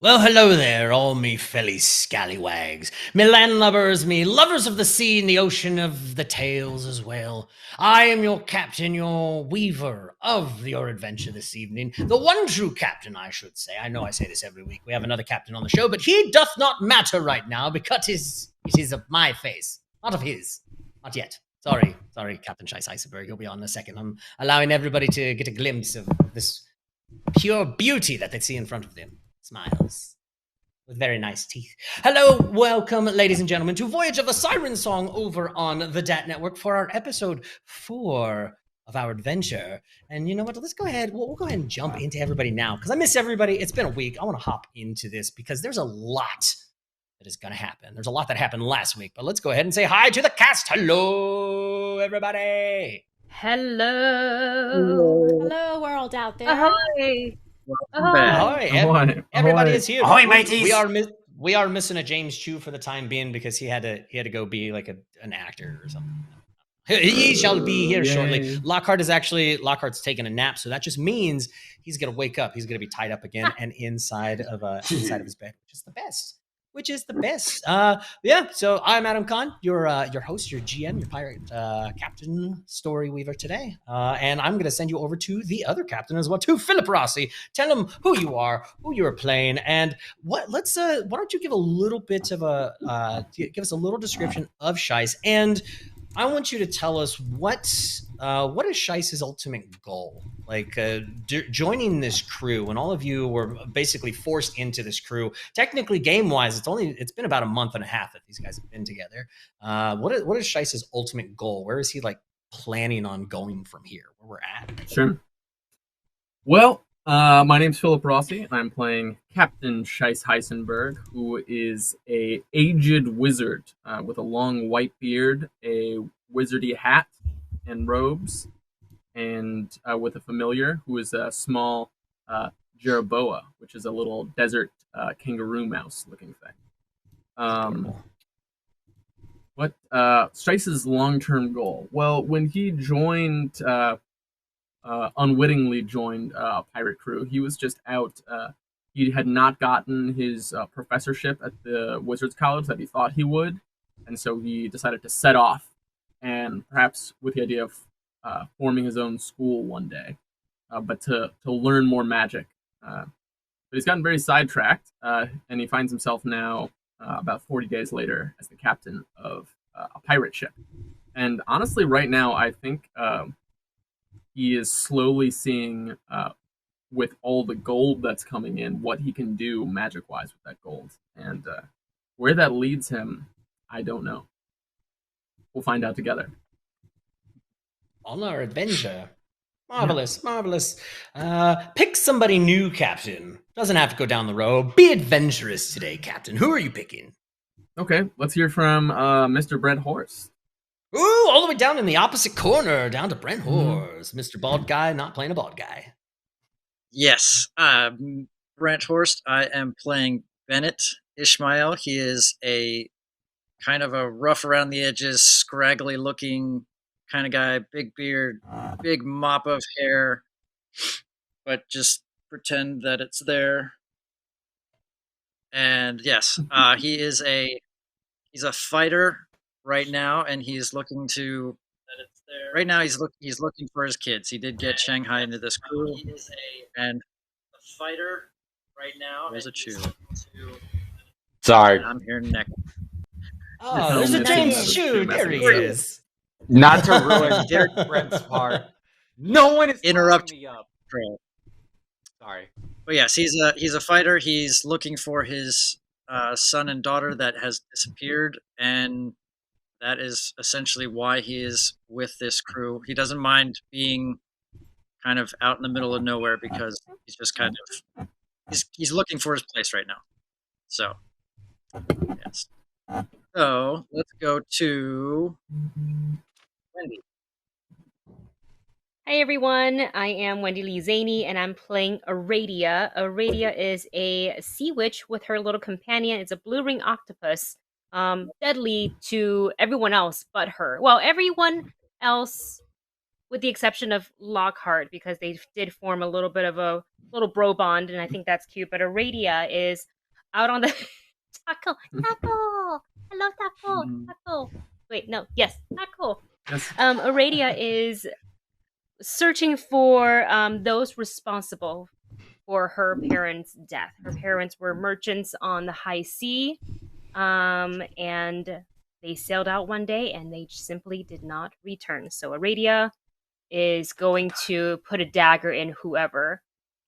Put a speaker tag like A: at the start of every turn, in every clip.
A: Well, hello there, all me felly scallywags, me landlubbers, me lovers of the sea and the ocean of the tales as well. I am your captain, your weaver of your adventure this evening. The one true captain, I should say. I know I say this every week. We have another captain on the show, but he doth not matter right now because it is of my face, not of his. Not yet. Sorry, Captain Scheiss Iceberg. He'll be on in a second. I'm allowing everybody to get a glimpse of this pure beauty that they see in front of them. Smiles with very nice teeth. Hello, welcome, ladies and gentlemen, to Voyage of the Siren Song over on the DAT Network for our episode 4 of our adventure. And you know what? Let's go ahead. We'll go ahead and jump into everybody now because I miss everybody. It's been a week. I want to hop into this because there's a lot that is going to happen. There's a lot that happened last week, but let's go ahead and say hi to the cast. Hello, everybody.
B: Hello.
C: Hello, world out there.
B: Ahoy.
A: Ahoy. Everybody is here.
D: Ahoy, mateys.
A: We are missing a James Chu for the time being because he had to go be like an actor or something. He shall be here shortly. Lockhart's taking a nap, so that just means he's gonna wake up. He's gonna be tied up again and inside of his bed, which is the best. So I'm Adam Conn, your host, your GM, your pirate captain, story weaver today, and I'm going to send you over to the other captain as well, to Philip Rossi. Tell him who you are, who you are playing, and what. Why don't you give a little bit of give us a little description of Scheiss, and I want you to tell us what is Scheiss's ultimate goal? Like joining this crew, and all of you were basically forced into this crew. Technically, game-wise, it's been about a month and a half that these guys have been together. What is Scheiss's ultimate goal? Where is he like planning on going from here? Where we're at?
D: Sure. Well, my name's Philip Rossi, and I'm playing Captain Scheiss Heisenberg, who is a aged wizard with a long white beard, a wizardy hat and robes, and with a familiar who is a small Jeroboa, which is a little desert kangaroo mouse looking thing. What Scheiss's long-term goal? Well, when he joined, unwittingly joined a pirate crew, he was just out. He had not gotten his professorship at the Wizards College that he thought he would, and so he decided to set off, and perhaps with the idea of forming his own school one day, but to learn more magic. But he's gotten very sidetracked, and he finds himself now, about 40 days later, as the captain of a pirate ship. And honestly, right now, I think he is slowly seeing, with all the gold that's coming in, what he can do magic-wise with that gold. And where that leads him, I don't know. We'll find out together.
A: On our adventure. Marvelous. Pick somebody new, Captain. Doesn't have to go down the road. Be adventurous today, Captain. Who are you picking?
D: Okay, let's hear from Mr. Brent Horst.
A: Ooh, all the way down in the opposite corner, down to Brent Horst. Mr. Bald Guy, not playing a bald guy.
E: Yes, Brent Horst. I am playing Bennett Ishmael. He is a kind of a rough around the edges, scraggly looking kind of guy, big beard, big mop of hair, but just pretend that it's there. And yes, he's a fighter right now, and he's looking to. Right now, he's looking for his kids. He did get Shanghai into this crew, and a fighter right now. There's a chew.
F: Sorry,
E: I'm here next.
A: Oh, there's a James Chu. There he is.
F: not to ruin Brent's part. No one is
E: Interrupt
F: me up. Sorry.
E: But yes, he's a fighter. He's looking for his son and daughter that has disappeared, and that is essentially why he is with this crew. He doesn't mind being kind of out in the middle of nowhere because he's just kind of he's looking for his place right now. So yes. So let's go to Wendy.
B: Hi everyone, I am Wendy Lee Zaney and I'm playing Aradia. Aradia is a sea witch with her little companion. It's a blue ring octopus. Deadly to everyone else but her. Well, everyone else with the exception of Lockhart, because they did form a little bit of a little bro bond, and I think that's cute. But Aradia is out on the taco. I love taco. Wait, no, yes, taco.
D: Yes.
B: Aradia is searching for those responsible for her parents' death. Her parents were merchants on the high sea, and they sailed out one day and they simply did not return. So Aradia is going to put a dagger in whoever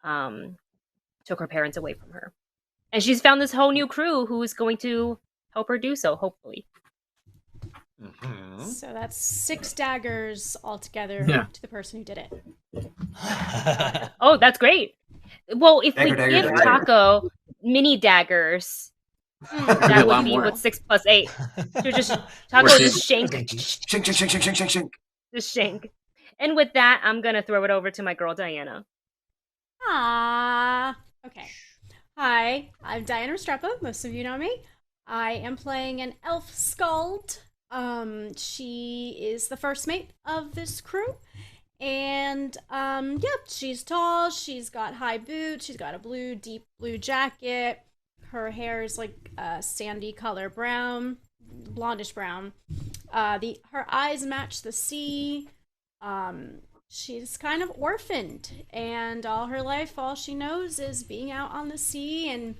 B: took her parents away from her. And she's found this whole new crew who is going to help her do so, hopefully.
C: So that's 6 daggers altogether to the person who did it.
B: Oh, that's great. Well, if we
G: Dagger,
B: give
G: dagger.
B: Taco mini daggers, that would be
D: more.
B: with 6 plus 8. So just Taco just shank.
G: Shink.
B: Just shank. And with that, I'm gonna throw it over to my girl Diana.
C: Ah. Okay. Hi, I'm Diana Strzepa. Most of you know me. I am playing an elf skald. She is the first mate of this crew. And she's tall, she's got high boots, she's got a deep blue jacket. Her hair is like sandy color brown, blondish brown. Her eyes match the sea. She's kind of orphaned, and all her life, all she knows is being out on the sea and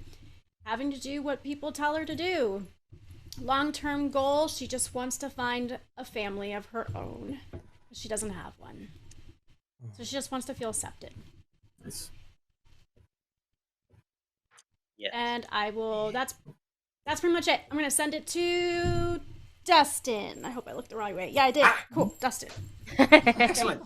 C: having to do what people tell her to do. Long-term goal, she just wants to find a family of her own. She doesn't have one. So she just wants to feel accepted.
D: Nice.
E: Yes.
C: And I will, that's pretty much it. I'm going to send it to Dustin. I hope I looked the right way. Yeah, I did. Cool, Dustin.
G: Excellent.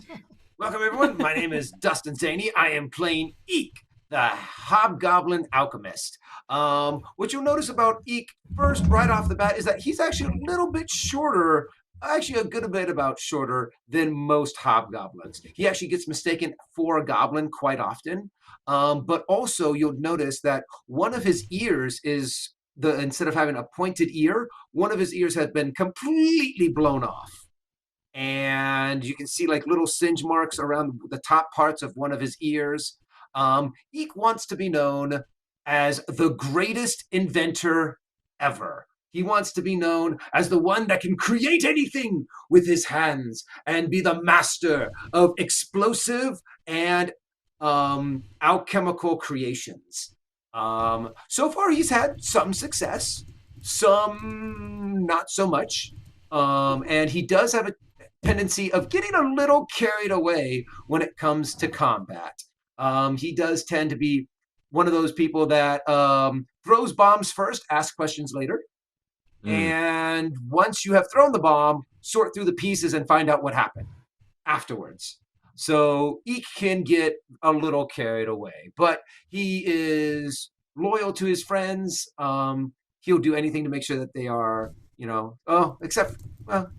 G: Welcome, everyone. My name is Dustin Zaney. I am playing Eek, the Hobgoblin Alchemist. What you'll notice about Eek first, right off the bat, is that he's actually a little bit shorter, actually a good bit about shorter than most hobgoblins. He actually gets mistaken for a goblin quite often. But also you'll notice that one of his ears is, instead of having a pointed ear, one of his ears has been completely blown off. And you can see like little singe marks around the top parts of one of his ears. Eek wants to be known as the greatest inventor ever. He wants to be known as the one that can create anything with his hands and be the master of explosive and alchemical creations. So far, he's had some success, some not so much. And he does have a tendency of getting a little carried away when it comes to combat. He does tend to be one of those people that throws bombs first, asks questions later. And once you have thrown the bomb, sort through the pieces and find out what happened afterwards. So Eek can get a little carried away, but he is loyal to his friends. He'll do anything to make sure that they are,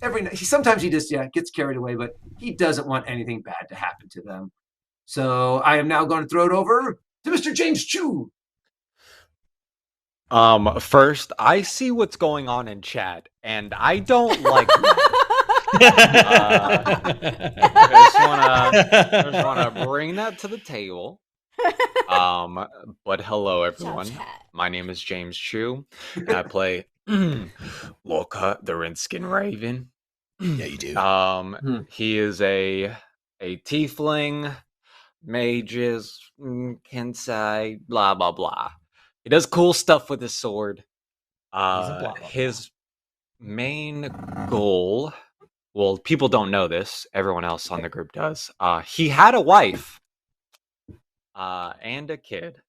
G: every night. Sometimes he just gets carried away, but he doesn't want anything bad to happen to them. So I am now going to throw it over to Mr. James Chu.
F: First, I see what's going on in chat, and I don't like I just wanna bring that to the table. But hello, everyone. My name is James Chu, and I play Lorca, the Rinskin Raven.
A: Yeah, you do.
F: He is a tiefling, mages, Kensai, blah blah blah. He does cool stuff with his sword. His main goal, well, people don't know this. Everyone else on the group does. He had a wife and a kid,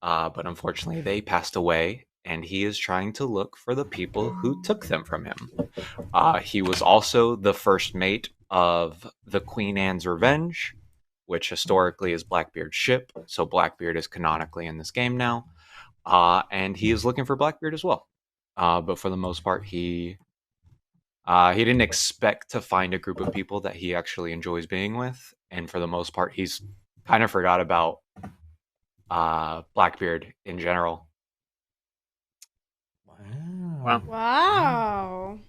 F: but unfortunately they passed away, and he is trying to look for the people who took them from him. He was also the first mate of the Queen Anne's Revenge, which historically is Blackbeard's ship. So Blackbeard is canonically in this game now. And he is looking for Blackbeard as well. But for the most part, he didn't expect to find a group of people that he actually enjoys being with. And for the most part, he's kind of forgot about Blackbeard in general.
D: Wow.
C: Wow.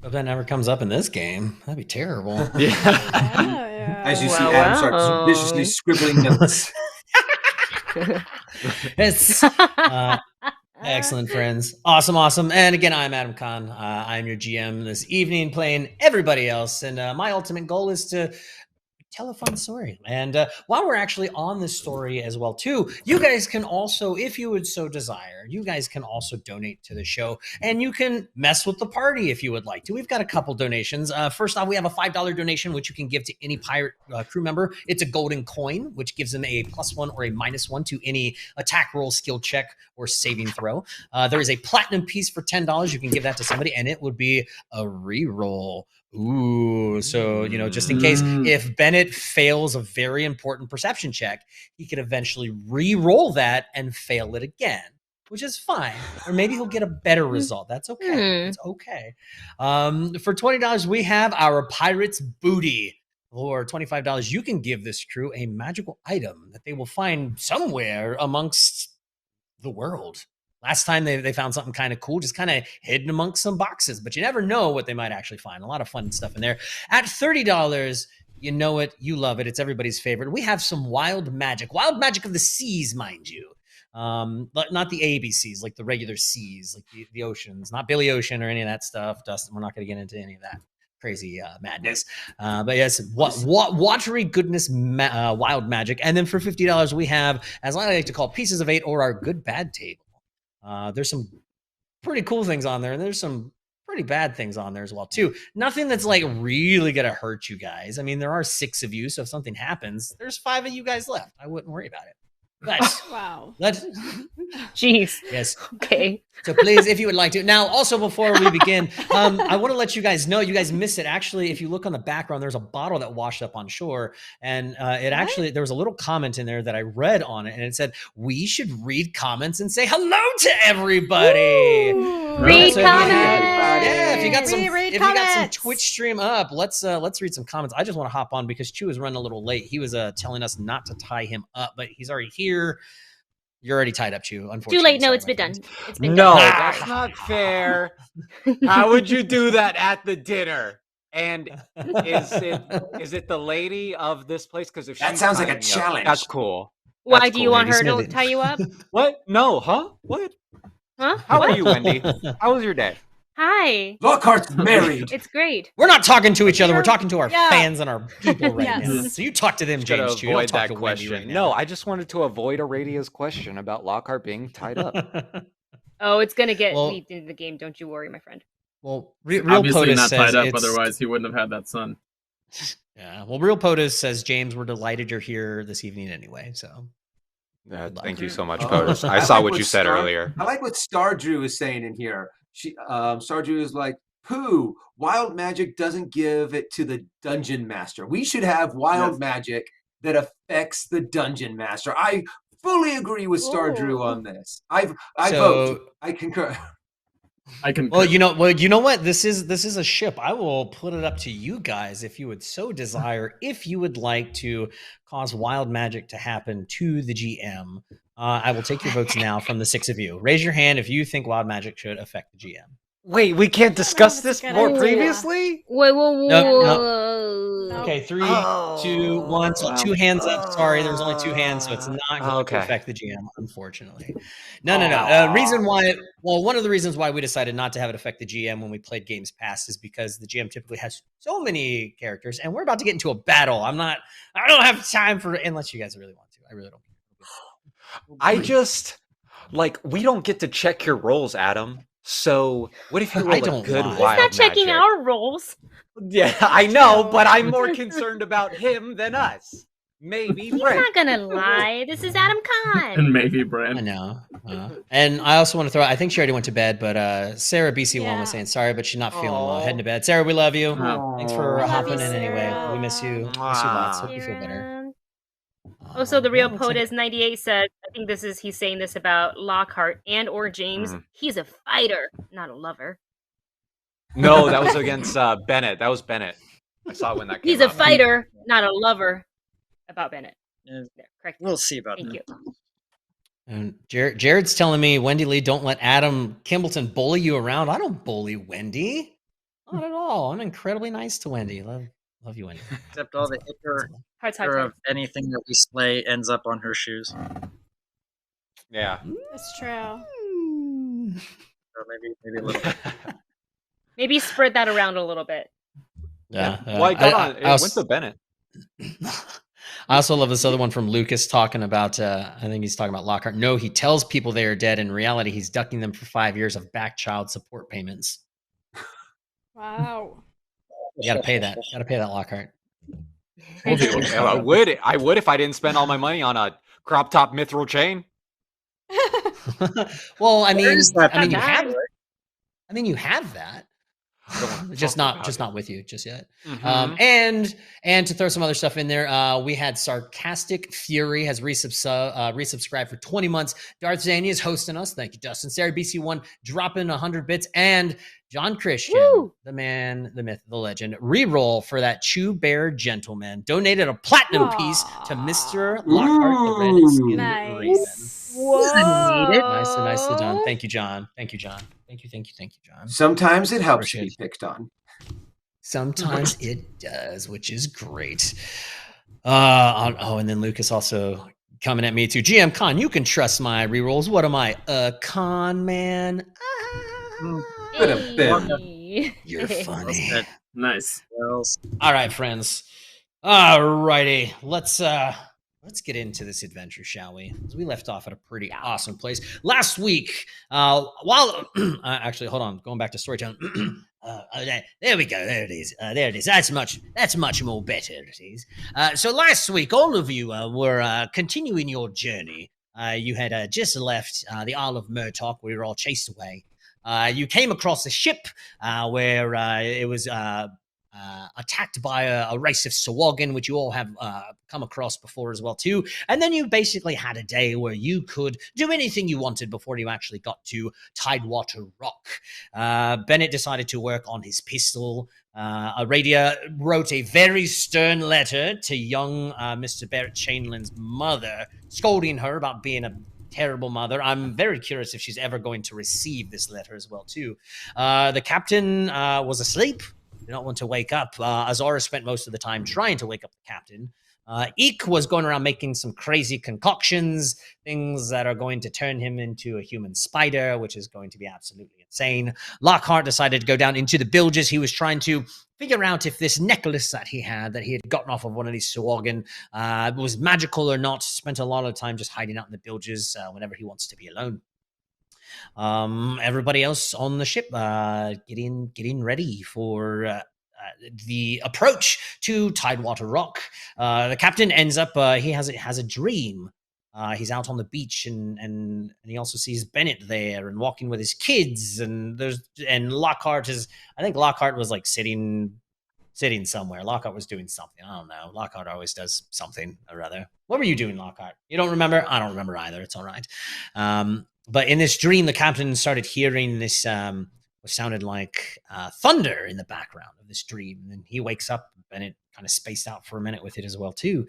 A: Hope that never comes up in this game. That'd be terrible.
C: Yeah.
G: As you see
B: Wow,
G: Adam
B: wow.
G: start viciously scribbling notes.
A: It's excellent, friends. Awesome. And again, I'm Adam Conn. I'm your GM this evening, playing everybody else. And my ultimate goal is to tell a fun story. And while we're actually on this story as well, too, you guys can also, if you would so desire, you guys can also donate to the show, and you can mess with the party if you would like to. We've got a couple donations. First off, we have a $5 donation, which you can give to any pirate crew member. It's a golden coin, which gives them a +1 or a -1 to any attack roll, skill check, or saving throw. There is a platinum piece for $10. You can give that to somebody, and it would be a reroll. Ooh, so, just in case if Bennett fails a very important perception check, he could eventually re-roll that and fail it again, which is fine. Or maybe he'll get a better result. That's okay. It's okay. For $20, we have our Pirate's Booty. For $25, you can give this crew a magical item that they will find somewhere amongst the world. Last time they found something kind of cool, just kind of hidden amongst some boxes, but you never know what they might actually find. A lot of fun stuff in there. At $30, you know it, you love it. It's everybody's favorite. We have some wild magic of the seas, mind you. But not the ABCs, like the regular seas, like the oceans, not Billy Ocean or any of that stuff. Dustin, we're not going to get into any of that crazy madness. But yes, watery goodness, wild magic. And then for $50, we have, as I like to call, Pieces of 8 or our good bad table. There's some pretty cool things on there, and there's some pretty bad things on there as well, too. Nothing that's like really going to hurt you guys. I mean, there are 6 of you, so if something happens, there's 5 of you guys left. I wouldn't worry about it. But
C: Wow.
B: Jeez.
A: Yes.
B: Okay.
A: So please, if you would like to. Now, also before we begin, I want to let you guys know, you guys missed it. Actually, if you look on the background, there's a bottle that washed up on shore. And there was a little comment in there that I read on it. And it said, we should read comments and say hello to everybody.
B: Read
A: So
B: comments.
A: if you got some,
C: Read
A: if you got some
C: comments.
A: Twitch stream up, let's read some comments. I just want to hop on because Chu is running a little late. He was telling us not to tie him up, but he's already here. You're already tied up, Chu. Unfortunately,
B: Too late. No,
A: Sorry,
B: it's
A: my
B: been
A: friend.
B: done. It's been
F: No,
B: done.
F: that's not fair. How would you do that at the dinner? And is it the lady of this place? Because if
G: That
F: she's
G: sounds like a
F: tying me up,
G: challenge.
F: that's cool.
B: Why
F: That's
B: do you
F: cool.
B: want her
A: Lady
B: to
A: Smithy.
B: tie you up?
F: What? No, huh? What?
B: Huh?
F: How
B: What?
F: are you, Wendy? How was your day?
B: Hi.
G: Lockhart's married.
B: It's great.
A: We're not talking to each other. We're talking to our
C: Yeah.
A: fans and our people right
C: Yes.
A: now. So you talk to them,
F: Just gotta
A: James. Chu. Don't
F: avoid
A: talk
F: that
A: to Wendy
F: question.
A: right now.
F: No, I just wanted to avoid Aradia's question about Lockhart being tied up.
B: Oh, it's gonna get
A: Well-
B: leaked into the game. Don't you worry, my friend.
A: Well, Real
D: Obviously
A: POTUS
D: not
A: says
D: tied up,
A: it's-
D: otherwise he wouldn't have had that son.
A: Yeah. Well, Real POTUS says, James, we're delighted you're here this evening anyway. So
F: Thank you so much,
G: Oh.
F: POTUS. I
G: I
F: saw
G: like
F: what
G: what
F: you said
G: Star-
F: earlier.
G: I like what Star Drew is saying in here. Star Drew is like, pooh, wild magic doesn't give it to the dungeon master. We should have wild
D: Yes.
G: magic that affects the dungeon master. I fully agree with Star Drew
C: Ooh.
G: on this. I
A: So-
G: vote. I concur.
D: I can.
A: Well, you know what? This is a ship. I will put it up to you guys if you would so desire. If you would like to cause wild magic to happen to the GM, I will take your votes now from the 6 of you. Raise your hand if you think wild magic should affect the GM.
F: Wait, we can't discuss
C: that's
F: this
C: a good
F: more
C: idea.
F: previously?
B: Wait, whoa.
C: No.
A: Okay, 3,
F: Oh.
A: 2, 1. So 2 hands up. Sorry, there's only 2 hands, so it's not going to
F: Okay.
A: affect the GM, unfortunately. No.
F: Aw.
A: Reason why? Well, one of the reasons why we decided not to have it affect the GM when we played games past is because the GM typically has so many characters, and we're about to get into a battle. I don't have time for unless you guys really want to. I really don't.
F: I just we don't get to check your rolls, Adam. So what if you
A: I
F: roll a
A: don't
F: good
A: mind.
F: wild
B: He's not checking
F: magic?
B: our rolls.
F: Yeah, I know,
C: True.
F: but I'm more concerned about him than us. Maybe
B: He's
F: Brent.
B: not gonna lie. This is Adam Conn.
D: and maybe
A: I
D: Brand.
A: know. And I also want to throw out, I think she already went to bed, but Sarah BC1
C: Yeah.
A: was saying sorry, but she's not feeling well.
F: Aw.
A: Heading to bed. Sarah, we love you.
D: Aw.
A: Thanks for
C: We love
A: hopping
C: you,
A: in anyway.
C: Sarah.
A: We miss you. Miss you lots. Hope you feel better.
B: Sharon. Also, the real
A: Yeah, looks like-
B: POTUS 98 said, I think he's saying this about Lockhart and or James.
F: Mhm.
B: He's a fighter, not a lover.
F: No, that was against Bennett. That was Bennett. I saw it when that came
B: He's a
F: up.
B: fighter, not a lover. About Bennett.
E: Yeah,
B: There, correct.
E: we'll see about
B: Thank
E: that.
B: you.
A: And Jared's telling me, Wendy Lee, don't let Adam Kimbleton bully you around. I don't bully Wendy. Not at all. I'm incredibly nice to Wendy. Love you, Wendy.
E: Except all the ichor of anything that we slay ends up on her shoes.
F: Yeah.
C: That's true.
E: So maybe a little bit.
B: Maybe spread that around a little bit.
A: Yeah.
F: Well, I got on. It went to Bennett.
A: I also love this other one from Lucas talking about, I think he's talking about Lockhart. No, he tells people they are dead. In reality, he's ducking them for 5 years of back child support payments.
C: Wow.
A: You got to pay that. Got to pay that, Lockhart.
F: I would if I didn't spend all my money on a crop top mithril chain.
A: Well, I mean, you have that. just not with you just yet. And to throw some other stuff in there, we had Sarcastic Fury has resubscribed for 20 months. Darth Zany is hosting us. Thank you, Dustin. Sarah BC1 dropping 100 bits, and John Christian, the man, the myth, the legend, reroll for that Chew Bear Gentleman donated a platinum piece to Mr. Lockhart, the Red Skin Raven.
B: Whoa!
A: Nicely done. Thank you, John. Thank you, John. Thank you, John.
G: Sometimes it helps to be picked on.
A: Sometimes it does, which is great. And then Lucas also coming at me too. GM Conn, you can trust my rerolls. What am I, a con man? You're funny.
D: Nice.
A: All right, friends. All righty. Let's get into this adventure, shall we? Because we left off at a pretty awesome place last week. Actually, hold on, going back to storytelling. There we go. There it is. That's much more better. It is. So last week, all of you were continuing your journey. You had just left the Isle of Murtok. We were all chased away. You came across a ship where it was attacked by a race of Sahuagin, which you all have come across before as well too. And then you basically had a day where you could do anything you wanted before you actually got to Tidewater Rock. Bennett decided to work on his pistol. Aradia wrote a very stern letter to young Mr. Barrett Chainlin's mother, scolding her about being a terrible mother. I'm very curious if she's ever going to receive this letter as well too. The captain was asleep. Did not want to wake up. Azara spent most of the time trying to wake up the captain. Eek was going around making some crazy concoctions, things that are going to turn him into a human spider, which is going to be absolutely insane. Lockhart decided to go down into the bilges. He was trying to figure out if this necklace that he had gotten off of one of these Sahuagin was magical or not. Spent a lot of time just hiding out in the bilges whenever he wants to be alone. Everybody else on the ship getting ready for the approach to Tidewater Rock. The captain ends up he has a dream. He's out on the beach and he also sees Bennett there and walking with his kids, and Lockhart is, I think Lockhart was like sitting somewhere. Lockhart was doing something. I don't know. Lockhart always does something or other. What were you doing, Lockhart? You don't remember? I don't remember either. It's all right. But in this dream, the captain started hearing this, what sounded like thunder in the background of this dream. And then he wakes up, and it kind of spaced out for a minute with it as well, too.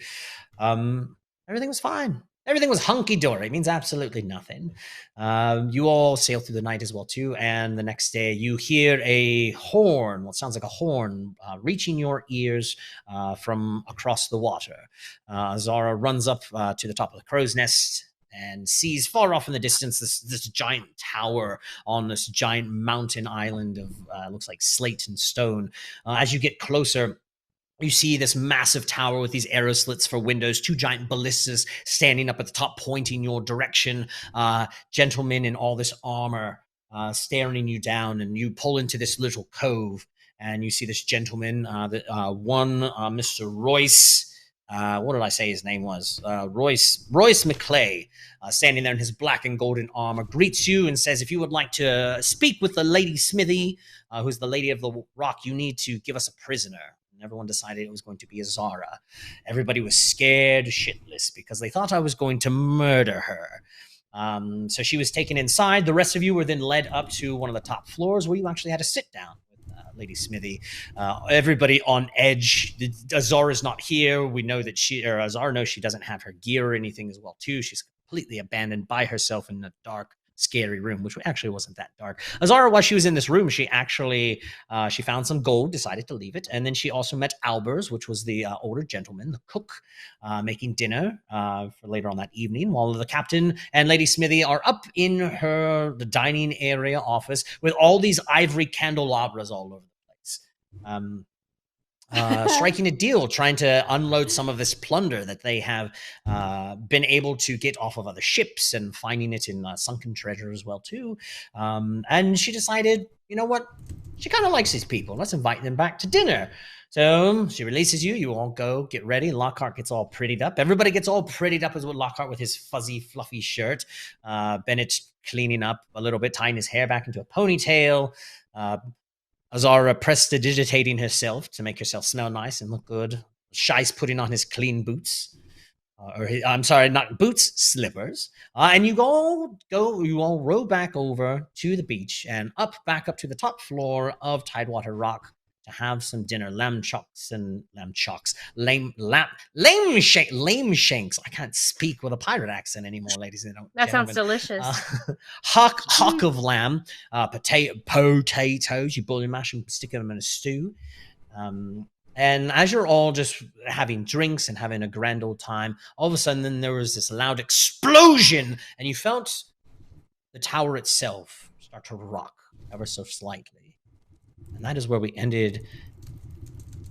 A: Everything was fine. Everything was hunky-dory. It means absolutely nothing. You all sail through the night as well, too. And the next day, you hear a horn, what sounds like a horn, reaching your ears from across the water. Zara runs up to the top of the crow's nest and sees far off in the distance this giant tower on this giant mountain island of looks like slate and stone. As you get closer, you see this massive tower with these arrow slits for windows, two giant ballistas standing up at the top, pointing your direction. Gentlemen in all this armor staring you down, and you pull into this little cove, and you see this gentleman, Mr. Royce. What did I say his name was? Royce McClay, standing there in his black and golden armor, greets you and says, if you would like to speak with the Lady Smithy, who's the Lady of the Rock, you need to give us a prisoner. And everyone decided it was going to be Azara. Everybody was scared shitless because they thought I was going to murder her. So she was taken inside. The rest of you were then led up to one of the top floors where you actually had to sit down. Lady Smithy. Everybody on edge. Azara's not here. We know that Azara knows she doesn't have her gear or anything as well, too. She's completely abandoned by herself in the dark scary room, which actually wasn't that dark. Azara, while she was in this room, she actually she found some gold, decided to leave it, and then she also met Albers, which was the older gentleman, the cook, making dinner for later on that evening, while the captain and Lady Smithy are up in the dining area office with all these ivory candelabras all over the place. Striking a deal, trying to unload some of this plunder that they have been able to get off of other ships, and finding it in sunken treasure as well too. And she decided, you know what? She kind of likes these people. Let's invite them back to dinner. So she releases you. You all go get ready. Lockhart gets all prettied up. Everybody gets all prettied up as well. Lockhart with his fuzzy, fluffy shirt. Bennett cleaning up a little bit, tying his hair back into a ponytail. Azara prestidigitating herself to make herself smell nice and look good. Shai's putting on his clean boots. I'm sorry, not boots, slippers. And you all row back over to the beach and back up to the top floor of Tidewater Rock to have some dinner. Lame shanks. I can't speak with a pirate accent anymore, ladies and gentlemen.
B: That sounds delicious.
A: Hock of lamb, potatoes. You boil and mash them, stick them in a stew. And as you're all just having drinks and having a grand old time, all of a sudden then there was this loud explosion, and you felt the tower itself start to rock ever so slightly. And that is where we ended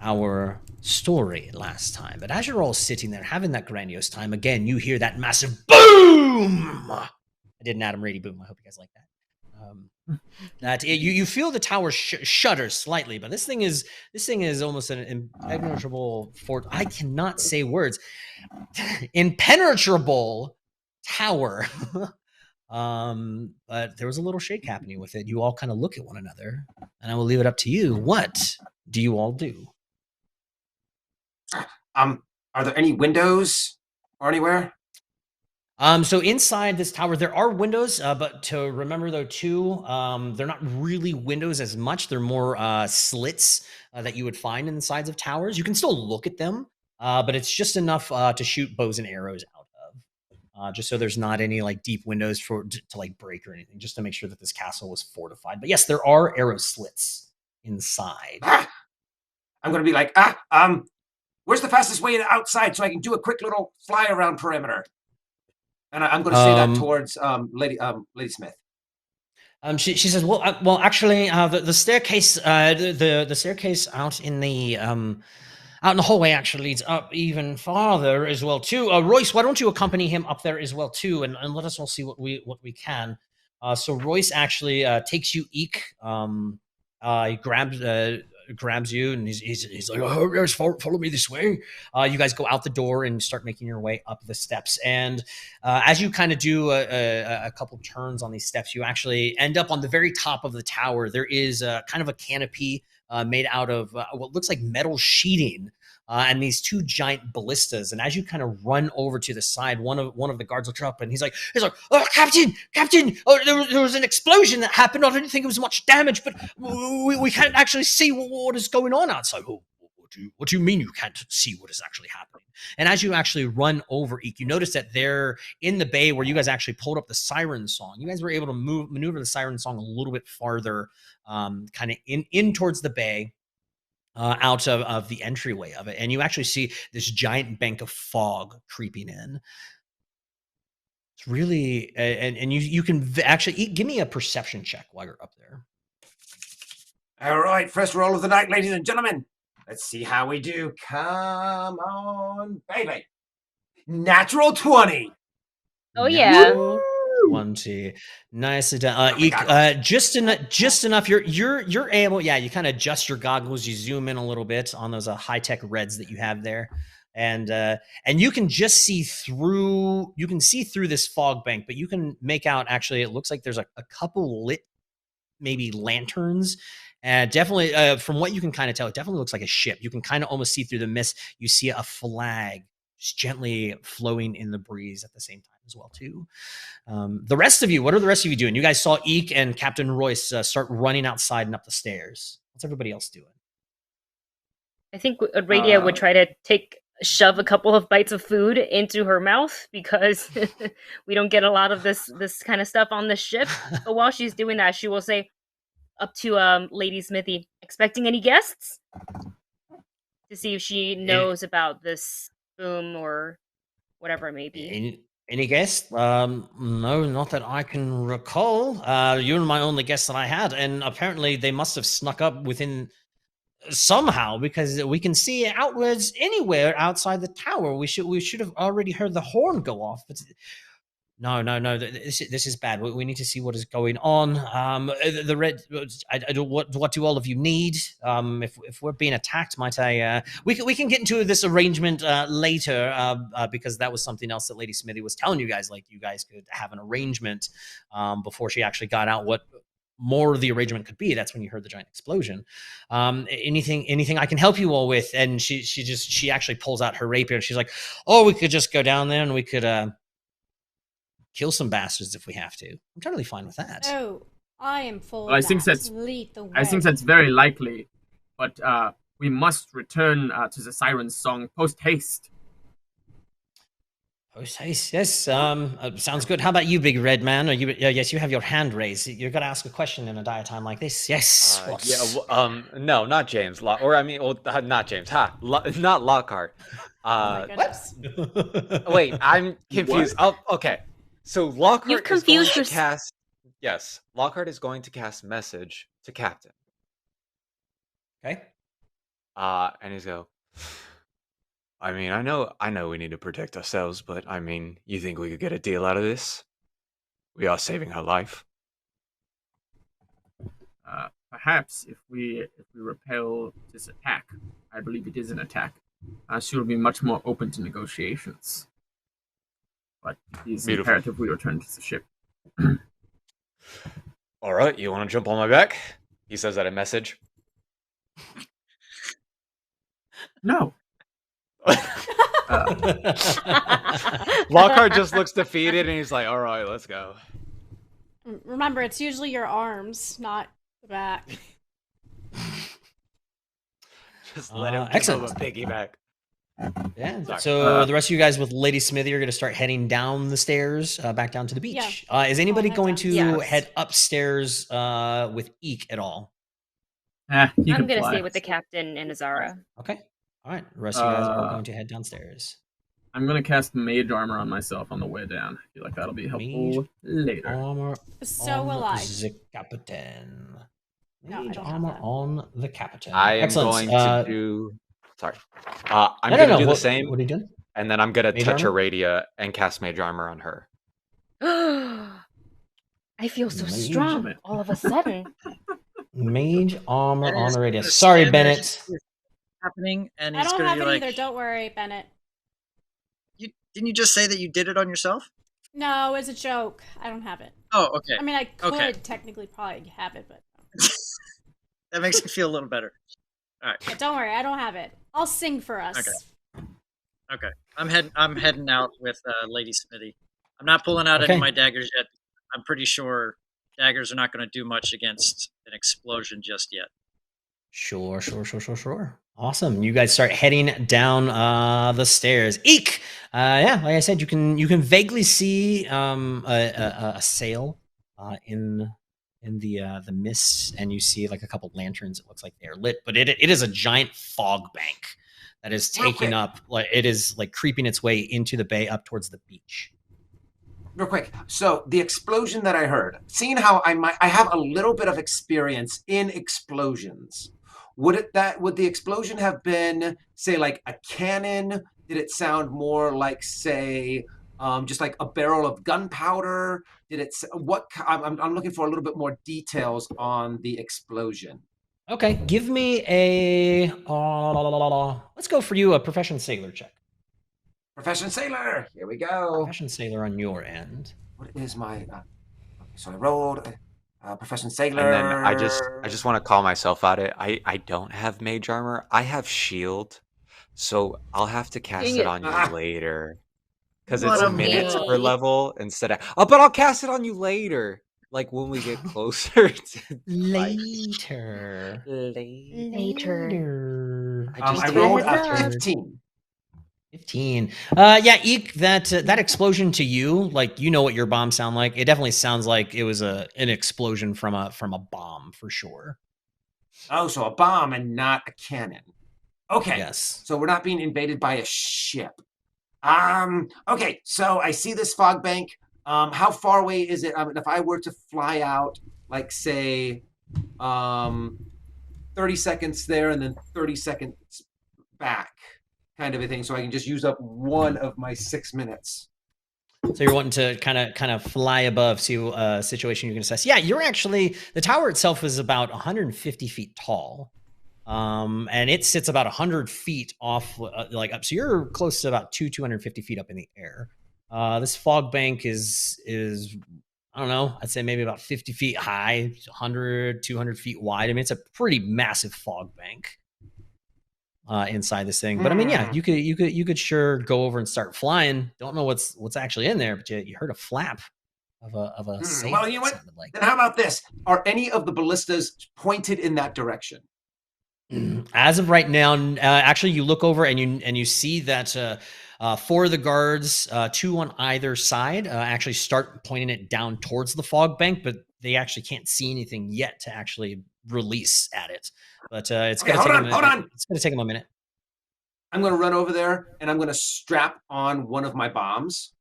A: our story last time. But as you're all sitting there having that grandiose time, again, you hear that massive boom. I did an Adam Rady boom. I hope you guys like that. You feel the tower shudder slightly, but this thing is almost an impenetrable fort. I cannot say words. Impenetrable tower. But there was a little shake happening with it. You all kind of look at one another, and I will leave it up to you. What do you all do?
G: Are there any windows or anywhere?
A: So inside this tower, there are windows, but to remember though too, they're not really windows as much. They're more slits that you would find in the sides of towers. You can still look at them, but it's just enough to shoot bows and arrows out of. Just so there's not any like deep windows to like break or anything, just to make sure that this castle was fortified. But yes, there are arrow slits inside.
G: I'm gonna be like, where's the fastest way outside so I can do a quick little fly around perimeter? And I'm going to say that towards Lady Smith.
A: She says, well, actually, the staircase, the staircase out in the hallway actually leads up even farther as well too. Royce, why don't you accompany him up there as well too, and let us all see what we can. So Royce actually takes you, Eek. He grabs you, and he's like, oh, yes, follow me this way. You guys go out the door and start making your way up the steps. And as you kind of do a couple turns on these steps, you actually end up on the very top of the tower. There is kind of a canopy made out of what looks like metal sheeting. And these two giant ballistas. And as you kind of run over to the side, one of the guards looks up, and he's like, oh, Captain, oh, there was an explosion that happened. I didn't think it was much damage, but we can't actually see what is going on outside. Oh, what do you mean you can't see what is actually happening? And as you actually run over, Eek, you notice that they're in the bay where you guys actually pulled up the Siren song. You guys were able to maneuver the Siren song a little bit farther, kind of in towards the bay. Out of the entryway of it, and you actually see this giant bank of fog creeping in. It's really, and you can actually give me a perception check while you're up there.
G: All right, first roll of the night, ladies and gentlemen. Let's see how we do. Come on, baby. Natural 20.
B: Oh yeah.
A: 20. Nice. Eek, just enough. You're able. Yeah, you kind of adjust your goggles. You zoom in a little bit on those high-tech reds that you have there, and you can just see through. You can see through this fog bank, but you can make out. Actually, it looks like there's a couple lit, maybe lanterns. Definitely, from what you can kind of tell, it definitely looks like a ship. You can kind of almost see through the mist. You see a flag just gently flowing in the breeze at the same time as well too. The rest of you, what are the rest of you doing? You guys saw Eek and Captain Royce start running outside and up the stairs. What's everybody else doing?
B: I think Radia would try to take shove a couple of bites of food into her mouth because we don't get a lot of this kind of stuff on the ship. But while she's doing that, she will say up to Lady Smithy, expecting any guests? To see if she knows about this boom or whatever it may be.
A: Any guests? No, not that I can recall. You're my only guest that I had, and apparently they must have snuck up within somehow because we can see outwards anywhere outside the tower. We should have already heard the horn go off. But no. This is bad. We need to see what is going on. The red. I don't. What do all of you need? If we're being attacked, might I? We can get into this arrangement later. Because that was something else that Lady Smithy was telling you guys. Like you guys could have an arrangement. Before she actually got out what more of the arrangement could be. That's when you heard the giant explosion. Anything I can help you all with? And she actually pulls out her rapier and she's like, oh, we could just go down there and we could kill some bastards if we have to. I'm totally fine with that.
C: Oh, I am full.
D: Well, I think that's very likely, but we must return to the Siren's song post haste.
A: Post haste, yes. Sounds good. How about you, big red man? Yes, you have your hand raised. You're gonna ask a question in a diatime like this. Yes.
F: No, not James. Not James. Not Lockhart.
C: What?
F: Wait, I'm confused. Oh, okay. So Lockhart
B: You've confused
F: is going to cast. Yes, Lockhart is going to cast message to Captain.
A: Okay.
F: And he's go. I mean, I know we need to protect ourselves, but I mean, you think we could get a deal out of this? We are saving her life.
D: Perhaps if we repel this attack, I believe it is an attack, she will be much more open to negotiations. But it is imperative we return to the ship.
F: All right, you want to jump on my back? He says that in message.
D: No.
F: Lockhart just looks defeated and he's like, all right, let's go.
C: Remember, it's usually your arms, not the back.
F: Just let him
A: excellent.
F: go a piggyback.
A: Yeah.
F: Sorry.
A: So the rest of you guys with Lady Smithy are going to start heading down the stairs back down to the beach. Yeah. Is anybody going to head upstairs with Eek at all?
B: I'm going to stay with the captain and Azara.
A: Okay. All right. The rest of you guys are going to head downstairs.
D: I'm going to cast Mage Armor on myself on the way down. I feel like that'll be helpful later.
A: Armor
C: so will I.
A: The Captain. Mage Armor on the Captain.
F: I am going to do... Sorry. I'm going to do the same.
A: What are you doing?
F: And then I'm going to touch Aradia and cast Mage Armor on her.
B: I feel so strong all of a sudden.
A: Mage Armor on Aradia. Sorry, Bennett.
E: Happening, and
C: I
E: he's
C: don't have it
E: like,
C: either. Don't worry, Bennett.
E: Didn't you just say that you did it on yourself?
C: No, it's a joke. I don't have it.
E: Oh, okay.
C: I mean, I could technically probably have it, but
E: that makes me feel a little better. All right.
C: Yeah, don't worry, I don't have it. I'll sing for us.
E: Okay. I'm heading out with Lady Smithy. I'm not pulling out any of my daggers yet. I'm pretty sure daggers are not going to do much against an explosion just yet.
A: Sure. Awesome. You guys start heading down the stairs. Eek! Like I said, you can vaguely see a sail in the mist, and you see like a couple lanterns. It looks like they're lit, but it is a giant fog bank that is taking up, like it is like creeping its way into the bay up towards the beach.
G: Real quick. So the explosion that I heard, seeing how I have a little bit of experience in explosions. Would the explosion have been, say, like a cannon? Did it sound more like, say, just like a barrel of gunpowder? I'm looking for a little bit more details on the explosion.
A: Okay, give me a let's go for you a Profession Sailor check.
G: Profession Sailor, here we go.
A: Profession Sailor on your end.
G: What is my? So I rolled. Profession Sailor.
F: And then I just want to call myself out. I don't have Mage Armor. I have Shield, so I'll have to cast it on you later because it's minutes per level instead of. Oh, but I'll cast it on you later, like when we get closer to
A: later.
B: Later.
G: I rolled a 15.
A: 15. Yeah, Eek, that explosion to you, like you know what your bombs sound like. It definitely sounds like it was an explosion from a bomb for sure.
G: Oh, so a bomb and not a cannon. Okay.
A: Yes.
G: So we're not being invaded by a ship. Okay, so I see this fog bank. How far away is it? If I were to fly out, like say 30 seconds there and then 30 seconds back, kind of a thing, so I can just use up one of my 6 minutes.
A: So you're wanting to kind of fly above, see a situation you can assess. Yeah, you're actually, the tower itself is about 150 feet tall. And it sits about 100 feet off, like up. So you're close to about 250 feet up in the air. This fog bank is I don't know, I'd say maybe about 50 feet high, 100, 200 feet wide. I mean, it's a pretty massive fog bank inside this thing. But I mean, yeah, you could sure go over and start flying. Don't know what's actually in there, but you heard a flap of a sail.
G: Well, you know what? Like. Then how about this? Are any of the ballistas pointed in that direction?
A: As of right now, actually, you look over and you see that 4 of the guards, 2 on either side, actually start pointing it down towards the fog bank, but they actually can't see anything yet to actually release at it. But it's going to take them. Hold on. It's going to take them a minute.
G: I'm going to run over there and I'm going to strap on one of my bombs.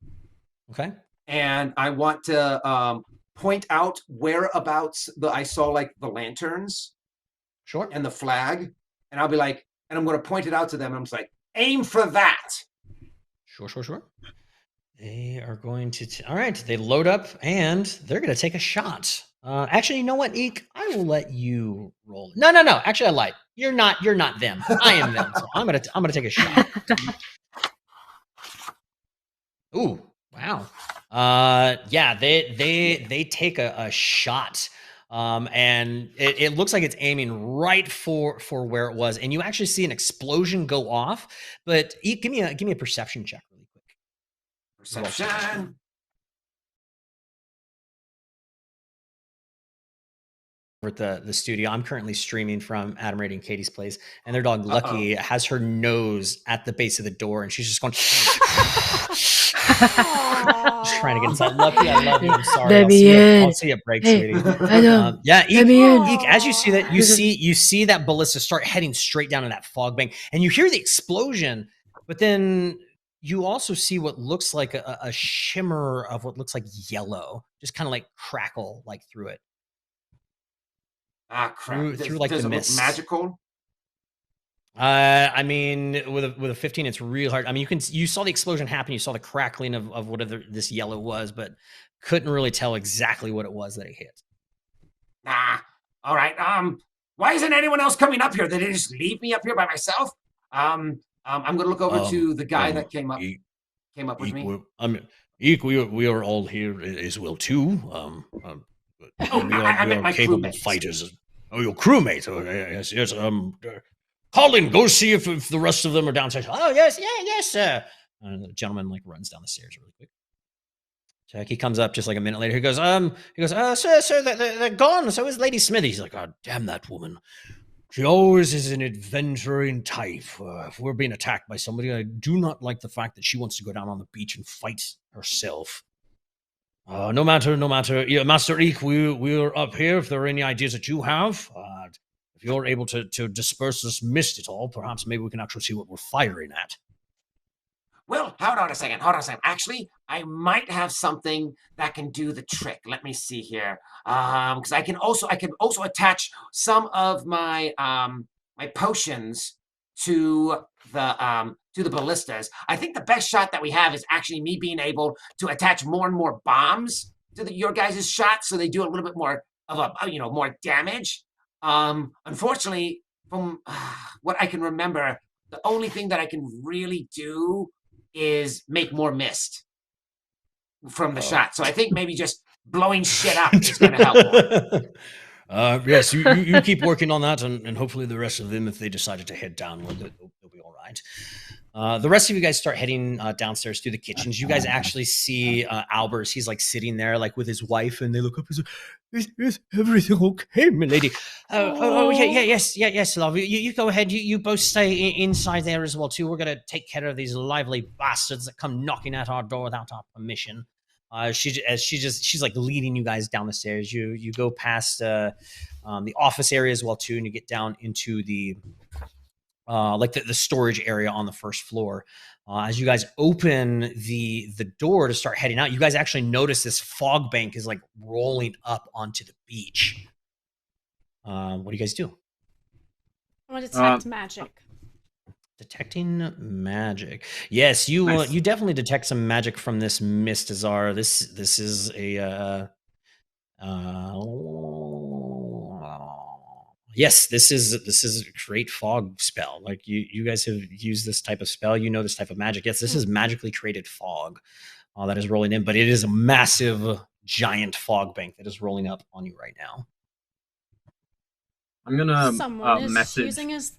A: Okay.
G: And I want to point out whereabouts I saw like the lanterns.
A: Sure.
G: And the flag. And I'll be like, and I'm going to point it out to them. I'm just like, aim for that.
A: Sure. They are going to, all right, they load up and they're going to take a shot. Actually, you know what, Eek? I will let you roll. No. Actually, I lied. You're not them. I am them. So I'm going to take a shot. Ooh, wow. Yeah, they take a shot. And it looks like it's aiming right for where it was, and you actually see an explosion go off. But give me a perception check really quick.
G: Perception.
A: At the studio, I'm currently streaming from Adam Rady and Katie's place, and their dog Lucky has her nose at the base of the door, and she's just going. Just trying to get inside. Lucky, I love you. I'm sorry. I'll see you at break, sweetie.
H: I know.
A: Yeah, Eek, as you see that, you see that ballista start heading straight down to that fog bank, and you hear the explosion, but then you also see what looks like a shimmer of what looks like yellow, just kind of like crackle like through it.
G: Ah, crap!
A: Through like the mist.
G: Look magical?
A: I mean, with a 15, it's real hard. I mean, you saw the explosion happen, you saw the crackling of whatever this yellow was, but couldn't really tell exactly what it was that it hit.
G: All right. Why isn't anyone else coming up here? Did they just leave me up here by myself? I'm gonna look over to the guy that came up with me.
A: Eek, we are all here as well too. We are capable fighters. Oh, your crewmate. Oh, yes. Colin, go see if the rest of them are downstairs. Oh, yes, sir. And the gentleman like runs down the stairs really quick. Jack, he comes up just like a minute later. He goes, sir, they're gone. So is Lady Smithy. He's like, oh, damn that woman. She always is an adventuring type. If we're being attacked by somebody, I do not like the fact that she wants to go down on the beach and fight herself. No matter. Yeah, Master Eek, we're up here. If there are any ideas that you have, if you're able to disperse this mist at all, perhaps maybe we can actually see what we're firing at.
G: Well, hold on a second. Actually, I might have something that can do the trick. Let me see here. Because I can also attach some of my my potions to the ballistas. I think the best shot that we have is actually me being able to attach more and more bombs to your guys' shots, so they do a little bit more of more damage. Unfortunately, from what I can remember, the only thing that I can really do is make more mist from the shot. So I think maybe just blowing shit up is going to help more.
A: Yes, you keep working on that, and hopefully the rest of them, if they decided to head down, they'll be all right. The rest of you guys start heading downstairs through the kitchens. You guys actually see Albers. He's like sitting there, like with his wife, and they look up. He's like, "Is everything okay, milady?" Yes, love. You go ahead. You both stay inside there as well too. We're gonna take care of these lively bastards that come knocking at our door without our permission. She's like leading you guys down the stairs. You go past the office area as well too, and you get down into the like the storage area on the first floor. As you guys open the door to start heading out, you guys actually notice this fog bank is like rolling up onto the beach. What do you guys do?
C: I want to detect magic.
A: Detecting magic. Yes, you
D: Nice.
A: you definitely detect some magic from this mist, Azar. This is a yes, this is a great fog spell. Like you guys have used this type of spell. You know this type of magic. Yes, this is magically created fog that is rolling in, but it is a massive, giant fog bank that is rolling up on you right now.
D: I'm gonna
C: Someone is
D: message.
C: using his.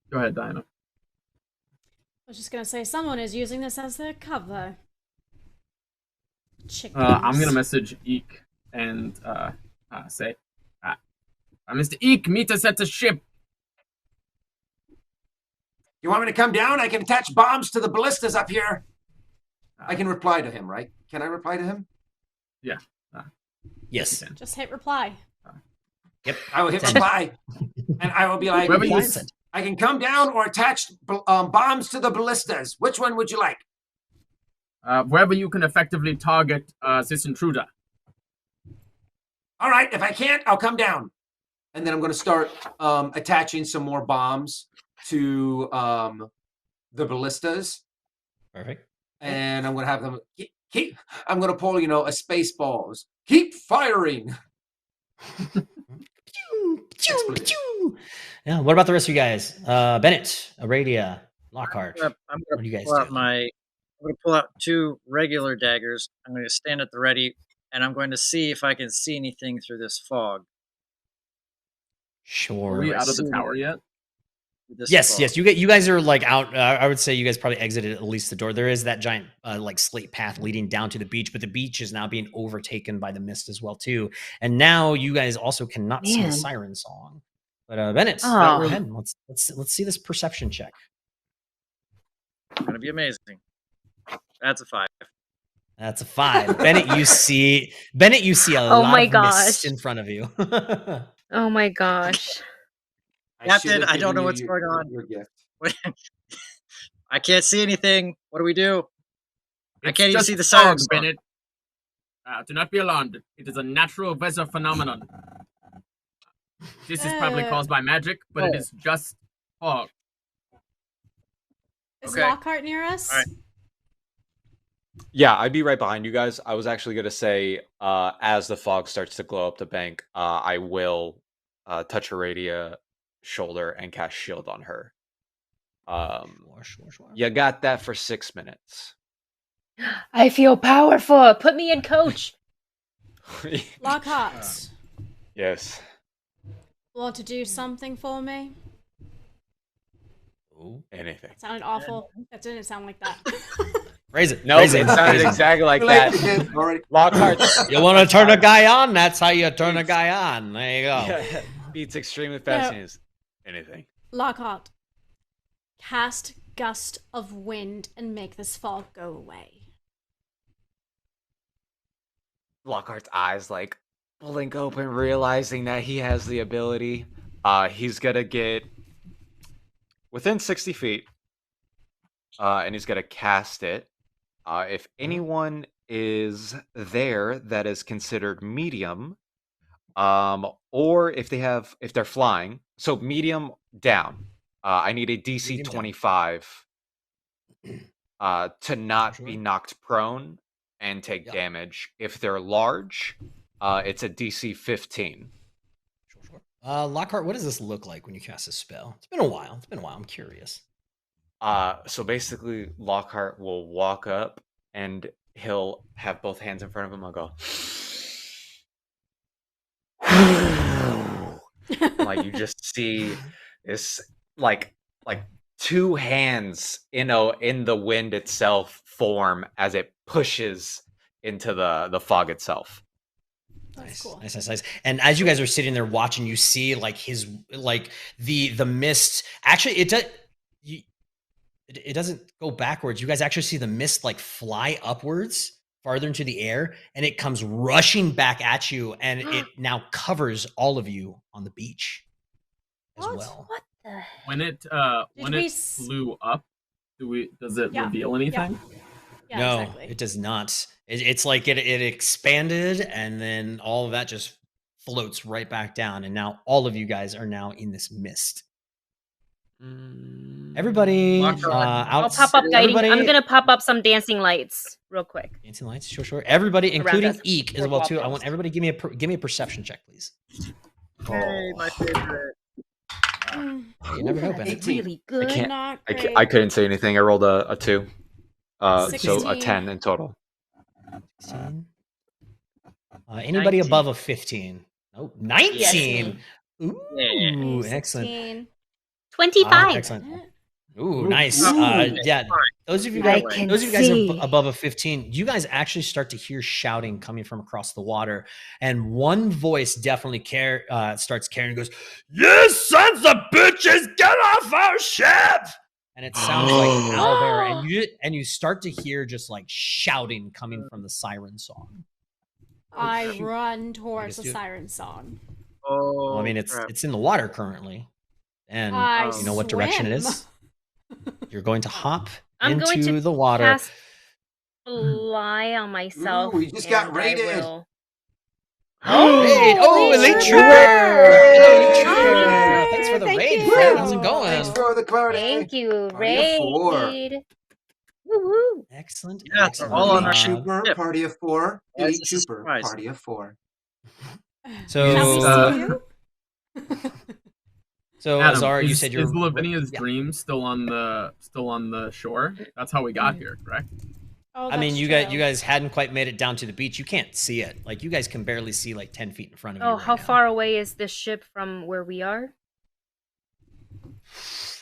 D: Go ahead, Diana.
C: I was just gonna say someone is using this as their cover. Chickens.
D: I'm gonna message Eek and say, Mr. Eek, meet us at the ship.
G: You want me to come down? I can attach bombs to the ballistas up here. I can reply to him, right? Can I reply to him?
D: Yeah.
A: Yes.
C: Just hit reply.
A: Yep.
G: I will hit reply, and I will be like,
D: Whoever you
G: I can come down or attach bombs to the ballistas. Which one would you like?
D: wherever you can effectively target this intruder.
G: All right, if I can't, I'll come down. And then I'm going to start attaching some more bombs to the ballistas.
A: Perfect.
G: And I'm going to have them keep I'm going to pull, a space balls. Keep firing.
A: Yeah. What about the rest of you guys? Bennett, Aradia, Lockhart.
E: I'm
A: What
E: going
A: do you
E: to
A: guys
E: pull out
A: do?
E: I'm going to pull out 2 regular daggers. I'm going to stand at the ready, and I'm going to see if I can see anything through this fog.
A: Sure.
D: Are we out of the
E: see
D: tower yet?
A: Yes. You guys are like out. I would say you guys probably exited at least the door. There is that giant like slate path leading down to the beach, but the beach is now being overtaken by the mist as well too. And now you guys also cannot see the
B: Man.
A: siren song. But Bennett,
B: Oh.
A: go ahead. Let's see this perception check.
E: It's going to be amazing. That's a 5.
A: That's a 5. Bennett, you see a
B: Oh
A: lot
B: my
A: of mist
B: gosh.
A: in front of you.
B: Oh my gosh.
E: Captain, I don't know what's going on.
G: Your gift.
E: I can't see anything. What do we do? I
D: It's
E: can't even
D: just
E: see the
D: fog,
E: siren song.
D: Bennett. Do not be alarmed. It is a natural weather phenomenon. This is probably caused by magic, but it is just fog.
C: Is
E: Okay.
C: Lockhart near us?
E: All right.
F: Yeah, I'd be right behind you guys. I was actually going to say, as the fog starts to glow up the bank, I will touch Aradia shoulder and cast shield on her.
A: Sure.
F: You got that for 6 minutes.
B: I feel powerful. Put me in coach.
C: Lockhart,
F: Yes.
C: want to do something for me?
F: Anything.
C: That sounded awful. That didn't sound like that.
A: Raise it.
F: No, it sounded exactly like that.
G: Already.
F: Lockhart.
A: You want to turn a guy on? That's how you turn a guy on. There you go.
F: Yeah, beats extremely fast. Anything.
C: Lockhart, cast Gust of Wind and make this fog go away.
F: Lockhart's eyes like blink open, realizing that he has the ability. He's gonna get within 60 feet, and he's gonna cast it. If anyone is there that is considered medium, or if they're flying, so medium down. I need a DC
A: Medium down.
F: 25 to not
A: Sure.
F: be knocked prone and take
A: Yep.
F: damage. If they're large, it's a DC 15.
A: Sure. Lockhart, what does this look like when you cast this spell? It's been a while. I'm curious.
F: So basically, Lockhart will walk up and he'll have both hands in front of him. I'll go, like you just see this like two hands in the wind itself form as it pushes into the fog itself.
C: That's
A: Nice,
C: cool.
A: nice. And as you guys are sitting there watching, you see like his like the mist. Actually, it doesn't go backwards. You guys actually see the mist like fly upwards farther into the air, and it comes rushing back at you, and it now covers all of you on the beach as
C: What?
A: well.
B: What the heck?
D: When it
C: we
D: flew up, does it
C: Yeah.
D: reveal anything?
C: Yeah,
A: No,
C: exactly.
A: it does not. It's like it expanded, and then all of that just floats right back down, and now all of you guys are now in this mist. Everybody,
E: Walk around.
B: I'll pop up guiding. I'm
A: everybody-
B: gonna pop up some dancing lights real quick.
A: Dancing lights, sure. Everybody, including
B: us.
A: Eek as
B: Or
A: well too. I
B: waffles.
A: want everybody give me a perception check, please.
E: Hey, my favorite.
A: You never know,
B: Ooh, that's
A: Bennett.
B: really good.
F: can't-
C: Not
F: I,
C: great.
F: I couldn't say anything. I rolled a 2. So a
C: 16.
F: 10 in total.
A: 16. Anybody
E: 19.
A: above a 15? Nope. 19. Ooh,
E: Yeah.
A: excellent.
C: 16.
B: 25.
A: Excellent. Ooh, nice.
D: Ooh.
A: Yeah, those of you
B: I
A: guys,
B: can
A: ab-
B: see.
A: above a 15, you guys actually start to hear shouting coming from across the water, and one voice definitely starts carrying and goes, "You sons of bitches, get off our ship!" And it sounds like Owlbear, and you start to hear just like shouting coming from the siren song.
C: I run towards
A: Just
C: the
A: do it.
C: siren song.
E: Oh,
A: Well, I mean,
E: crap.
A: it's in the water currently, and
C: I
A: you know what direction it
C: swim.
A: is. You're going to hop
B: I'm
A: into
B: going to
A: the water.
B: cast fly on myself.
G: Ooh, we just got
B: and I
G: raided.
B: will-
A: Raid! Oh,
C: Elite
A: Elite
C: Trooper!
A: Trooper! Hello, Elite
C: Hi.
A: Trooper! Thanks for the
C: Thank
A: raid,
C: you.
A: friend. How's it going?
G: Thanks for the party.
B: Thank you,
G: Party of 4.
B: raid. Woo-woo.
A: Excellent.
E: Yeah,
A: excellent.
E: all on
G: Elite
E: our
G: Trooper,
E: ship.
G: party of 4.
E: Why is
G: Elite
E: this a
G: Trooper,
E: surprise?
G: party of 4.
A: So,
C: Shall we see you?
A: so
D: Adam,
A: Azar, you
D: is,
A: said you're
D: is Lavinia's
A: yeah.
D: dream still on the shore? That's how we got here, correct?
C: Oh,
A: I mean,
C: that's
A: you
C: true.
A: guys hadn't quite made it down to the beach. You can't see it. Like you guys can barely see like 10 feet in front of you.
B: Oh,
A: right
B: how
A: now.
B: far away is this ship from where we are?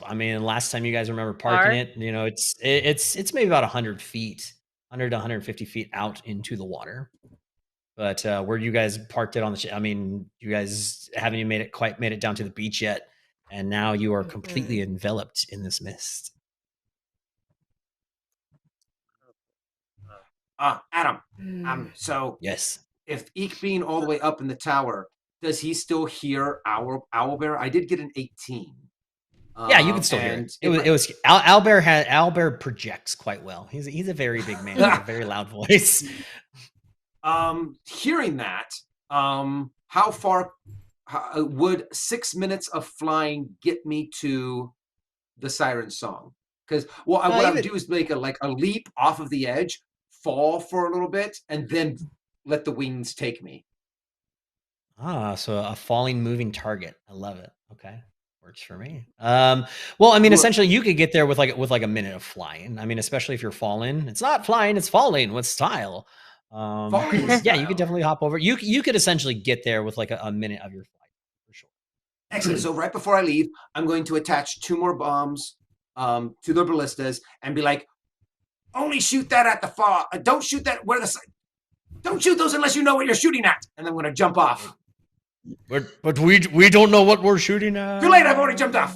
A: I mean, last time you guys remember parking it, you know, it's maybe about 100 feet, 100 to 150 feet out into the water. But where you guys parked it on the ship, I mean, you guys haven't even quite made it down to the beach yet, and now you are completely enveloped in this mist.
G: Adam,
B: Hmm.
G: so
A: Yes.
G: if Eek being all the way up in the tower, does he still hear our Owlbear? I did get an 18.
A: Yeah, you can still hear
G: and
A: it. It was Owlbear projects quite well. He's a very big man, with a very loud voice.
G: Hearing that, how far would 6 minutes of flying get me to the siren song? Because what I would do is make a leap off of the edge, fall for a little bit, and then let the wings take me.
A: So a falling moving target. I love it. Okay. Works for me. Well, I mean, essentially you could get there with like a minute of flying. I mean, especially if you're falling. It's not flying, it's falling with style.
G: Falling with
A: yeah, you
G: style.
A: could definitely hop over. You could essentially get there with like a minute of your flight for sure.
G: Excellent. So right before I leave, I'm going to attach 2 more bombs to the ballistas and be like, only shoot that at the far. Don't shoot that where the. Don't shoot those unless you know what you're shooting at. And then I'm going to jump off.
A: But we don't know what we're shooting at.
G: Too late. I've already jumped off.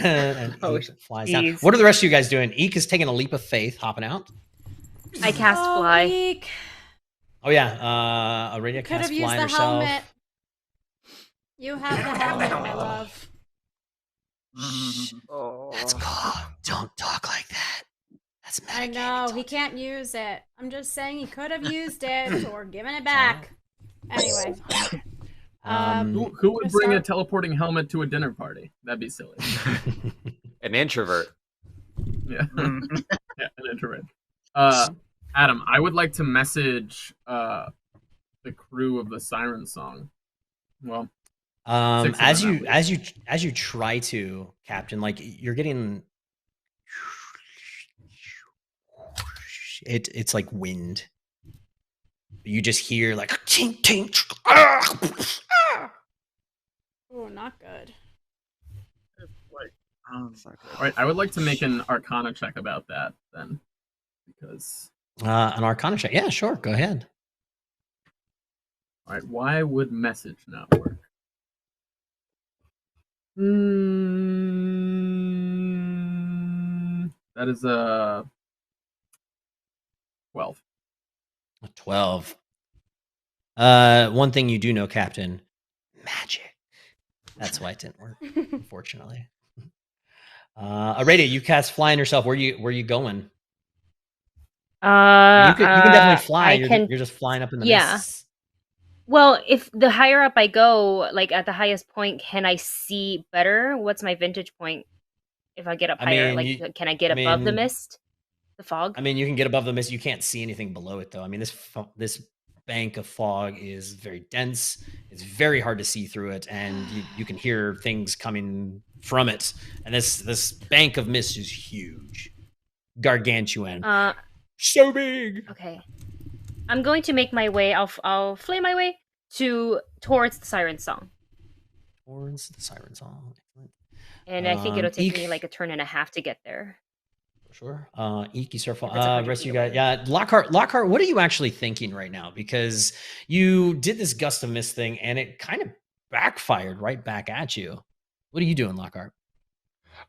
A: And
B: Oh,
A: Eek flies down.
B: jeez.
A: What are the rest of you guys doing? Eek is taking a leap of faith, hopping out.
B: I cast fly.
C: Eek.
A: Oh yeah, Aurelia
C: Could
A: casts
C: have used
A: flying
C: the
A: herself.
C: helmet. You have the helmet, my love.
A: That's calm. Don't talk like that. That's
C: I
A: metagaming.
C: know, he can't use it. I'm just saying he could have used it or given it back. Anyway.
D: Who would bring a
C: start-
D: teleporting helmet to a dinner party? That'd be silly.
F: An introvert.
D: Yeah, yeah, an introvert. Adam, I would like to message the crew of the Siren song. Well, 6 of
A: as
D: them,
A: you
D: at least.
A: as you try to, Captain, like you're getting it's like wind. You just hear like tink tink.
C: Oh, not good.
E: Like,
F: It's not good.
D: All right, I would like to make an Arcana check about that then, because.
A: An Arcana check. Yeah, sure. Go ahead.
D: All right, why would message not work? That is a 12.
A: 12. One thing you do know, Captain, magic. That's why it didn't work, unfortunately. Aradia, you cast flying yourself. Where you going? You can definitely fly. You're just flying up in the mists.
B: Well, if the higher up I go, like at the highest point, can I see better? What's my vantage point if I get up higher? Can I get above the mist, the fog?
A: I mean, you can get above the mist. You can't see anything below it, though. I mean, this bank of fog is very dense. It's very hard to see through it, and you can hear things coming from it. And this bank of mist is huge, gargantuan, so big.
B: Okay, I'm going to make my way. I'll flay my way towards the siren song.
A: Towards the siren song.
B: And I think it'll take me like a turn and a half to get there.
A: Sure. Eek, you start rest of you guys. Yeah, Lockhart, what are you actually thinking right now? Because you did this gust of mist thing and it kind of backfired right back at you. What are you doing, Lockhart?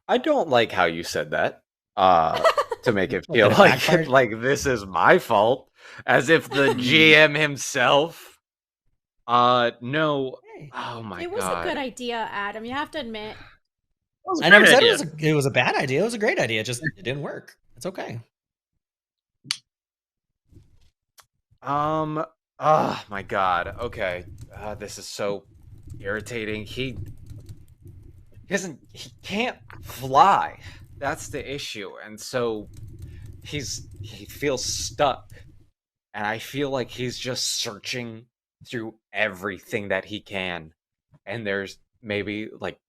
F: I don't like how you said that. To make it feel like this is my fault. As if the GM himself. No. Oh my god.
C: It was a good idea, Adam. You have to admit.
A: I never said it was a bad idea. It was a great idea. It didn't work. It's okay.
F: Oh my god. Okay. This is so irritating. He can't fly. That's the issue. And so he feels stuck. And I feel like he's just searching through everything that he can. And there's maybe like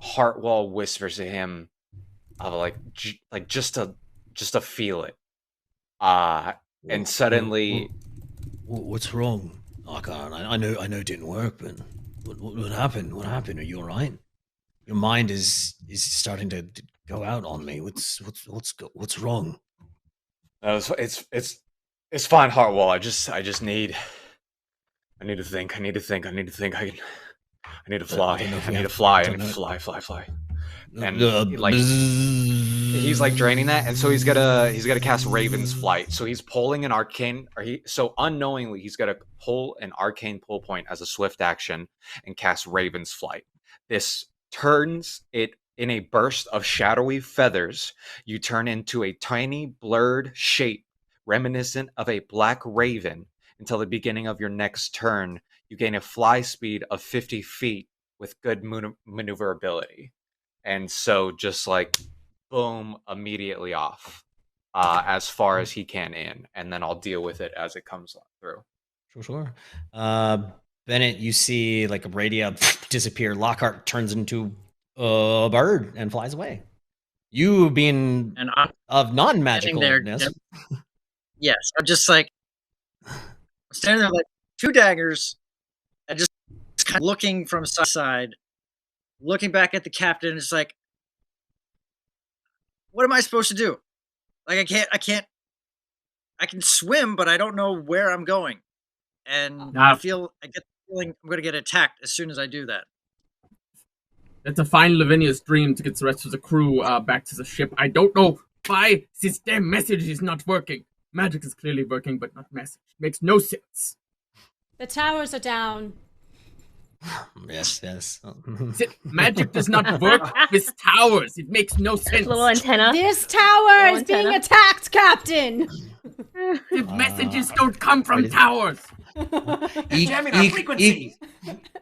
F: Heartwall whispers to him of just to feel it. And suddenly,
A: what's wrong? I know it didn't work, but what happened? What happened? Are you all right? Your mind is starting to go out on me. What's wrong?
F: It's fine, Heartwall. I just need to think. I need to fly. I need to fly. And he's like draining that, and so he's gotta cast Raven's Flight. So he's pulling an arcane, so unknowingly he's gotta pull an arcane pull point as a swift action and cast Raven's Flight. This turns it in a burst of shadowy feathers. You turn into a tiny blurred shape reminiscent of a black raven until the beginning of your next turn. You gain a fly speed of 50 feet with good maneuverability. And so just like, boom, immediately off as far as he can in. And then I'll deal with it as it comes through.
A: Sure. Bennett, you see like a radio disappear. Lockhart turns into a bird and flies away. You being of non-magicalness.
E: Yes, I'm just like standing there like two daggers and just kind of looking from side to side, looking back at the captain. It's like, what am I supposed to do? Like I can swim, but I don't know where I'm going. And I get the feeling I'm going to get attacked as soon as I do that.
D: It's a fine Lavinia's dream to get the rest of the crew back to the ship. I don't know why this damn message is not working. Magic is clearly working, but not message. Makes no sense.
C: The towers are down.
A: Yes.
D: Magic does not work with towers. It makes no sense.
B: Little antenna.
C: This tower is being attacked, Captain.
D: The messages don't come from towers.
G: Jamming our frequencies.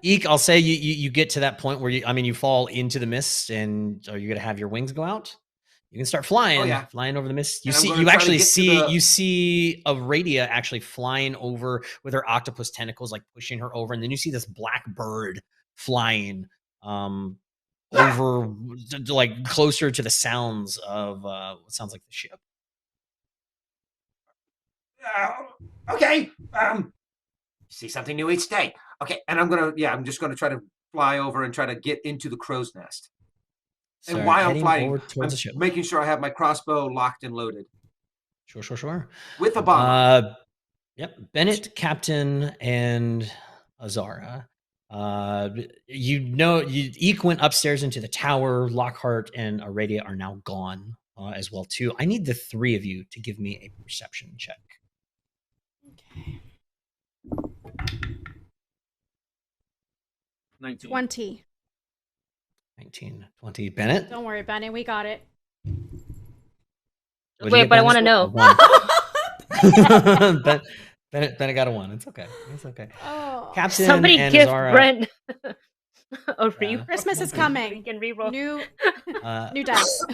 A: Eek, I'll say you get to that point where you fall into the mist, and are you gonna have your wings go out? You can start flying, flying over the mist. You see Aradia actually flying over with her octopus tentacles, like pushing her over, and then you see this black bird flying over, like closer to the sounds of what sounds like the ship.
G: Okay. See something new each day. Okay, and I'm just gonna try to fly over and try to get into the crow's nest.
A: Start
G: And while I'm
A: heading
G: flying,
A: over towards
G: I'm
A: the ship.
G: making sure I have my crossbow locked and loaded
A: Sure.
G: with a bomb.
A: Yep. Bennett, Captain, and Azara. Eek went upstairs into the tower. Lockhart and Aradia are now gone as well too. I need the three of you to give me a perception check.
C: Okay.
D: 19.
C: 20.
A: 19, 20. Bennett.
C: Don't worry, Benny. We got it.
A: What'd you
B: Wait,
A: get,
B: but I
A: Bennett?
B: want to know.
A: Bennett got a 1. It's okay.
C: Oh.
A: Captain
B: Somebody
A: and
B: give
A: Azara.
B: Brent a reroll.
C: Christmas is
B: We
C: coming.
B: can reroll.
C: New
A: Uh,
C: dice.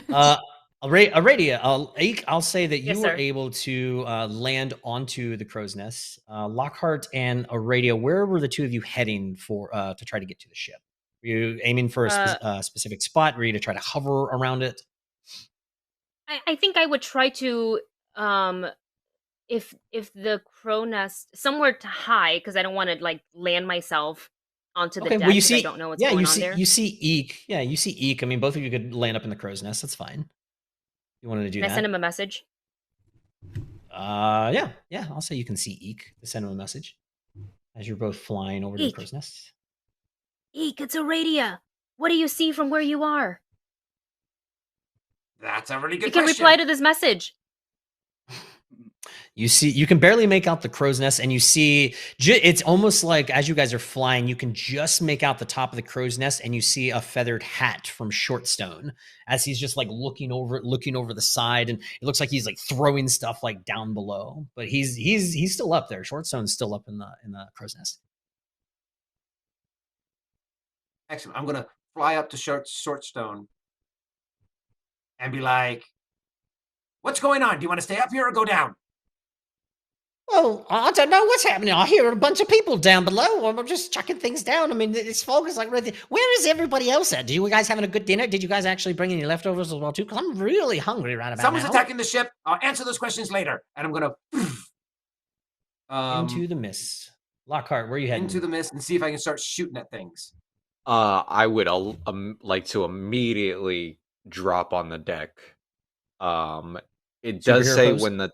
A: Aradia, I'll say that you
B: Yes,
A: were
B: sir.
A: able to land onto the crow's nest. Lockhart and Aradia, where were the two of you heading for to try to get to the ship? Were you aiming for a specific spot? Were you to try to hover around it?
B: I think I would try to if the crow nest somewhere to hide, because I don't want to like land myself onto the
A: Okay,
B: deck
A: well, you
B: 'cause
A: see,
B: I don't know what's going on there.
A: you see Eek. Yeah, you see Eek. I mean, both of you could land up in the crow's nest. That's fine. You wanted to do
B: Can I
A: that?
B: send him a message?
A: Yeah. I'll say you can see Eek to send him a message as you're both flying over to the
B: Eek.
A: crow's nest.
B: Eek, it's Aradia. What do you see from where you are?
G: That's a really good
B: You can
G: question.
B: reply to this message.
A: You can barely make out the crow's nest, and you see it's almost like as you guys are flying, you can just make out the top of the crow's nest, and you see a feathered hat from Shortstone as he's just like looking over the side, and it looks like he's like throwing stuff like down below, but he's still up there. Shortstone's still up in the crow's nest.
G: Excellent. I'm gonna fly up to Shortstone and be like, "What's going on? Do you want to stay up here or go down?"
A: Well, I don't know what's happening. I hear a bunch of people down below. I'm just chucking things down. I mean, this fog is like really. Where is everybody else at? Do you guys having a good dinner? Did you guys actually bring any leftovers as well too? Because I'm really hungry right about
G: Someone's
A: now.
G: attacking the ship. I'll answer those questions later. And I'm gonna
A: Into the mist. Lockhart, where are you heading?
G: into the mist and see if I can start shooting at things.
F: I would like to immediately drop on the deck. It does
A: Superhero
F: say
A: pose?
F: when the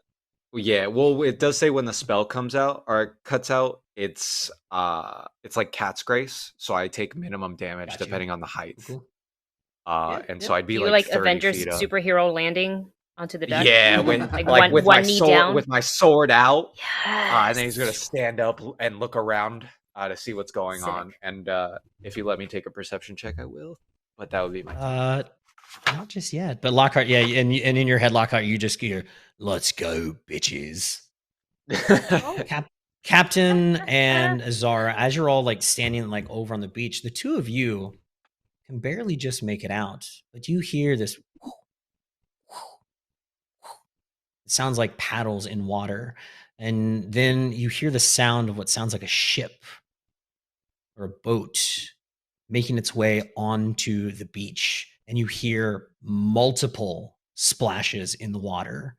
F: it does say when the spell comes out or cuts out. It's like cat's grace, so I take minimum damage
A: Gotcha.
F: depending on the height.
A: Cool.
F: So I'd be
B: You
F: like
B: like
F: 30
B: Avengers
F: feet up.
B: superhero landing onto the deck?
F: Yeah, when
B: Like
F: with
B: one
F: my
B: knee
F: sword
B: down?
F: with my sword out,
B: Yes.
F: and then he's gonna stand up and look around to see what's going
B: Sick.
F: on. And if you let me take a perception check, I will. But that would be my
A: Not just yet, but Lockhart, yeah, and in your head, Lockhart, you just hear, "Let's go, bitches."
C: Oh.
A: Captain and Azara, as you're all like standing like over on the beach, the two of you can barely just make it out, but you hear this. It sounds like paddles in water, and then you hear the sound of what sounds like a ship or a boat making its way onto the beach, and you hear multiple splashes in the water.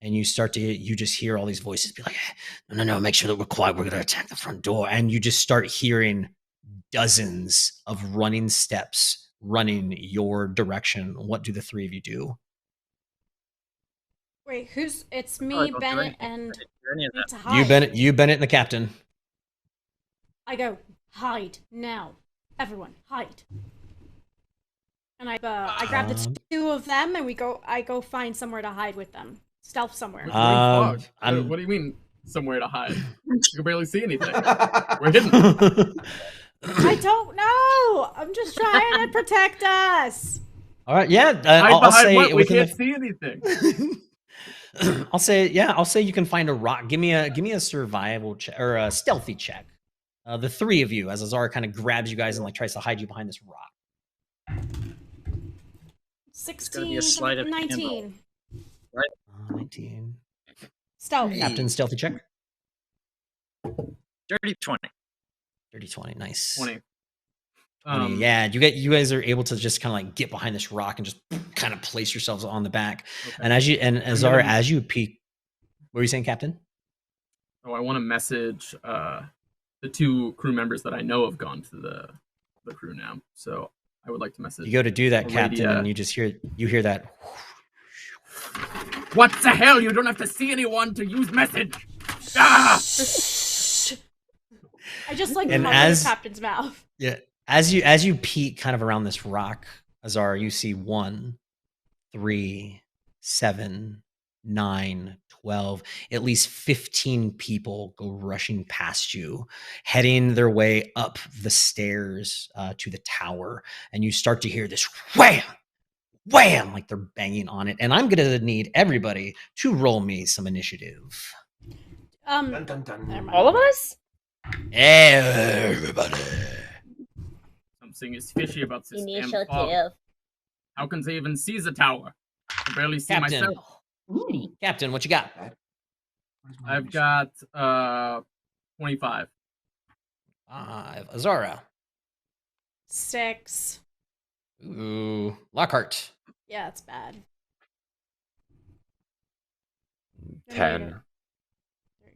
A: And you just hear all these voices be like, no, make sure that we're quiet. We're going to attack the front door. And you just start hearing dozens of running steps running your direction. What do the three of you do?
C: Wait, it's me,
E: Oh, I don't do
C: Bennett,
E: anything.
C: and
E: I didn't do any of
C: need
E: that.
C: to hide.
A: You Bennett, and the captain.
C: I go, hide now. Everyone, hide. And I grab the two of them, and I go find somewhere to hide with them. Stealth somewhere.
D: What do you mean somewhere to hide? You can barely see anything. We're hidden.
C: I don't know. I'm just trying to protect us.
A: All right, yeah.
D: Hide
A: I'll
D: behind
A: say
D: what? We
A: within
D: can't see anything.
A: I'll say you can find a rock. Give me a survival check or a stealthy check. The three of you, as Azara kind of grabs you guys and like tries to hide you behind this rock.
C: 16,
E: sleight of hand
C: 19.
A: 19.
C: Stealth.
A: Captain, stealthy check.
E: Dirty 20.
A: Dirty 20. Nice.
D: 20.
A: 20. Yeah, you guys are able to just kind of like get behind this rock and just kind of place yourselves on the back.
D: Okay.
A: And Azara, as you peek, what were you saying, Captain?
D: Oh, I want to message the two crew members that I know have gone to the crew now. So I would like to message.
A: You go to do that, Captain,
D: Aradia.
A: and you hear that.
D: What the hell? You don't have to see anyone to use message. Ah!
C: I just like
A: And
C: cover the captain's mouth.
A: Yeah, as you peek kind of around this rock, Azar, you see 1, 3, 7, 9, 12, at least 15 people go rushing past you, heading their way up the stairs to the tower, and you start to hear this wham, wham, like they're banging on it. And I'm gonna need everybody to roll me some initiative.
G: Dun, dun, dun.
B: All of us?
A: Everybody.
D: Something is fishy about this damn
B: Initiative.
D: fog. How can they even see the tower? I barely see
A: Captain.
D: myself.
G: Ooh.
A: Captain, what you got?
G: Where's my
D: I've
G: initiative?
D: got 25.
A: 5. Azara.
C: 6.
A: Ooh. Lockhart.
C: Yeah, it's bad.
F: 10.
C: There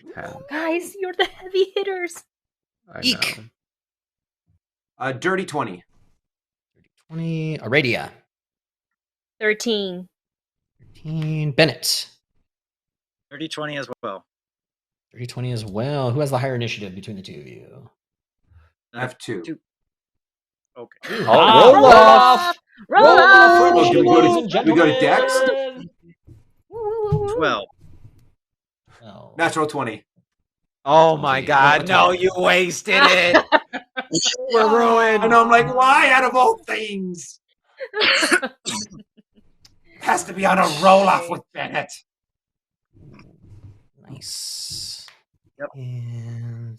C: you
F: 10.
B: Guys, you're the heavy hitters.
F: I
A: Eek.
F: know.
G: Dirty 20.
A: 20. Aradia.
B: 13.
A: 13. Bennett.
E: 30-20 as well.
A: 30-20 as well. Who has the higher initiative between the two of you?
G: I have 2.
E: Okay.
F: Oh, roll off.
B: Roll
A: Roll
B: off!
A: off,
G: Oh, do we go to-
A: ladies and
G: we go to Dex?
A: gentlemen.
B: Woo, woo, woo, woo.
E: 12.
A: Well,
G: Natural 20.
F: Oh my
A: Okay.
F: god, no, you wasted it. We're ruined.
G: And I'm like, why out of all things? Has to be on a roll off with Bennett.
A: nice.
E: Yep.
A: And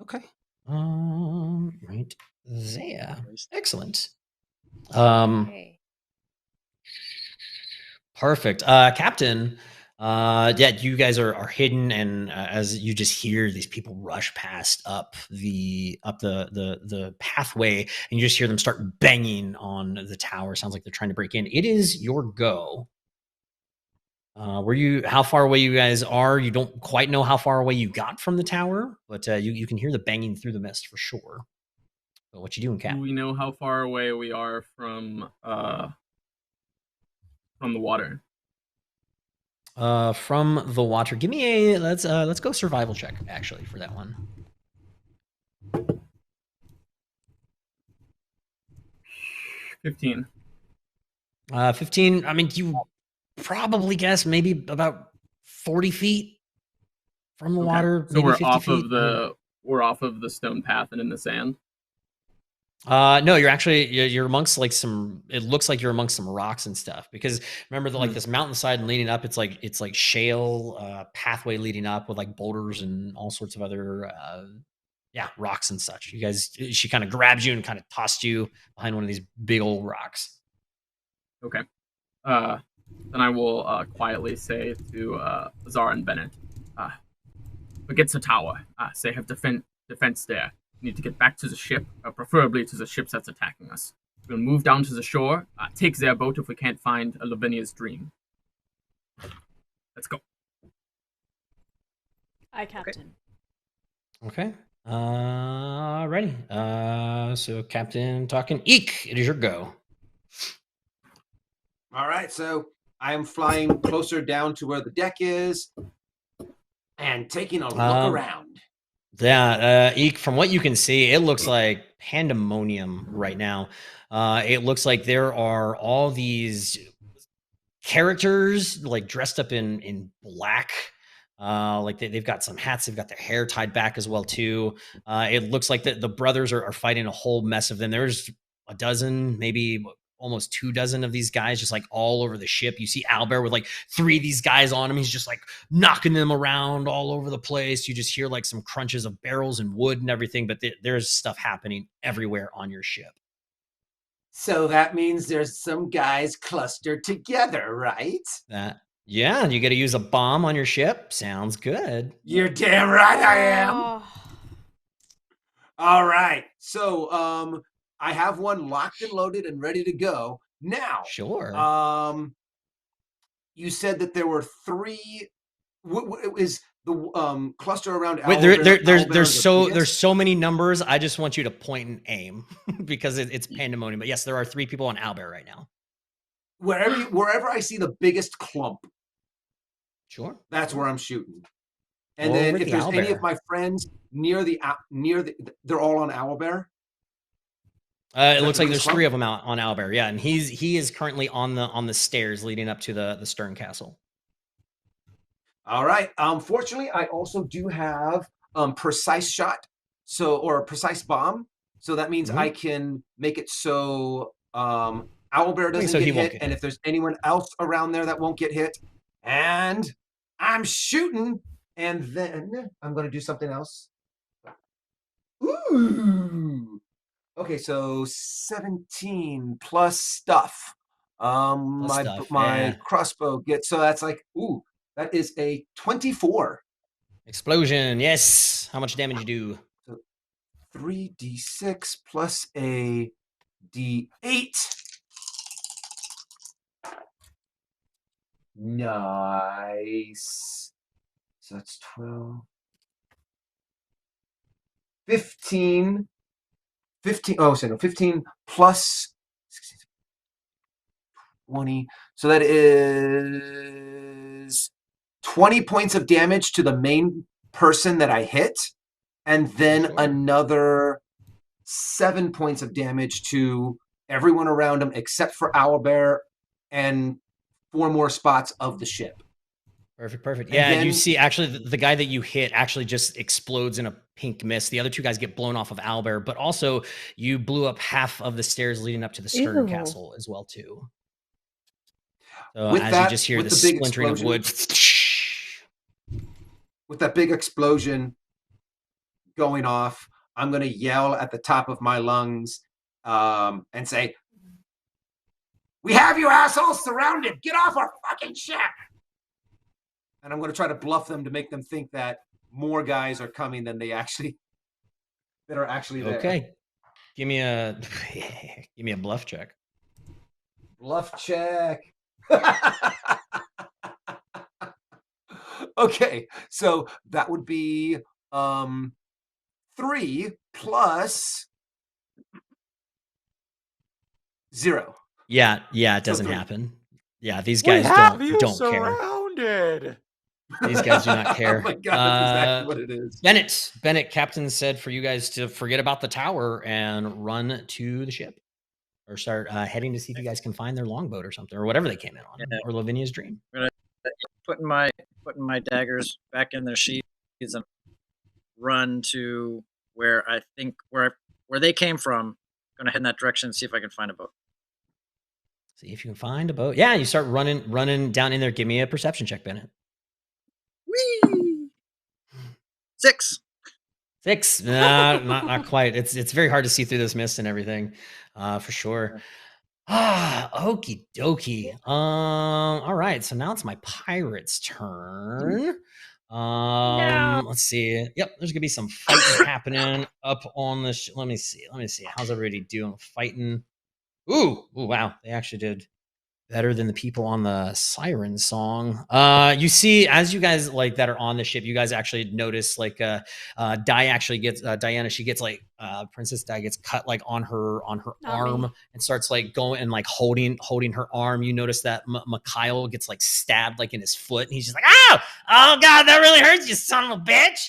A: okay. Right there. Excellent.
B: Okay.
A: Perfect. Captain, yeah, you guys are hidden, and as you just hear these people rush past up the pathway, and you just hear them start banging on the tower. Sounds like they're trying to break in. It is your go. How far away you guys are? You don't quite know how far away you got from the tower, but you can hear the banging through the mist for sure. So what you doing, Cap?
D: Do we know how far away we are from the water?
A: From the water. Give me a let's go survival check actually for that one.
D: 15.
A: 15. I mean, you probably guess maybe about 40 feet from the
D: Okay.
A: water.
D: So
A: maybe
D: we're
A: 50
D: off
A: feet.
D: of the stone path and in the sand.
A: No, you're amongst like some. It looks like you're amongst some rocks and stuff. Because remember, like this mountainside and leading up, it's like shale pathway leading up with like boulders and all sorts of other rocks and such. She kind of grabs you and kind of tossed you behind one of these big old rocks.
D: Okay. Then I will quietly say to Zara and Bennett, against the tower, say have defense there. We need to get back to the ship, preferably to the ship that's attacking us. We'll move down to the shore, take their boat if we can't find Lavinia's dream. Let's go.
C: Aye, Captain.
A: Okay. Ready. So Captain talking. Eek, it is your go.
G: All right, so I'm flying closer down to where the deck is and taking a look around.
A: Yeah, Eek, from what you can see, it looks like pandemonium right now. It looks like there are all these characters like dressed up in black. Like they've got some hats, they've got their hair tied back as well too. It looks like the brothers are fighting a whole mess of them. There's a dozen, maybe almost 24 of these guys just like all over the ship. You see Albert with like 3 of these guys on him. He's just like knocking them around all over the place. You just hear like some crunches of barrels and wood and everything, but there's stuff happening everywhere on your ship.
G: So that means there's some guys clustered together, right?
A: Yeah, you got to use a bomb on your ship. Sounds good.
G: You're damn right I am.
C: Oh,
G: All right. So I have one locked and loaded and ready to go. Now,
A: Sure.
G: you said that there were 3 Is the cluster around
A: Wait,
G: Owlbear the
A: there's
G: biggest?
A: so many numbers. I just want you to point and aim because it's pandemonium. But yes, there are 3 people on Owlbear right now.
G: Wherever I see the biggest clump,
A: Sure.
G: that's where I'm shooting. And
A: Over
G: then
A: at
G: if
A: the
G: there's any of
A: owlbear.
G: my friends near the, they're all on Owlbear.
A: It
G: that
A: looks
G: the
A: like
G: biggest
A: there's
G: clump?
A: 3 of them out on Owlbear. Yeah, and he is currently on the stairs leading up to the Stern Castle.
G: All right. Fortunately, I also do have precise shot, or a precise bomb. So that means I can make it so Owlbear doesn't
A: so he
G: get
A: won't
G: hit,
A: get
G: and
A: hit.
G: if there's anyone else around there that won't get hit, and I'm shooting, and then I'm going to do something else. Ooh. Okay, so 17 plus stuff.
A: Plus stuff,
G: My
A: yeah.
G: crossbow gets, so that's like, that is a 24.
A: Explosion, yes. How much damage you do?
G: So 3d6 plus a d8. Nice. So that's 12. 15. 15. Oh, so no, 15 plus 20. So that is 20 points of damage to the main person that I hit, and then
A: Sure.
G: another 7 points of damage to everyone around him except for Owlbear, and 4 more spots of the ship.
A: Perfect.
G: And
A: Yeah,
G: then,
A: you see, actually, the guy that you hit actually just explodes in a pink mist. The other 2 guys get blown off of Owlbear, but also you blew up half of the stairs leading up to the Stern
B: Ew.
A: Castle as well, too. So
G: with
A: as
G: that,
A: you just hear
G: with
A: the
G: the big
A: splintering of
G: explosion,
A: wood.
G: with that big explosion going off, I'm going to yell at the top of my lungs and say, "We have you assholes surrounded! Get off our fucking ship!" And I'm going to try to bluff them to make them think that more guys are coming than that are actually there.
A: Okay. Give me a bluff check.
G: Bluff check. Okay, so that would be 3 plus 0.
A: Yeah, it
G: So
A: doesn't
G: 3.
A: happen. Yeah, these
F: We
A: guys
F: have you
A: don't care.
F: surrounded.
A: These guys do not care.
G: Oh my god, that's exactly what it is.
A: Bennett, Captain said for you guys to forget about the tower and run to the ship, or start heading to see if you guys can find their longboat or something, or whatever they came in on, or Lavinia's dream.
E: Putting my daggers back in their sheaths and run to where I think where they came from. Gonna head in that direction and see if I can find a boat.
A: See if you can find a boat. Yeah, you start running down in there. Give me a perception check, Bennett.
E: Whee! 6.
A: 6. Not quite. It's very hard to see through this mist and everything, for sure. Okie dokie. All right. So now it's my pirate's turn.
B: No.
A: Let's see. Yep, there's gonna be some fighting happening up on the. Let me see. How's everybody doing fighting? Ooh, wow. They actually did better than the people on the Siren song. You see, as you guys that are on the ship, you guys actually notice Di actually gets Diana. She gets Princess Di gets cut on her
C: Not
A: arm
C: me.
A: and starts going and holding her arm. You notice that Mikhail gets stabbed in his foot, and he's just oh god, that really hurts, you son of a bitch.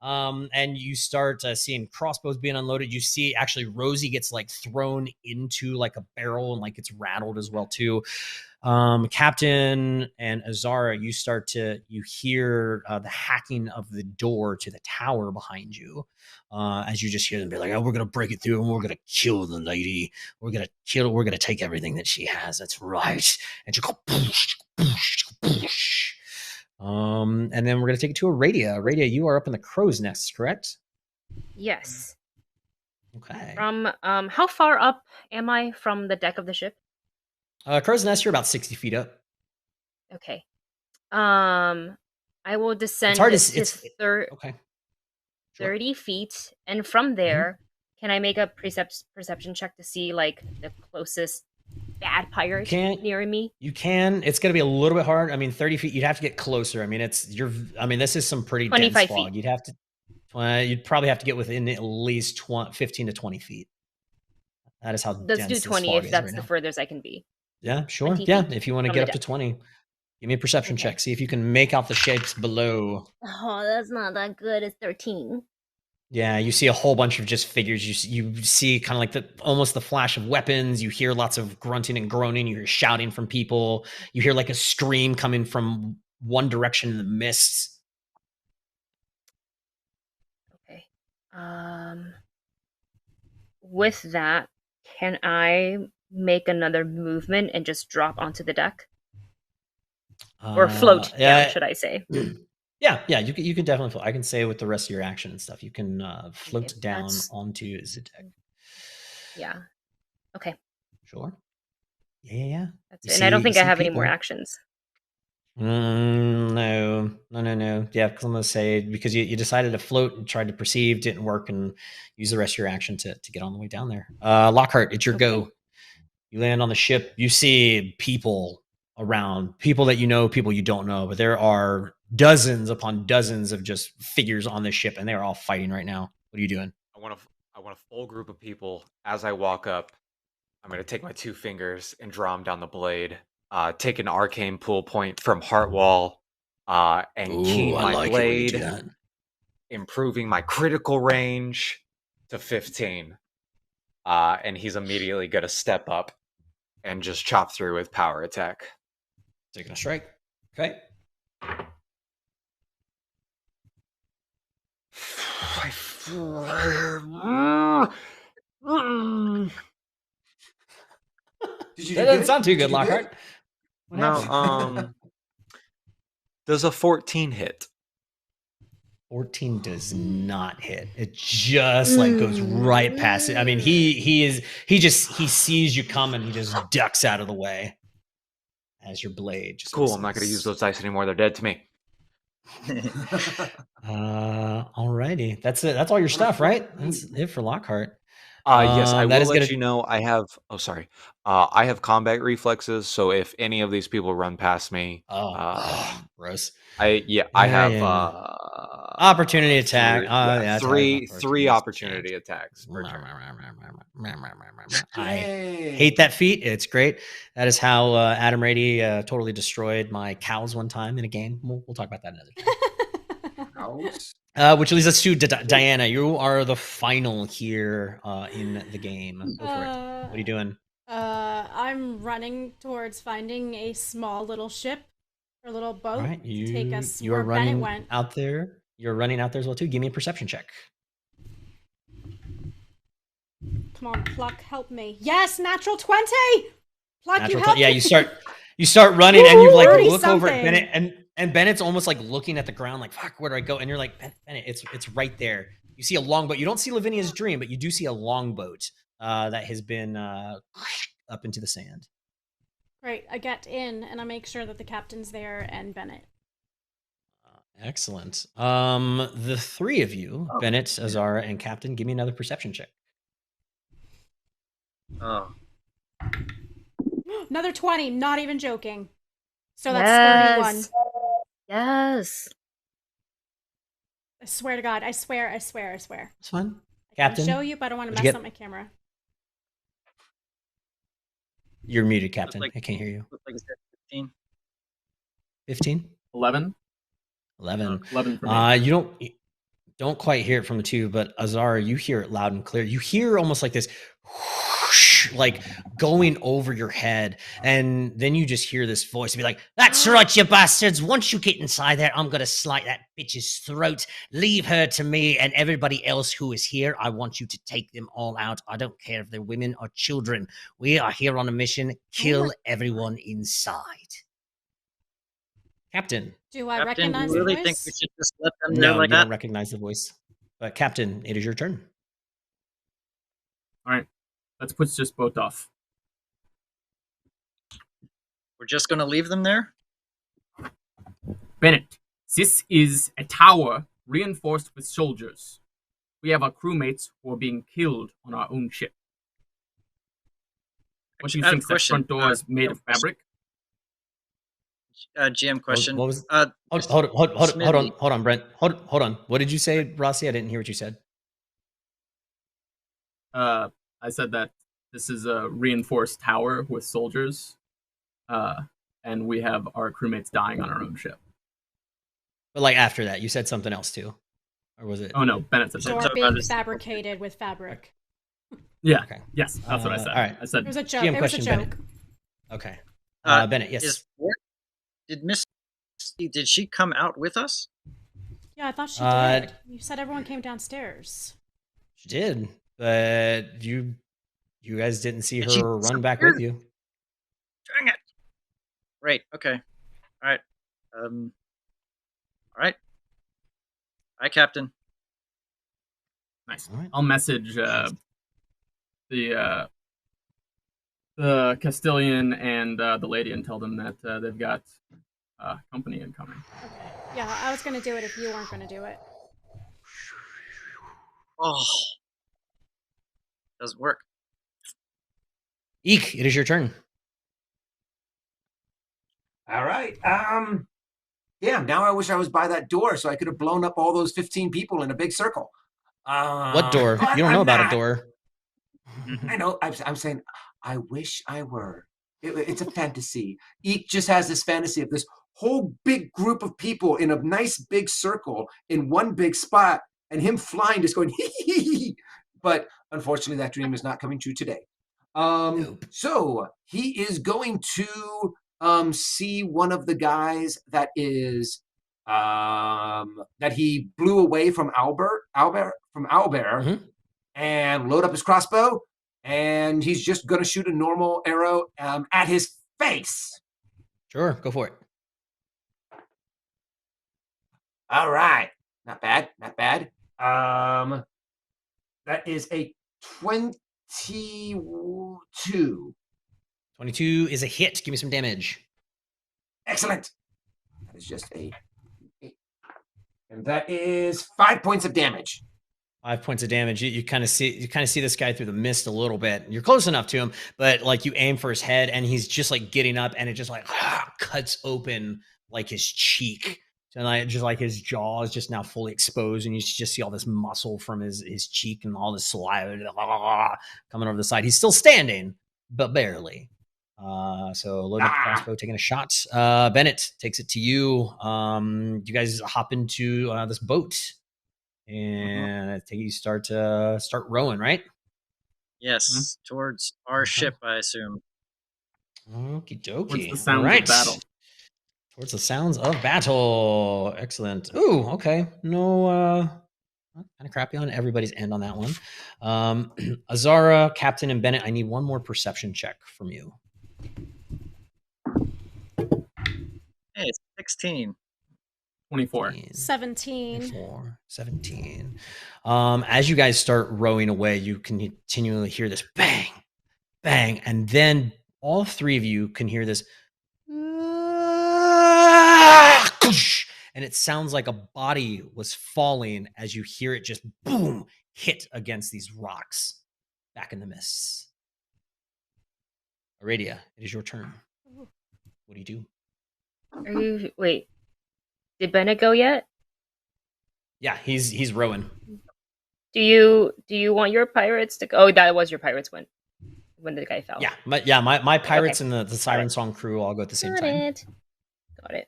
A: And you start seeing crossbows being unloaded. You see actually Rosie gets thrown into a barrel and gets rattled as well too. Captain and Azara, you hear the hacking of the door to the tower behind you, as you just hear them be oh, we're gonna break it through and we're gonna kill the lady. We're gonna take everything that she has. That's right. And you go and then we're going to take it to Aradia. Aradia, you are up in the crow's nest, correct?
B: Yes.
A: Okay.
B: From how far up am I from the deck of the ship?
A: Crow's nest, you're about 60 feet up.
B: Okay. I will descend
A: hard to
B: to
A: see- okay. Sure.
B: 30 feet, and from there, can I make a perception check to see the closest bad pirate
A: can't-
B: near me?
A: You can. It's going to be a little bit hard. I mean, 30 feet. You'd have to get closer. I mean, this is some pretty
B: 25
A: dense
B: feet.
A: fog. You'd probably have to get within at least 15 to 20 feet. That is how
B: Let's
A: dense
B: do
A: this
B: 20
A: fog
B: if
A: is
B: that's
A: right
B: the
A: now.
B: furthest I can be.
A: Yeah, sure.
B: 20
A: Yeah,
B: feet
A: if you want to
B: from
A: get
B: the
A: up to
B: deck.
A: 20, give me a perception
B: Okay.
A: check. See if you can make out the shapes below.
B: Oh, that's not that good. It's 13.
A: Yeah, you see a whole bunch of just figures. You see kind of like almost the flash of weapons. You hear lots of grunting and groaning. You hear shouting from people. You hear like a scream coming from one direction in the mists.
B: Okay. With that, can I make another movement and just drop onto the deck? Or float down, should I say?
A: Yeah, you can definitely float. I can say with the rest of your action and stuff, you can float
B: Okay,
A: down
B: that's-
A: onto the deck.
B: Yeah. Okay.
A: Sure. Yeah.
B: That's
A: You
B: it. And I don't
A: see-
B: think
A: you
B: I
A: see
B: have any more
A: people.
B: actions.
A: No. Yeah, because I'm gonna say because you decided to float and tried to perceive, didn't work, and use the rest of your action to get on the way down there. Lockhart, it's your go. You land on the ship. You see people around, people that you know, people you don't know, but there are dozens upon dozens of just figures on this ship, and they are all fighting right now. What are you doing?
F: I want a full group of people. As I walk up, I'm going to take my 2 fingers and draw them down the blade. Take an arcane pull point from Heartwall, and keen my blade, improving my critical range to 15. And he's immediately going to step up and just chop through with power attack.
A: Taking a strike. Okay.
G: Did you
A: That
G: do
A: doesn't
G: good?
A: sound too
G: Did you
A: good,
G: do
A: Lockhart. What happened?
F: No, does a 14 hit?
A: 14 does not hit. It just like goes right past it. I mean, he sees you coming. He just ducks out of the way as your blade. Just
F: Cool. I'm not going to use those dice anymore. They're dead to me.
A: Alrighty. That's it. That's all your stuff, right? That's it for Lockhart.
F: Yes, I
A: that
F: will
A: is
F: let
A: gonna-
F: you know. I have. Oh, sorry. I have combat reflexes, so if any of these people run past me,
A: gross.
F: I have
A: Opportunity attack.
F: three opportunity attacks per turn.
A: I hate that feat. It's great. That is how Adam Rady totally destroyed my cows one time in a game. We'll talk about that another time.
G: Cows?
A: Which leads us to Diana. You are the final here in the game. Go for it. What are you doing?
C: I'm running towards finding a small little ship or little boat
A: All right,
C: to take us
A: you are
C: where Bennett
A: running
C: went.
A: out there. You're running out there as well too. Give me a perception check.
C: Come on, Pluck, help me. Yes, natural 20! Pluck, you help me.
A: Yeah, you start running and you like
C: 30
A: look over at
C: something.
A: Bennett and Bennett's almost like looking at the ground like, fuck, where do I go? And you're like, Bennett, it's right there. You see a longboat. You don't see Lavinia's dream, but you do see a longboat that has been up into the sand.
C: Great, I get in and I make sure that the captain's there and Bennett.
A: Excellent. The three of you, Bennett, Azara, and Captain, give me another perception check.
E: Oh.
C: Another 20, not even joking. So that's 31.
B: Yes.
C: I swear to God, I swear.
A: It's fine.
C: I
A: Captain,
C: can show you, but I don't want to
A: what'd you
C: mess
A: get?
C: up my camera.
A: You're muted, Captain.
E: Like-
A: I can't hear you.
E: Looks like it's at 15.
A: 15?
D: 11.
A: 11.
D: 11 for me.
A: You don't quite hear it from the two, but Azara, you hear it loud and clear. You hear almost like this whoosh, like going over your head, and then you just hear this voice be like, "That's right, you bastards. Once you get inside there, I'm gonna slit that bitch's throat. Leave her to me and everybody else who is here. I want you to take them all out. I don't care if they're women or children. We are here on a mission. Kill everyone inside." Captain.
C: Do I
E: Captain,
C: recognize
E: you really
C: the
E: think
C: voice?
E: we should just let them there
A: No,
E: like
A: you
E: that?
A: don't recognize the voice. But Captain, it is your turn.
D: All right, let's put this boat off.
E: We're just going to leave them there?
D: Bennett, this is a tower reinforced with soldiers. We have our crewmates who are being killed on our own ship. What do you think that
E: question,
D: front door is made of fabric?
E: GM question.
A: What was?
E: Uh,
A: Hold
E: Smithy.
A: on, Brent. Hold on. What did you say, Rossi? I didn't hear what you said.
D: I said that this is a reinforced tower with soldiers, and we have our crewmates dying on our own ship.
A: But like after that, you said something else too, or was it?
D: Oh no, Bennett said
C: Door
D: something.
C: being fabricated with fabric.
D: Yeah.
A: Okay.
D: Yes, that's what I said.
A: All right.
D: I said
C: It was a joke.
A: GM
C: It was a
A: question,
C: joke.
A: Bennett. Okay.
E: Uh,
A: Bennett, yes.
E: Did Miss did she come out with us?
C: Yeah, I thought she
A: Uh,
C: did. You said everyone came downstairs.
A: She did, but you guys didn't see
E: And she
A: her run back with
E: disappeared?
A: you.
E: Dang it! Right. Okay. All right. All right. Hi, Captain.
D: nice.
A: All right.
D: I'll message the Castilian and the lady and tell them that they've got company incoming.
C: Okay. Yeah, I was gonna do it if you weren't gonna do it.
E: Oh, doesn't work.
A: Eek, it is your turn.
G: All right. Yeah, now I wish I was by that door so I could have blown up all those 15 people in a big circle.
A: What door?
G: But
A: You don't know
G: I'm
A: about
G: not.
A: a door.
G: I know. I'm saying, I wish I were. It's a fantasy. Eek just has this fantasy of this whole big group of people in a nice big circle in one big spot, and him flying, just going hee hee hee. But unfortunately, that dream is not coming true today.
A: Nope.
G: So he is going to see one of the guys that is that he blew away from Albert,
A: Mhm.
G: and load up his crossbow, and he's just going to shoot a normal arrow at his face.
A: Sure, go for it.
G: All right, not bad. That is a 22.
A: 22 is a hit. Give me some damage.
G: Excellent. That is just a 8. And that is 5 points of damage.
A: 5 points of damage. You kind of see this guy through the mist a little bit. You're close enough to him, but like you aim for his head, and he's just like getting up, and it just like cuts open like his cheek, and like just like his jaw is just now fully exposed, and you just see all this muscle from his cheek and all this saliva coming over the side. He's still standing, but barely. So loading up the crossbow, taking a shot. Bennett takes it to you. You guys hop into this boat. And I think you start rowing, right?
E: Yes, towards our ship, I assume.
A: Okie dokie.
D: Towards the sounds
A: All
D: of battle.
A: Towards the sounds of battle. Excellent. Ooh, okay. No, kind of crappy on everybody's end on that one. Azara, Captain, and Bennett, I need one more perception check from you.
E: Hey, it's 16.
D: 24.
C: 17.
A: 24, 17. As you guys start rowing away, you can continually hear this bang, bang, and then all three of you can hear this, and it sounds like a body was falling as you hear it just boom hit against these rocks back in the mists. Aradia, it is your turn. What do you do?
B: Wait. Did Bennett go yet?
A: Yeah, he's rowing.
B: Do you want your pirates to go? Oh, that was your pirates when the guy fell.
A: Yeah, my pirates and the Siren Song crew all go at the same time.
B: Got it.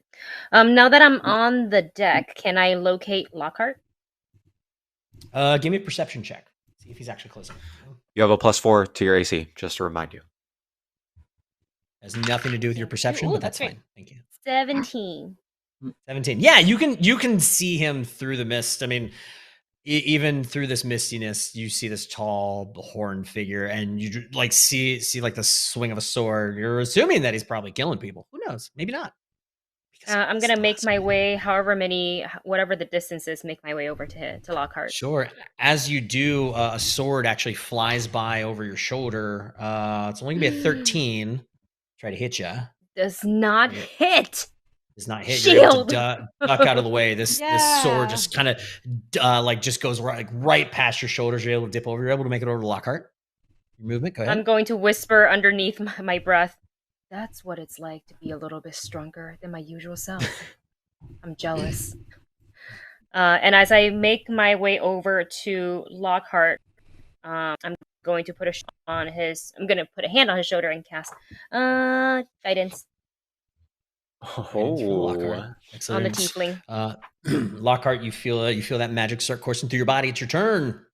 B: Now that I'm on the deck, can I locate Lockhart?
A: Give me a perception check. See if he's actually close enough.
F: You have a +4 to your AC, just to remind you.
A: Has nothing to do with your perception,
B: Ooh,
A: but that's
B: that's
A: fine. Thank you.
B: 17.
A: 17. Yeah, you can see him through the mist. I mean, even through this mistiness, you see this tall horned figure, and you like see like the swing of a sword. You're assuming that he's probably killing people. Who knows? Maybe not.
B: I'm gonna make my way, whatever the distance is, make my way over to Lockhart.
A: Sure. As you do, a sword actually flies by over your shoulder. It's only gonna be a 13. Try to hit you.
B: Does not hit.
A: Does not hit. You're able
B: Shield.
A: to duck out of the way. This sword just kind of like just goes right past your shoulders. You're able to dip over. You're able to make it over to Lockhart. Your movement. Go ahead.
B: I'm going to whisper underneath my breath. That's what it's like to be a little bit stronger than my usual self. I'm jealous. And as I make my way over to Lockhart, I'm going to put I'm going to put a hand on his shoulder and cast guidance
A: Guidance for Lockhart.
E: Oh,
A: Excellent.
B: on the tiefling.
A: Lockhart, you feel that magic start coursing through your body. It's your turn.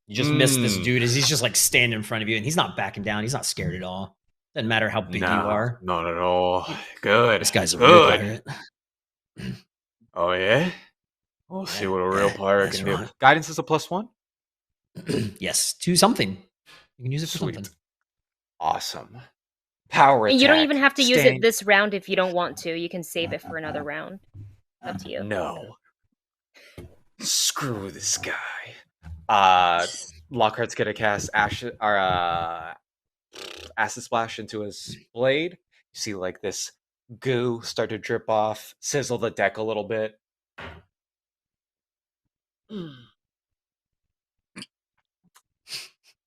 A: You just missed this dude as he's just like standing in front of you, and he's not backing down. He's not scared at all. Doesn't matter how big you are.
F: Not at all. Good.
A: This guy's a real
F: good.
A: pirate.
F: Oh yeah. We'll see what a real pirate can do. Guidance is a +1.
A: Yes, to something. You can use it for
F: Sweet.
A: something.
F: Awesome. Power attack.
B: And you don't even have to use
F: Staying-
B: it this round if you don't want to. You can save it for another round. It's up to you.
F: No. Screw this guy. Lockhart's gonna cast acid splash into his blade. You see like this goo start to drip off, sizzle the deck a little bit.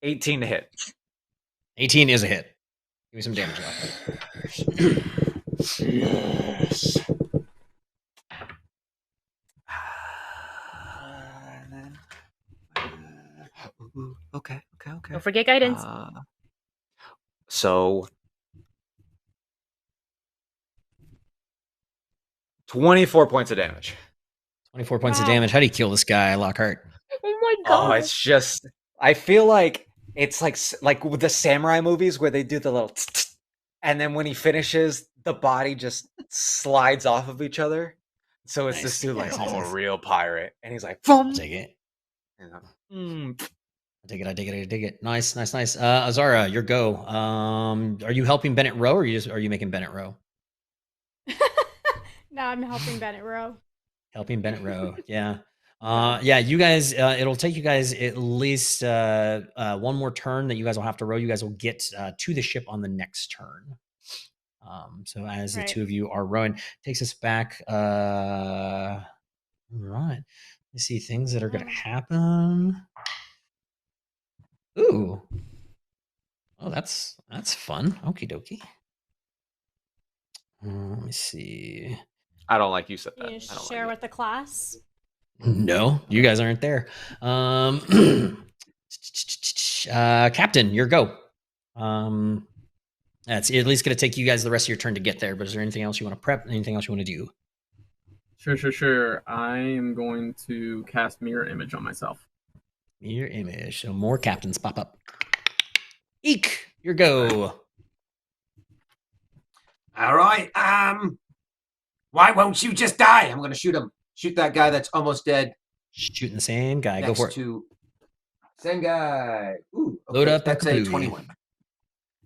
F: 18 to hit.
A: 18 is a hit. Give me some damage.
F: Yes. Okay.
B: Don't forget guidance.
F: So 24 points of damage.
A: 24 points of damage. How do you kill this guy, Lockhart?
B: Oh my god.
F: Oh, it's just I feel like it's like with the samurai movies where they do the little and then when he finishes, the body just slides off of each other. So it's this dude like, I'm a real pirate. And he's like,
A: I'll take it.
F: mm.
A: I take it. Nice. Azara, your go. Are you helping Bennett row, or are you making Bennett row?
C: No, I'm helping Bennett row.
A: Helping Bennett row. Yeah. Yeah, you guys, it'll take you guys at least one more turn that you guys will have to row. You guys will get to the ship on the next turn. So as the two of you are rowing, takes us back. All right. Let's see things that are going to happen. Ooh. Oh, that's fun. Okie dokie. Let me see.
F: I don't like you said that.
C: You
F: I don't
C: share
F: like
C: with the class.
A: No, you guys aren't there. Captain, your go. That's at least going to take you guys the rest of your turn to get there. But is there anything else you want to prep? Anything else you want to do?
D: Sure. I am going to cast Mirror Image on myself.
A: Mirror Image. So more captains pop up. Eek, your go.
G: All right. Why won't you just die? I'm going to shoot him. Shoot that guy that's almost dead.
A: Shooting the same guy.
G: Next
A: Go for it.
G: to same guy. Ooh, okay.
A: Load up.
G: That's a 21.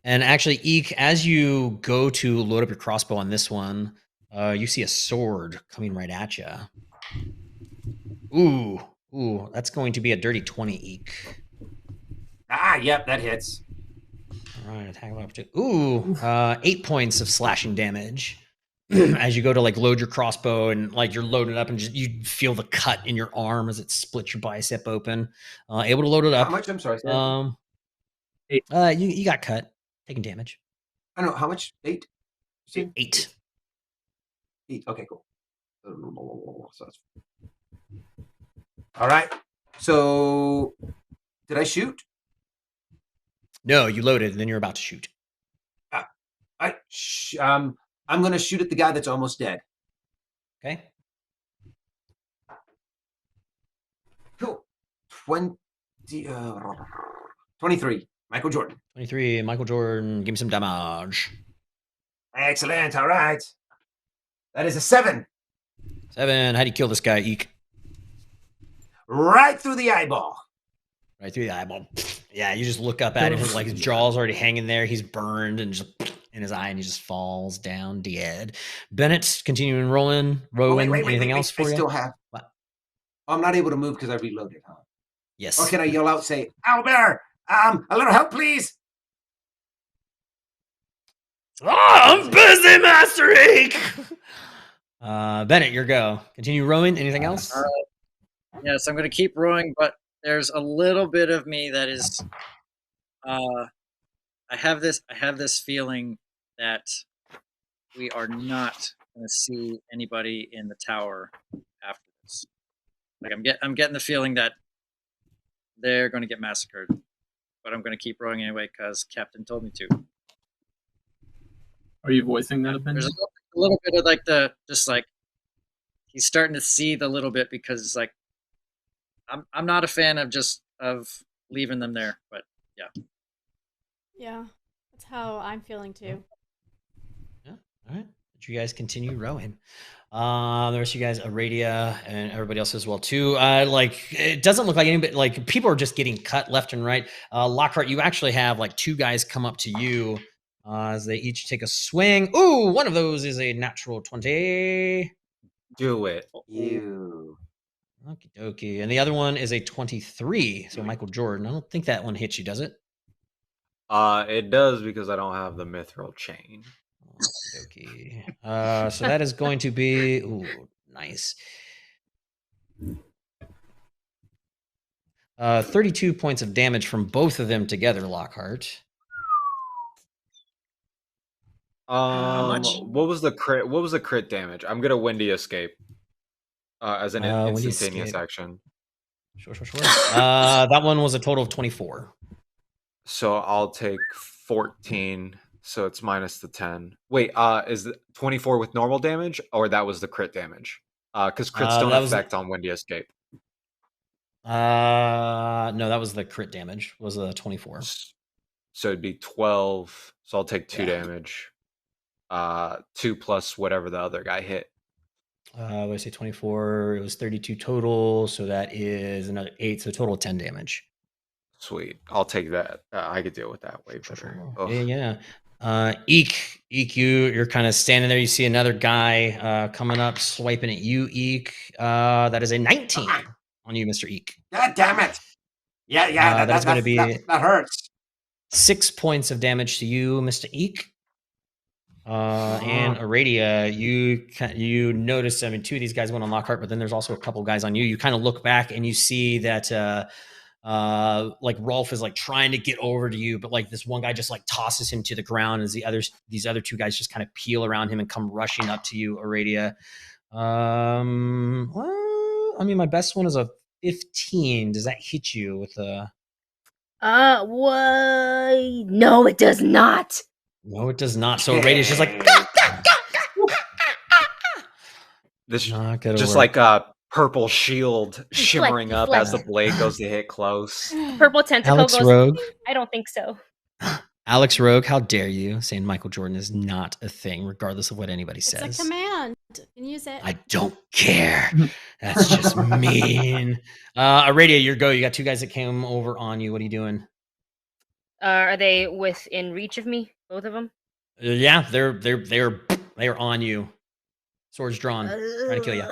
A: And actually, Eek, as you go to load up your crossbow on this one, you see a sword coming right at you. Ooh, that's going to be a dirty 20, Eek.
G: Yep, that hits.
A: All right, attack of opportunity. Ooh, 8 points of slashing damage. As you go to like load your crossbow and like you're loading it up and you feel the cut in your arm as it splits your bicep open. Able to load it up.
G: How much? I'm sorry.
D: 8.
A: You got cut, taking damage.
G: I don't know how much. 8.
A: 8.
G: 8. Okay, cool. So that's... All right. So did I shoot?
A: No, you loaded and then you're about to shoot.
G: I'm going to shoot at the guy that's almost dead.
A: Okay.
G: Cool. 23. Michael Jordan.
A: 23. Michael Jordan. Give me some damage.
G: Excellent. All right. That is a 7.
A: 7. How do you kill this guy, Eek?
G: Right through the eyeball.
A: Right through the eyeball. Yeah, you just look up at him. Like his jaw's already hanging there. He's burned and just in his eye, and he just falls down dead. Bennett, continuing rolling. Wait, anything else for you?
G: I still have. What? I'm not able to move because I reloaded, huh?
A: Yes.
G: Or can I yell out, say, Albert, a little help, please?
A: I'm busy, Master Eek! Bennett, your go. Continue rowing. Anything else?
E: Yes, I'm going to keep rowing, but there's a little bit of me that is I have this feeling that we are not going to see anybody in the tower after this. Like I'm getting the feeling that they're going to get massacred, but I'm going to keep rowing anyway because Captain told me to.
D: Are you voicing that opinion?
E: There's a little bit of like he's starting to see the little bit because it's like I'm not a fan of leaving them there, but yeah.
C: Yeah, that's how I'm feeling too.
A: Yeah. All right. But you guys continue rowing. The rest of you guys, Aradia and everybody else as well too. Like it doesn't look like anybody. Like people are just getting cut left and right. Lockhart, you actually have like two guys come up to you as they each take a swing. Ooh, one of those is a natural 20.
F: Do it.
G: You.
A: Okie dokie. And the other one is a 23. So Michael Jordan. I don't think that one hits you, does it?
F: It does because I don't have the mithril chain.
A: Okie dokie. So that is going to be nice. 32 points of damage from both of them together, Lockhart.
E: much?
F: What was the crit damage? I'm gonna windy escape. As an
A: Windy
F: instantaneous
A: escape.
F: action.
A: Sure. That one was a total of 24.
F: So I'll take 14. So it's minus the 10. Wait, is it 24 with normal damage, or that was the crit damage? Because crits don't affect on windy escape.
A: No, that was the crit damage. Was a 24.
F: So it'd be 12. So I'll take 2 damage. 2 plus whatever the other guy hit.
A: What did I say? 24. It was 32 total. So that is another 8. So total of 10 damage.
F: Sweet. I'll take that. I could deal with that way better.
A: Yeah. Eek, you're kind of standing there. You see another guy coming up, swiping at you, Eek. That is a 19 on you, Mr. Eek.
G: God damn it. Yeah,
A: that's going to be
G: that hurts.
A: 6 points of damage to you, Mr. Eek. And Aradia, you notice, I mean, 2 of these guys went on Lockhart, but then there's also a couple guys on you. You kind of look back and you see that like Rolf is like trying to get over to you, but like this one guy just like tosses him to the ground as these other 2 guys just kind of peel around him and come rushing up to you, Aradia. Well, I mean, my best one is a 15. Does that hit you with a...
B: Why? No, it does not.
A: No, it does not. So Aradia's just like...
F: This just like a purple shield shimmering up as the blade goes to hit close.
B: Purple tentacle
A: Alex
B: goes...
A: Rogue.
B: I don't think so.
A: Alex Rogue, how dare you, saying Michael Jordan is not a thing, regardless of what anybody says.
C: It's a command. You can use it.
A: I don't care. That's just mean. Aradia, your go. You got 2 guys that came over on you. What are you doing?
B: Are they within reach of me? Both of them?
A: Yeah, they're on you. Swords drawn, trying to kill you.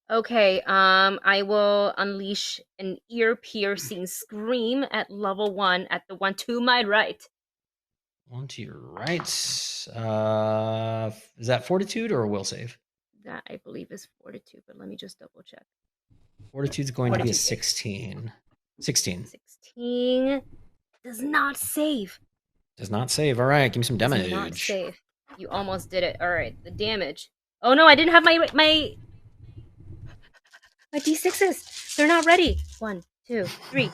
B: Okay, I will unleash an ear-piercing scream at level 1 at the one to my right.
A: One to your right. Is that fortitude or a will save?
B: That I believe is fortitude, but let me just double check.
A: Fortitude's going to be a 16. 16.
B: 16 does not save.
A: Does not save. All right, give me some damage.
B: Does not save. You almost did it. All right, the damage. Oh no, I didn't have my D6s. They're not ready. 1, 2, 3.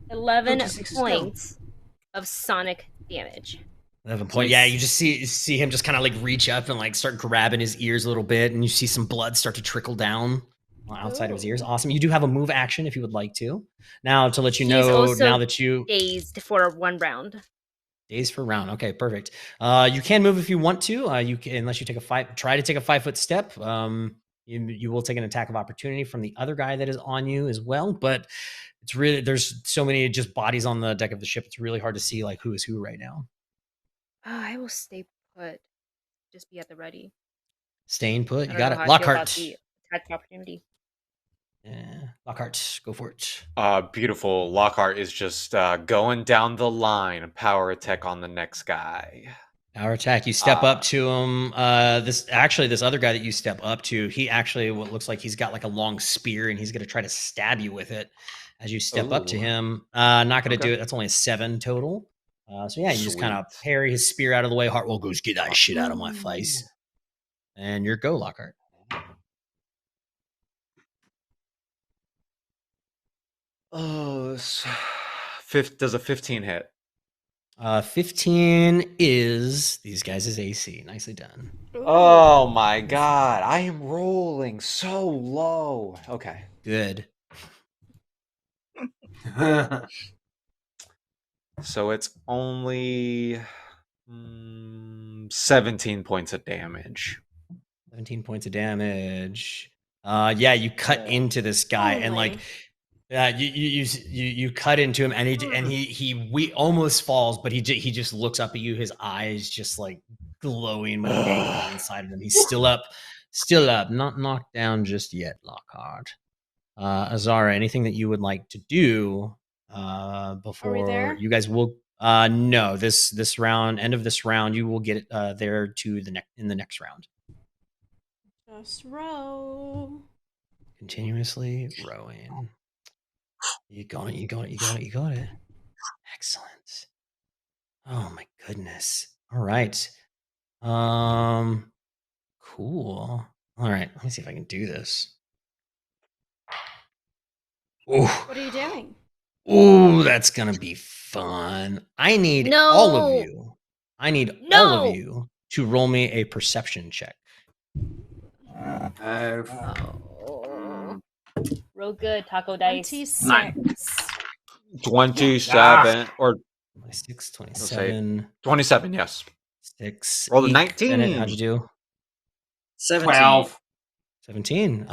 B: 11 points of sonic damage.
A: 11 points. Yeah, you just see him just kind of like reach up and like start grabbing his ears a little bit, and you see some blood start to trickle down outside of his ears. Awesome. You do have a move action if you would like to. Now, to let you know, now that you
B: dazed for 1 round.
A: Dazed for a round. Okay, perfect. You can move if you want to. You can, unless you take try to take a 5-foot step. You will take an attack of opportunity from the other guy that is on you as well. But it's really, there's so many just bodies on the deck of the ship. It's really hard to see like who is who right now.
B: I will stay put. Just be at the ready.
A: Staying put. You got it. Lockhart.
B: Attack of opportunity.
A: Yeah, Lockhart, go for it.
F: Beautiful. Lockhart is just going down the line. Power attack on the next guy.
A: Power attack. You step up to him. This other guy that you step up to, he actually what looks like he's got like a long spear, and he's going to try to stab you with it as you step up to
F: Ooh.
A: him. Not going to
F: Okay.
A: do it. That's only a 7 total. So yeah, you just kind of
F: Sweet.
A: parry his spear out of the way. Hartwell goes, "Get that shit out of my face," and you're go, Lockhart.
F: Oh, does a 15 hit?
A: 15 is these guys' AC. Nicely done.
F: Oh my god, I am rolling so low. Okay.
A: Good.
F: So it's only 17 points of damage.
A: 17 points of damage. Yeah, you cut into this guy, and like, you cut into him, and he almost falls, but he just looks up at you. His eyes just like glowing with anger inside of him. He's still up, not knocked down just yet, Lockhart. Azara, anything that you would like to do before
C: Are we there?
A: you guys will? No, this round, end of this round, you will get there to in the next round.
C: Just row.
A: Continuously rowing. You got it. Excellent. Oh my goodness. All right. Cool. All right. Let me see if I can do this. Ooh.
C: What are you doing?
A: Ooh, that's gonna be fun. I need all of you. I need all of you to roll me a perception check.
B: Real good, taco dice.
C: 26.
F: 27 or
A: 26, 27.
F: 27, yes.
A: 6.
F: Roll the 19.
A: Bennett, how'd you do?
E: 17.
G: 12.
A: 17.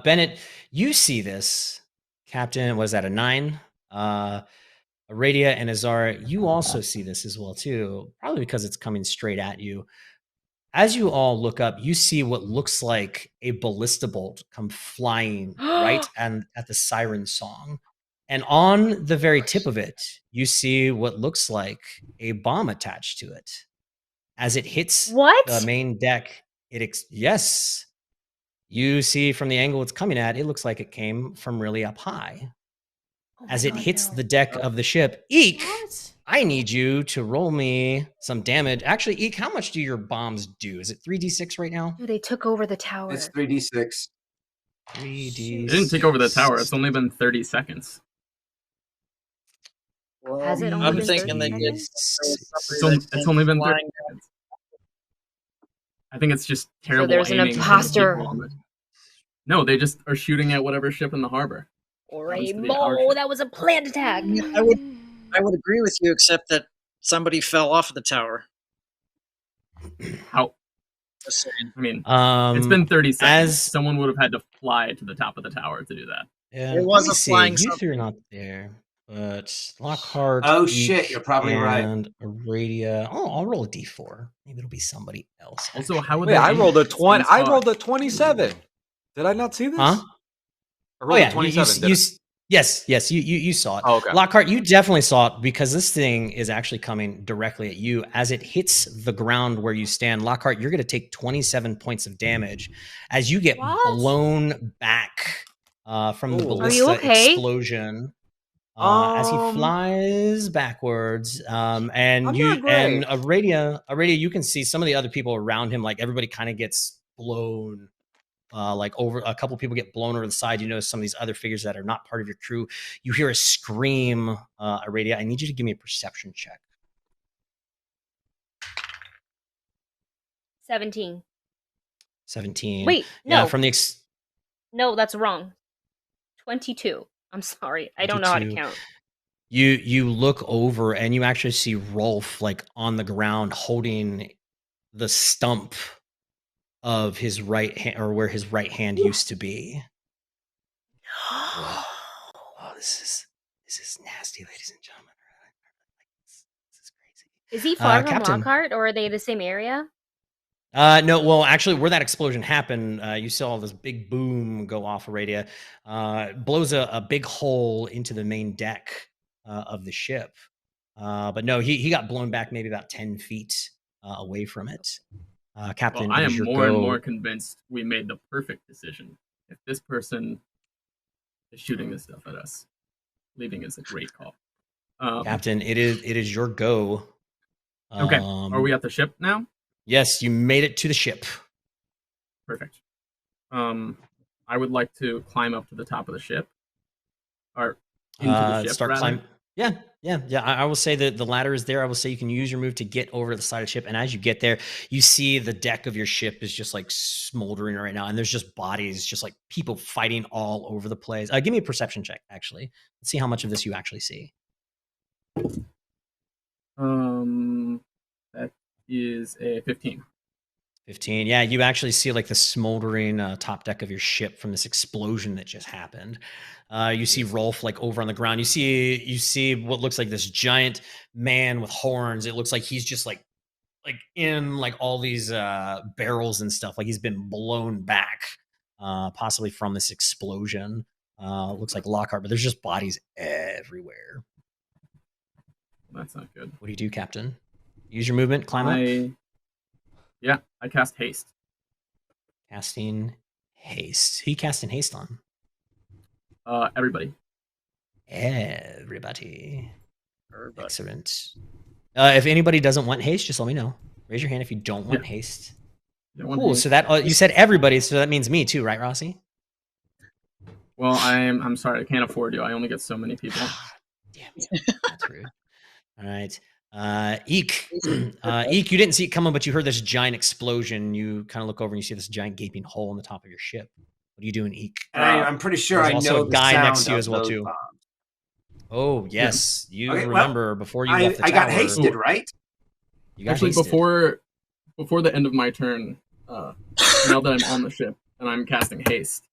A: Bennett, you see this. Captain, was that a 9? Aradia and Azara, you also see this as well too, probably because it's coming straight at you. As you all look up, you see what looks like a ballista bolt come flying right at the siren song. And on the very tip of it, you see what looks like a bomb attached to it. As it hits the main deck, yes. You see from the angle it's coming at, it looks like it came from really up high. As it hits the deck of the ship, Eek, I need you to roll me some damage. Actually, Eek, how much do your bombs do? Is it 3d6 right now?
B: Dude, they took over the tower.
G: It's 3d6.
A: 3d6.
D: It didn't take over the tower. It's only been 30 seconds.
E: Well,
B: Has it only
E: I'm
B: been
E: thinking
B: 30
E: they did.
D: It's only been 30 seconds. I think it's just terrible
B: there's an
D: aiming from the
B: imposter.
D: people on it. No, they just are shooting at whatever ship in the harbor.
B: Or
D: Happens
B: a
D: to be our
B: mole.
D: ship.
B: That was a planned attack.
E: I would agree with you, except that somebody fell off of the tower.
D: How?
E: Just saying.
D: I mean, it's been 30 seconds.
A: as-
D: Someone would have had to fly to the top of the tower to do that.
A: Yeah,
E: It was
A: let me
E: a
A: see.
E: flying
A: You
E: something.
A: three are not there, but Lockhart.
G: Oh,
A: Eek,
G: shit, you're probably right.
A: And Aradia. Oh, I'll roll a d4. Maybe it'll be somebody else.
D: Also, how would
F: Wait,
D: they
F: I
D: aim
F: rolled a
D: it?
F: 20.
D: It's
F: I
D: far.
F: rolled a 27. Did I not see this?
A: Huh?
F: I rolled
A: yeah,
F: a 27.
A: yes, you saw it.
F: Oh, okay.
A: Lockhart, you definitely saw it because this thing is actually coming directly at you. As it hits the ground where you stand, Lockhart, you're going to take 27 points of damage as you get blown back from the
F: Ooh.
B: Are you
A: ballista
B: okay?
A: explosion. As he flies backwards, and
F: I'm
A: you
F: not great.
A: and Aradia, you can see some of the other people around him. Like everybody kind of gets blown. Like over a couple people get blown over the side. You notice some of these other figures that are not part of your crew. You hear a scream, Aradia. I need you to give me a perception check.
B: 17.
A: 17.
B: Wait,
A: Yeah,
B: no.
A: from the
B: No, that's wrong. 22. I'm sorry. I don't know how to
A: 22.
B: count.
A: You look over and you actually see Rolf like on the ground holding the stump of his right hand, or where his right hand used to be. Whoa. Oh, this is nasty, ladies and gentlemen. This is crazy.
B: Is he far from
A: Captain.
B: Lockhart, or are they the same area?
A: No, well, actually, where that explosion happened, you saw this big boom go off Aradia. Blows a big hole into the main deck of the ship. But no, he got blown back maybe about 10 feet away from it. Captain,
D: Well, I
A: it is
D: am
A: your
D: more and
A: go.
D: more convinced we made the perfect decision. If this person is shooting this stuff at us, leaving is a great call.
A: Captain, it is your go.
D: Okay, are we at the ship now?
A: Yes, you made it to the ship.
D: Perfect. I would like to climb up to the top of the ship, or into the ship.
A: Start
D: rather.
A: climb. Yeah. I will say that the ladder is there. I will say you can use your move to get over to the side of the ship, and as you get there, you see the deck of your ship is just like smoldering right now, and there's just bodies, just like people fighting all over the place. Give me a perception check, actually. Let's see how much of this you actually see.
D: That is a 15.
A: 15. Yeah, you actually see like the smoldering top deck of your ship from this explosion that just happened. You see Rolf like over on the ground. You see what looks like this giant man with horns. It looks like he's just like in like all these barrels and stuff. Like he's been blown back, possibly from this explosion. Looks like Lockhart, but there's just bodies everywhere.
D: That's not good.
A: What do you do, Captain? Use your movement, climb up.
D: Yeah, I cast haste.
A: Casting haste. Who you casting haste on?
D: Everybody.
A: Everybody. Excellent. If anybody doesn't want haste, just let me know. Raise your hand if you don't want haste. Cool. So that you said everybody, so that means me too, right, Rossi?
D: Well, I'm sorry, I can't afford you. I only get so many people.
A: Damn you. That's rude. All right. Eek. Eek, you didn't see it coming, but you heard this giant explosion. You kind of look over and you see this giant gaping hole in the top of your ship. What are you doing, Eek?
G: And I'm pretty sure I
A: also
G: know
A: a guy
G: the
A: next to
G: sound
A: you as well
G: of
A: too.
G: those
A: Oh yes, you
G: Okay, well,
A: remember before you left the
G: I
A: tower.
G: got hasted, right?
A: You got
D: Actually,
A: hasted.
D: before the end of my turn, now that I'm on the ship and I'm casting haste,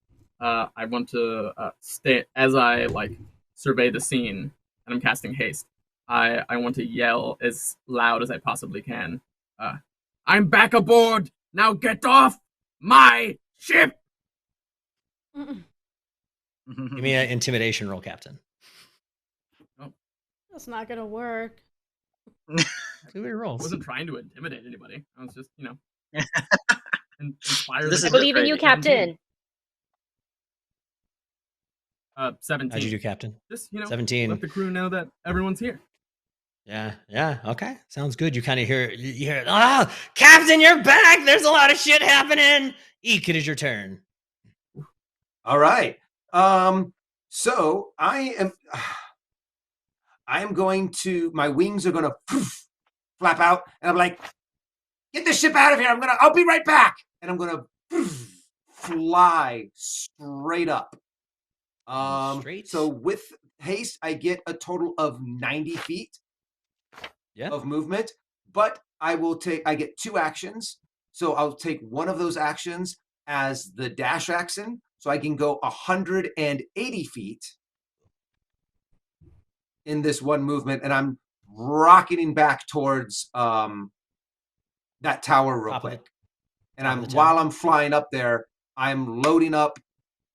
D: I want to stay as I like survey the scene and I'm casting haste. I want to yell as loud as I possibly can. I'm back aboard. Now get off my ship.
A: Give me an intimidation roll, Captain.
C: That's not gonna work.
A: See what he
D: I
A: rolls.
D: wasn't trying to intimidate anybody. I was just, inspire.
E: This
B: I
E: is
B: believe in you,
E: great.
B: Captain.
D: 17.
A: How'd you do, Captain?
D: Just
A: 17.
D: let the crew know that everyone's here.
A: Yeah. Okay, sounds good. You kind of hear it. Ah, Captain, you're back. There's a lot of shit happening. Eek, it is your turn.
G: All right. So I am going to. My wings are going to flap out, and I'm like, "Get the ship out of here! I'll be right back." And I'm going to fly straight up.
A: Straight?
G: So with haste, I get a total of 90 feet of movement, but I get 2 actions. So I'll take one of those actions as the dash action. So I can go 180 feet in this one movement, and I'm rocketing back towards that tower real quick. And while I'm flying up there, I'm loading up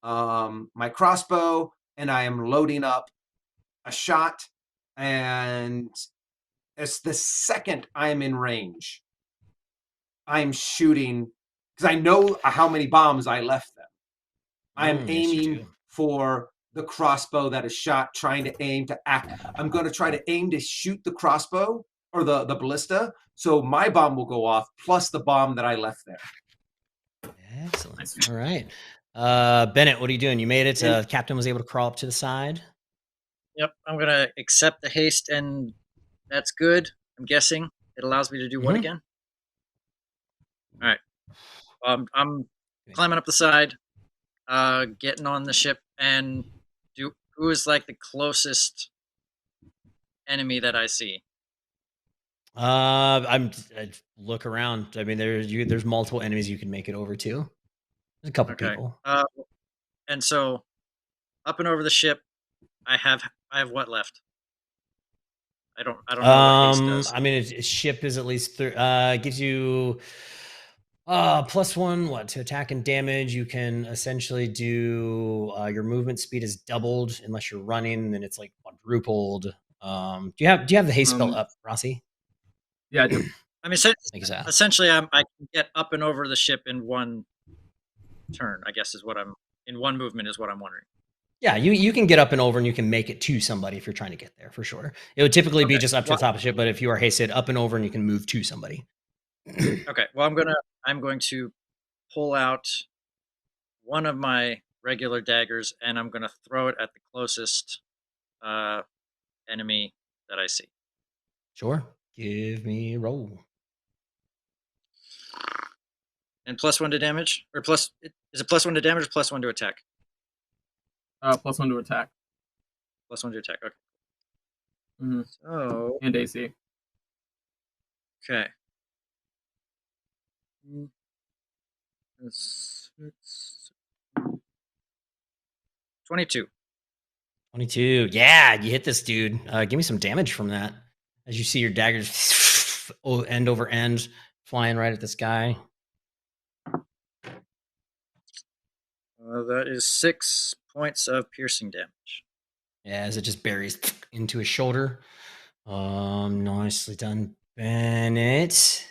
G: my crossbow, and I am loading up a shot. And as the second I'm in range, I'm shooting because I know how many bombs I left them. I'm aiming for the crossbow that is shot, trying to aim to act. I'm going to try to aim to shoot the crossbow or the ballista, so my bomb will go off, plus the bomb that I left there.
A: Excellent. All right. Bennett, what are you doing? You made it. The captain was able to crawl up to the side.
E: Yep, I'm going to accept the haste, and that's good. I'm guessing it allows me to do what again? All right. I'm climbing up the side, getting on the ship, and who is like the closest enemy that I see?
A: I look around. I mean, there's multiple enemies you can make it over to. There's a couple people.
E: And so, up and over the ship, I have what left? I don't know what haste does.
A: I mean, ship is at least gives you +1 to attack and damage. You can essentially do your movement speed is doubled unless you're running, then it's like quadrupled. Do you have the haste spell up, Rossi?
D: Yeah, I do.
E: I mean, essentially, I can get up and over the ship in one turn. I guess is what I'm in one movement is what I'm wondering.
A: Yeah, you can get up and over, and you can make it to somebody if you're trying to get there for sure. It would typically be
E: Okay.
A: just up to the top of the ship, but if you are hasted, up and over, and you can move to somebody.
E: Okay. Well, I'm going to pull out one of my regular daggers, and I'm going to throw it at the closest enemy that I see.
A: Sure. Give me a roll.
E: And +1 to damage, or is it +1 to damage or +1 to attack?
D: +1 to attack.
E: +1 to attack. Okay.
D: Mm-hmm.
E: So
D: And AC.
E: okay. It's 22.
A: 22. Yeah, you hit this dude. Give me some damage from that. As you see your daggers end over end flying right at this guy.
E: That is 6 points of piercing damage.
A: Yeah, as it just buries into his shoulder. Nicely done, Bennett.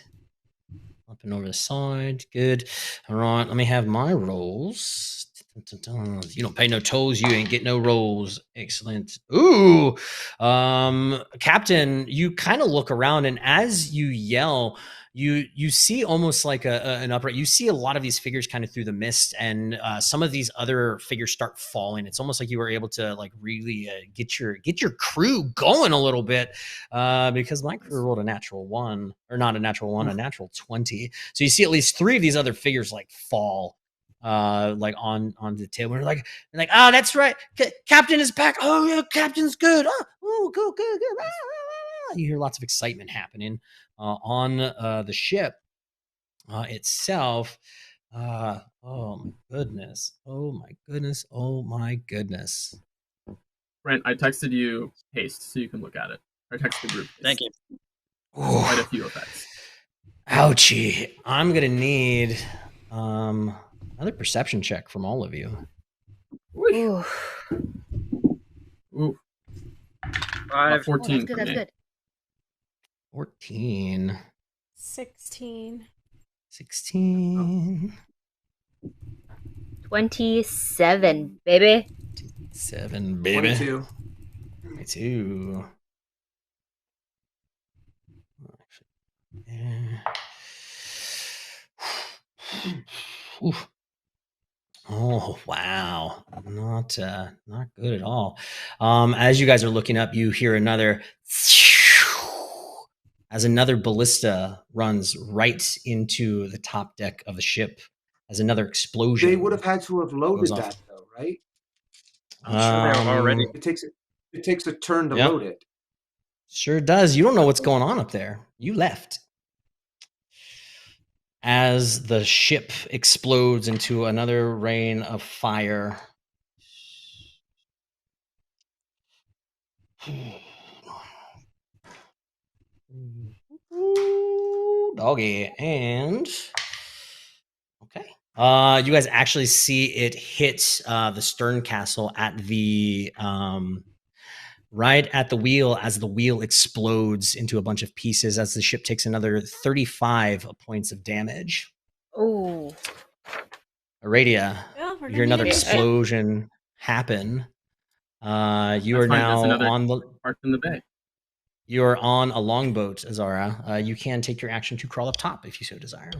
A: Up and over the side. Good. All right, let me have my rolls. You don't pay no tolls, you ain't get no rolls. Excellent. Ooh. Captain, you kind of look around, and as you yell, you see almost like an upright. You see a lot of these figures kind of through the mist, and some of these other figures start falling. It's almost like you were able to like really get your crew going a little bit, because my crew rolled a natural 1, or not a natural 1, a natural 20. So you see at least 3 of these other figures like fall, like on the table. And they're like, oh, that's right, Captain is back. Oh yeah, Captain's good. Oh, good. You hear lots of excitement happening on the ship itself. Oh my goodness.
D: Brent, I texted you haste so you can look at it. I texted the group.
E: Thank you.
D: Quite a few effects.
A: Ouchie. I'm gonna need another perception check from all of you.
B: Ooh.
D: Ooh.
E: 5.
D: 14
B: That's good.
D: for
B: That's
D: me.
B: good.
A: 14.
C: 16.
A: 16.
B: 27, baby.
A: 7, baby.
G: 22.
A: 22. Oof. Oh wow, not good at all. As you guys are looking up, you hear another as another ballista runs right into the top deck of the ship. As another explosion,
G: They would have had to have loaded
A: goes off.
G: that though, right?
E: I'm sure they were already.
G: It takes a turn to
A: Yep.
G: load it.
A: Sure does. You don't know what's going on up there. You left. As the ship explodes into another rain of fire. Doggy. And okay. You guys actually see it hit the stern castle at the right at the wheel, as the wheel explodes into a bunch of pieces, as the ship takes another 35 points of damage.
B: Oh.
A: Aradia,
C: Oh,
A: you hear another explosion happen. You
D: That's
A: are
D: fine.
A: now
D: That's another
A: on the
D: parked in the bay.
A: you are on a longboat, Azara. You can take your action to crawl up top if you so desire.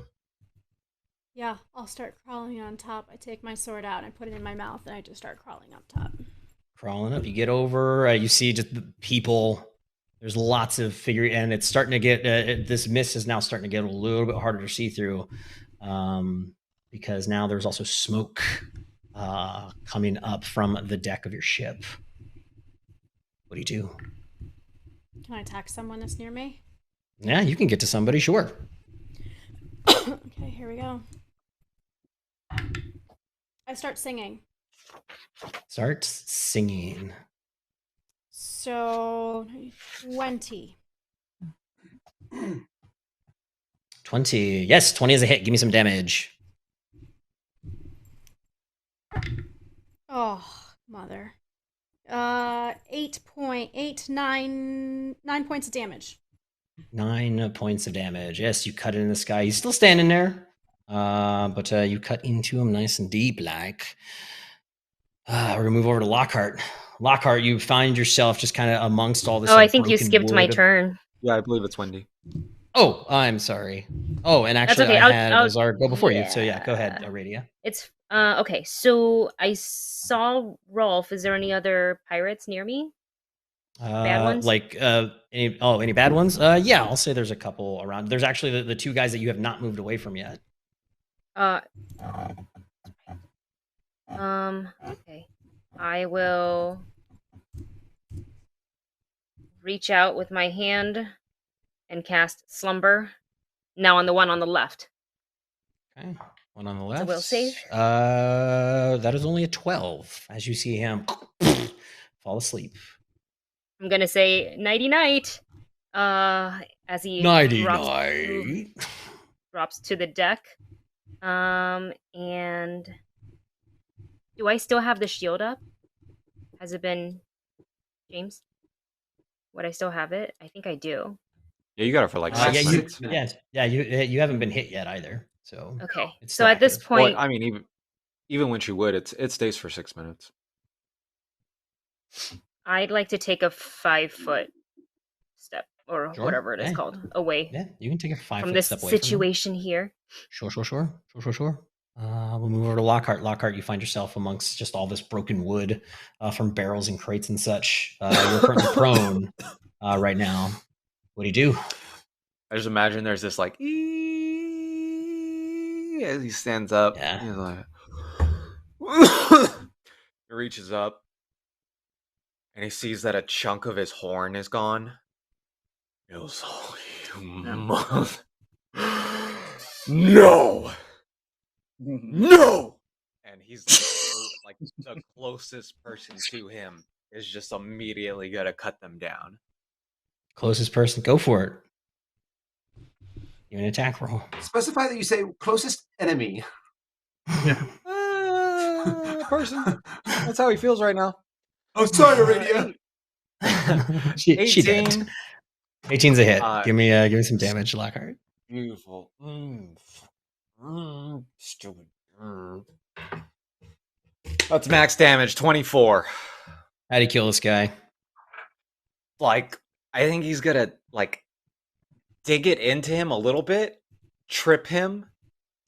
C: Yeah, I'll start crawling on top. I take my sword out and I put it in my mouth and I just start crawling up top.
A: Crawling up, you get over. You see just the people. There's lots of figure, and it's starting to get. This mist is now starting to get a little bit harder to see through, because now there's also smoke coming up from the deck of your ship. What do you do?
C: Can I attack someone that's near me?
A: Yeah, you can get to somebody, sure.
C: Okay, here we go. I start singing.
A: Start singing.
C: So 20.
A: 20. Yes, 20 is a hit. Give me some damage.
C: Oh, mother. 9 points of damage.
A: 9 points of damage. Yes, you cut it in the sky. He's still standing there. But you cut into him nice and deep, like. We're gonna move over to Lockhart. Lockhart, you find yourself just kind of amongst all this.
B: Oh,
A: like,
B: I think you
A: broken
B: skipped my
A: wood.
B: turn.
F: Yeah, I believe it's Wendy.
A: Oh, I'm sorry. Oh, and
B: That's
A: actually,
B: okay.
A: I had
B: I'll
A: Azar go before you. So yeah, go ahead, Aradia.
B: It's okay. So I saw Rolf. Is there any other pirates near me? Bad ones?
A: Any bad ones? Yeah, I'll say there's a couple around. There's actually the two guys that you have not moved away from yet.
B: Okay. I will reach out with my hand and cast Slumber. Now on the one on the left.
A: Okay, one on the
B: It's
A: left.
B: a will save.
A: That is only a 12. As you see him fall asleep.
B: I'm gonna say nighty night. As he
A: Nighty
B: drops
A: night.
B: drops to the deck. And do I still have the shield up? Has it been James? Would I still have it? I think I do.
F: Yeah, you got it for like
A: Yeah,
F: 6 minutes.
A: you haven't been hit yet either. So
B: Okay.
A: it's
B: So
A: still
B: at this
A: active.
B: point,
F: Well, I mean, even when she would, it stays for 6 minutes.
B: I'd like to take a 5-foot step or
A: Sure.
B: whatever it is
A: Hey.
B: called away
A: Yeah, you can take a 5
B: from
A: foot
B: this
A: step away from him.
B: situation here.
A: Sure. We'll move over to Lockhart. Lockhart, you find yourself amongst just all this broken wood from barrels and crates and such. You're currently prone right now. What do you do?
F: I just imagine there's this like as he stands up.
A: Yeah.
F: He's like, he reaches up and he sees that a chunk of his horn is gone. He goes, "Oh, you mother! No, no!" And he's like the closest person to him is just immediately gonna cut them down.
A: Closest person, go for it. Give me an attack roll.
G: Specify that you say closest enemy.
F: Person. That's how he feels right now.
G: Oh, sorry, Aradia.
A: she did. 18's a hit. Give me some damage, Lockhart.
F: Beautiful. Stupid. That's max damage, 24.
A: How'd he kill this guy?
F: Like, I think he's gonna like dig it into him a little bit, trip him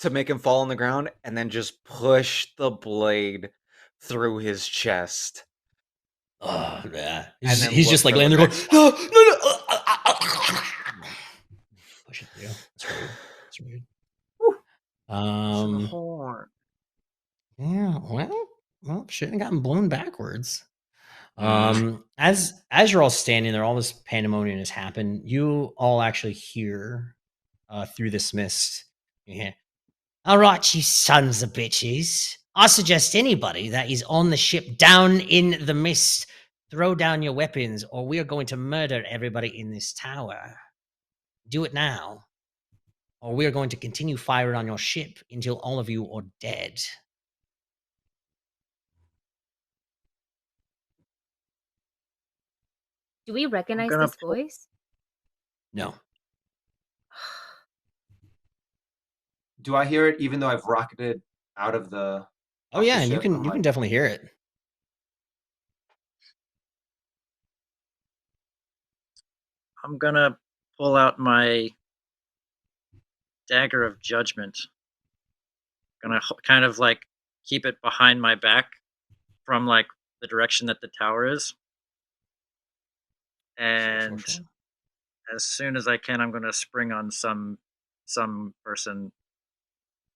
F: to make him fall on the ground, and then just push the blade through his chest.
A: Oh, yeah.
F: And then
A: He's just like laying there going, no. Push it through. That's rude. Yeah, well, shouldn't have gotten blown backwards. As you're all standing there, all this pandemonium has happened. You all actually hear through this mist. You hear, "All right, you sons of bitches. I suggest anybody that is on the ship down in the mist, throw down your weapons, or we are going to murder everybody in this tower. Do it now, or we are going to continue firing on your ship until all of you are dead."
B: Do we recognize
E: gonna
B: this voice?
A: No.
G: Do I hear it even though I've rocketed out of the...
A: Oh yeah, and you can definitely hear it.
E: I'm gonna pull out my Dagger of Judgment. Gonna kind of like keep it behind my back from like the direction that the tower is. And
A: Sure.
E: as soon as I can, I'm gonna spring on some person,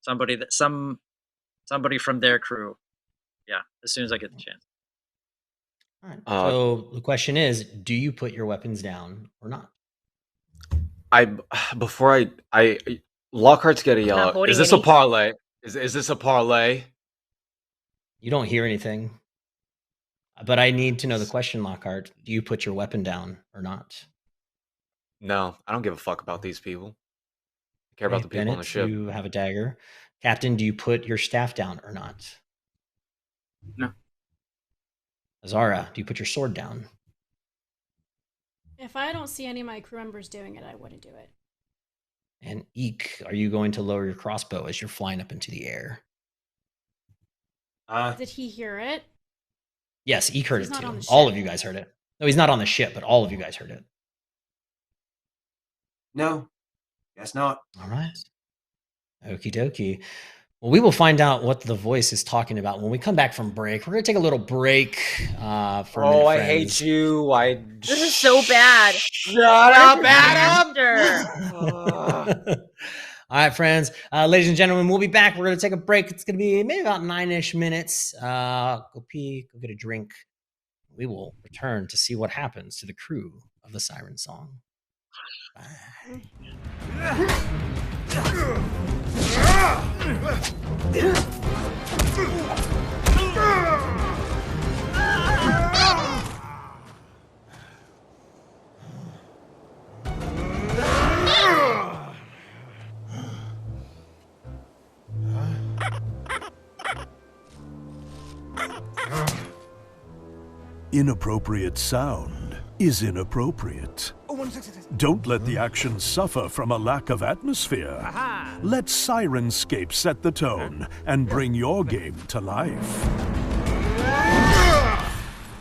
E: somebody from their crew. Yeah, as soon as I get the chance.
A: All right. So the question is, do you put your weapons down or not?
F: Lockhart's gonna yell, "Is this a parlay? Is this a parlay?"
A: You don't hear anything. But I need to know the question, Lockhart. Do you put your weapon down or not?
F: No, I don't give a fuck about these people. I care about the people on the ship.
A: You have a dagger. Captain, do you put your staff down or not?
D: No.
A: Azara, do you put your sword down?
C: If I don't see any of my crew members doing it, I wouldn't do it.
A: And Eek, are you going to lower your crossbow as you're flying up into the air?
C: Did he hear it?
A: Yes, Eek heard
C: He's
A: it
C: not
A: too.
C: on the
A: All
C: ship.
A: of you guys heard it. No, he's not on the ship, but all of you guys heard it.
G: No, guess not.
A: All right. Okie dokie. Well, we will find out what the voice is talking about when we come back from break. We're going to take a little break for a minute,
F: Oh, I
A: friends.
F: hate you.
B: This is so bad.
F: Shut up, Adam!
B: Chapter.
A: All right, friends. Ladies and gentlemen, we'll be back. We're going to take a break. It's going to be maybe about 9-ish minutes. Go pee, go get a drink. We will return to see what happens to the crew of the Siren Song. Bye.
H: Inappropriate sound is inappropriate. Don't let the action suffer from a lack of atmosphere. Let Sirenscape set the tone and bring your game to life.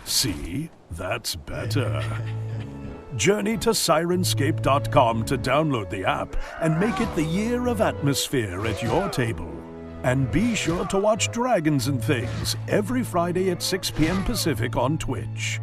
H: See? That's better. Journey to Sirenscape.com to download the app and make it the year of atmosphere at your table. And be sure to watch Dragons and Things every Friday at 6 p.m. Pacific on Twitch.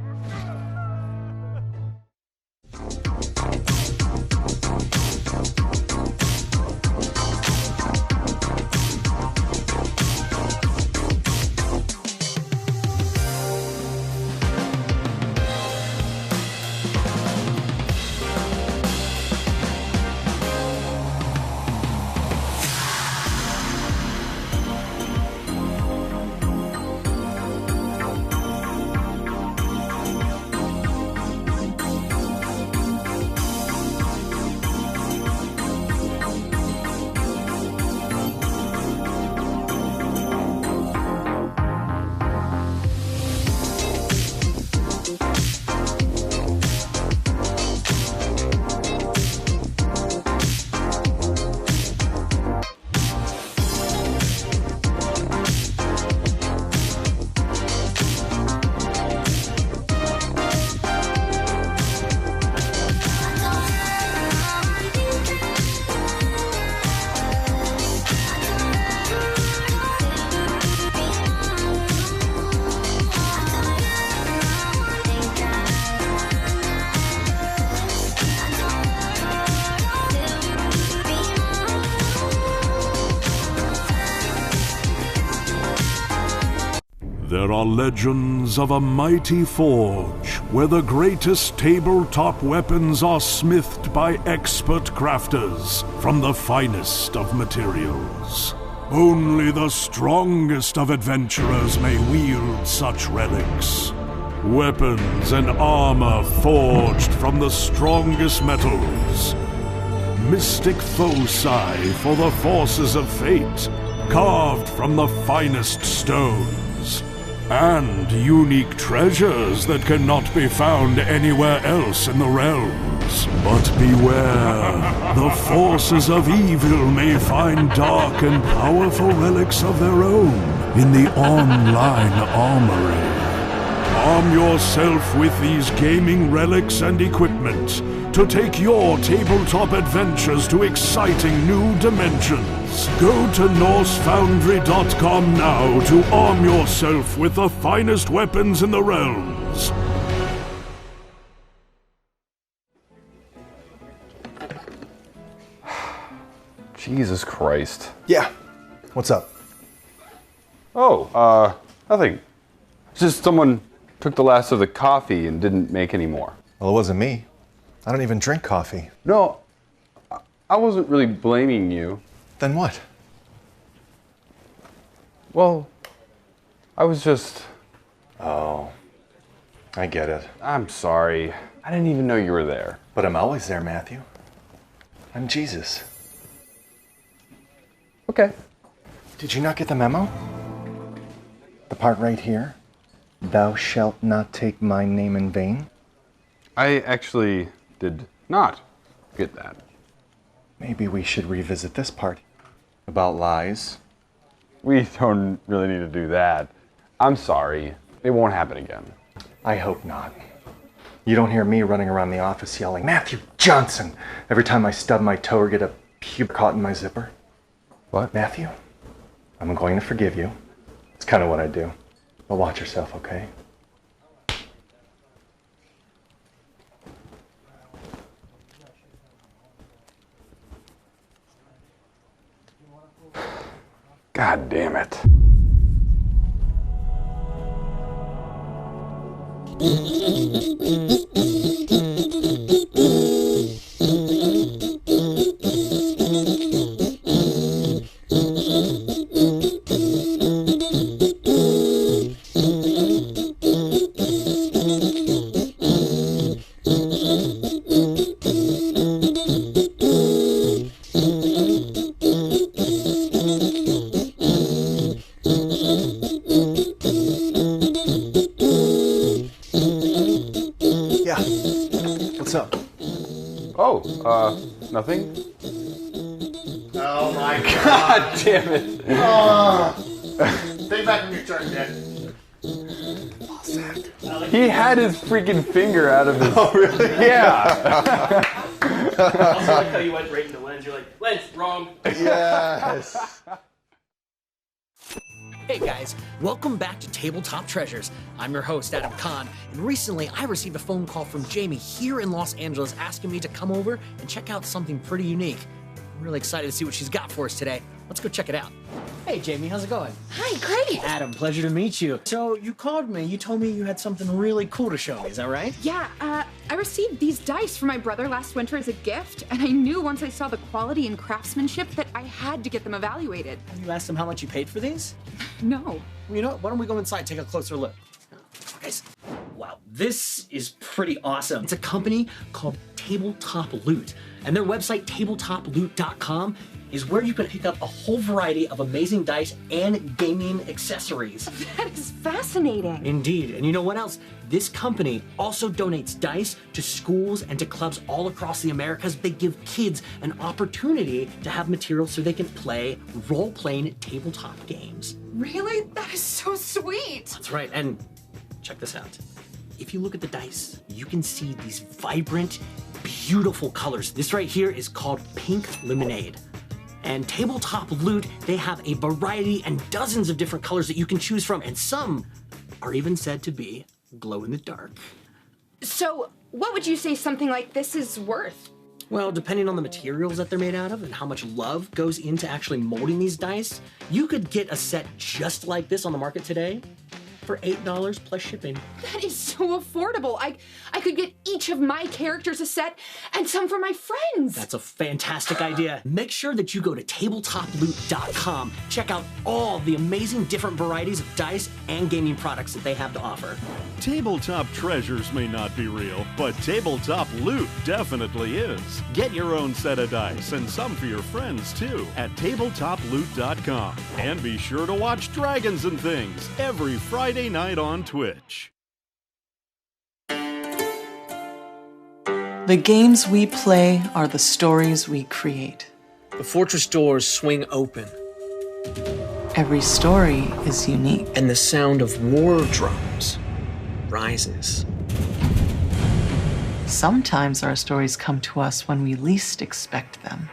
H: There are legends of a mighty forge where the greatest tabletop weapons are smithed by expert crafters from the finest of materials. Only the strongest of adventurers may wield such relics. Weapons and armor forged from the strongest metals. Mystic foci for the forces of fate, carved from the finest stones. And unique treasures that cannot be found anywhere else in the realms. But beware, the forces of evil may find dark and powerful relics of their own in the online armory. Arm yourself with these gaming relics and equipment to take your tabletop adventures to exciting new dimensions. Go to NorseFoundry.com now to arm yourself with the finest weapons in the realms.
I: Jesus Christ.
J: Yeah. What's up?
I: Oh, nothing. It's just someone took the last of the coffee and didn't make any more.
J: Well, it wasn't me. I don't even drink coffee.
I: No, I wasn't really blaming you.
J: Then what?
I: Well, I was just...
J: Oh, I get it.
I: I'm sorry. I didn't even know you were there.
J: But I'm always there, Matthew. I'm Jesus.
I: Okay.
J: Did you not get the memo? The part right here? Thou shalt not take my name in vain?
I: I actually did not get that.
J: Maybe we should revisit this part. About lies.
I: We don't really need to do that. I'm sorry. It won't happen again.
J: I hope not. You don't hear me running around the office yelling, Matthew Johnson, every time I stub my toe or get a pube caught in my zipper.
I: What?
J: Matthew, I'm going to forgive you. It's kind of what I do. But watch yourself, okay?
I: God damn it. Nothing?
K: Oh my
I: God damn it.
K: Stay back when your turn, Dad.
I: He had his freaking finger out of his...
K: Oh, really?
I: Yeah.
L: I also like how you went right into lens. You're like, lens, wrong.
K: Yes.
A: Hey guys, welcome back to Tabletop Treasures. I'm your host, Adam Conn, and recently I received a phone call from Jamie here in Los Angeles asking me to come over and check out something pretty unique. I'm really excited to see what she's got for us today. Let's go check it out. Hey Jamie, how's it going?
M: Hi, great.
A: Adam, pleasure to meet you. So you called me, you told me you had something really cool to show me, is that right?
M: Yeah, I received these dice from my brother last winter as a gift, and I knew once I saw the quality and craftsmanship that I had to get them evaluated.
A: You asked him how much you paid for these?
M: No.
A: Well, you know what? Why don't we go inside and take a closer look? Guys, wow, this is pretty awesome. It's a company called Tabletop Loot, and their website, tabletoploot.com, is where you can pick up a whole variety of amazing dice and gaming accessories.
M: That is fascinating.
A: Indeed, and you know what else? This company also donates dice to schools and to clubs all across the Americas. They give kids an opportunity to have materials so they can play role-playing tabletop games.
M: Really? That is so sweet.
A: That's right, and check this out. If you look at the dice, you can see these vibrant, beautiful colors. This right here is called Pink Lemonade. And Tabletop Loot, they have a variety and dozens of different colors that you can choose from, and some are even said to be glow in the dark.
M: So, what would you say something like this is worth?
A: Well, depending on the materials that they're made out of and how much love goes into actually molding these dice, you could get a set just like this on the market today for $8 plus shipping.
M: That is so affordable. I could get each of my characters a set and some for my friends.
A: That's a fantastic idea. Make sure that you go to tabletoploot.com. Check out all the amazing different varieties of dice and gaming products that they have to offer.
H: Tabletop Treasures may not be real, but Tabletop Loot definitely is. Get your own set of dice and some for your friends too at tabletoploot.com. And be sure to watch Dragons and Things every Friday night on Twitch.
N: The games we play are the stories we create.
O: The fortress doors swing open.
N: Every story is unique.
O: And the sound of war drums rises.
N: Sometimes our stories come to us when we least expect them.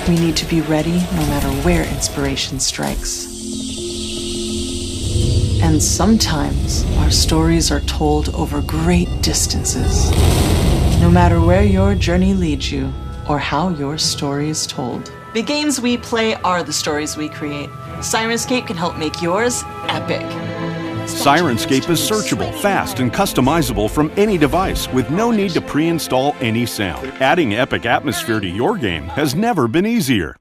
N: We need to be ready no matter where inspiration strikes. And sometimes our stories are told over great distances. No matter where your journey leads you or how your story is told. The games we play are the stories we create. Sirenscape can help make yours epic.
H: Sirenscape is searchable, fast, and customizable from any device with no need to pre-install any sound. Adding epic atmosphere to your game has never been easier.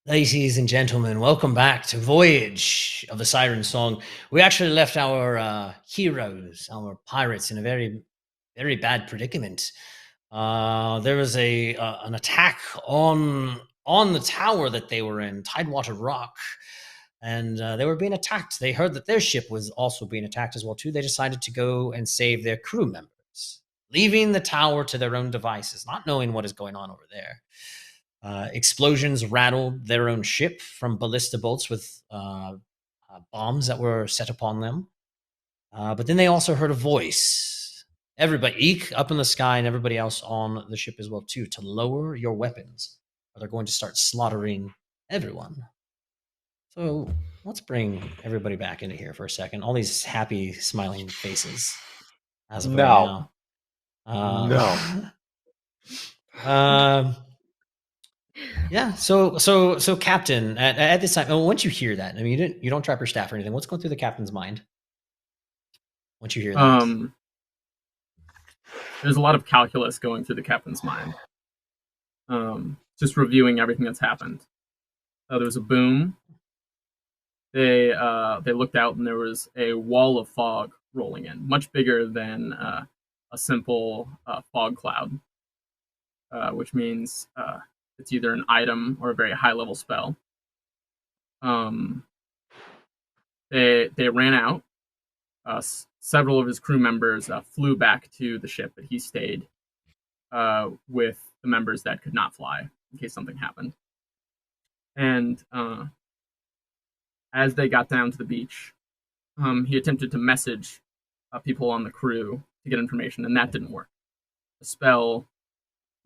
A: Ladies and gentlemen, welcome back to Voyage of the Siren Song. We actually left our heroes, our pirates, in a very, very bad predicament. There was an attack on the tower that they were in, Tidewater Rock, and they were being attacked. They heard that their ship was also being attacked as well too. They decided to go and save their crew members, leaving the tower to their own devices, not knowing what is going on over there. Explosions rattled their own ship from ballista bolts with bombs that were set upon them. But then they also heard a voice. Everybody, Eek up in the sky and everybody else on the ship as well too, to lower your weapons, or they're going to start slaughtering everyone. So let's bring everybody back into here for a second. All these happy, smiling faces as of right now. Yeah. So, Captain, at this time, once you hear that, I mean, you don't drop your staff or anything. What's going through the captain's mind once you hear that?
D: There's a lot of calculus going through the captain's mind. Just reviewing everything that's happened. There was a boom. They looked out and there was a wall of fog rolling in, much bigger than a simple fog cloud, which means it's either an item or a very high level spell. They ran out. Several of his crew members flew back to the ship, but he stayed with the members that could not fly in case something happened. And as they got down to the beach, he attempted to message people on the crew to get information, and that didn't work. A spell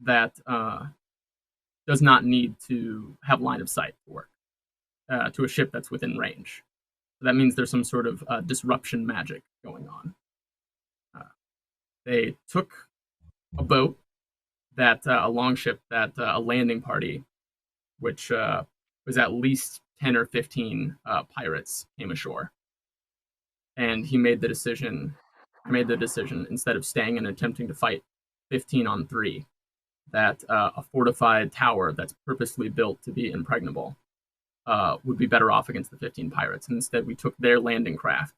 D: that does not need to have line of sight to work to a ship that's within range. So that means there's some sort of disruption magic going on. They took a boat, a longship that a landing party, which was at least 10 or 15 pirates, came ashore. And I made the decision, instead of staying and attempting to fight 15 on 3, that a fortified tower that's purposely built to be impregnable would be better off against the 15 pirates. And instead, we took their landing craft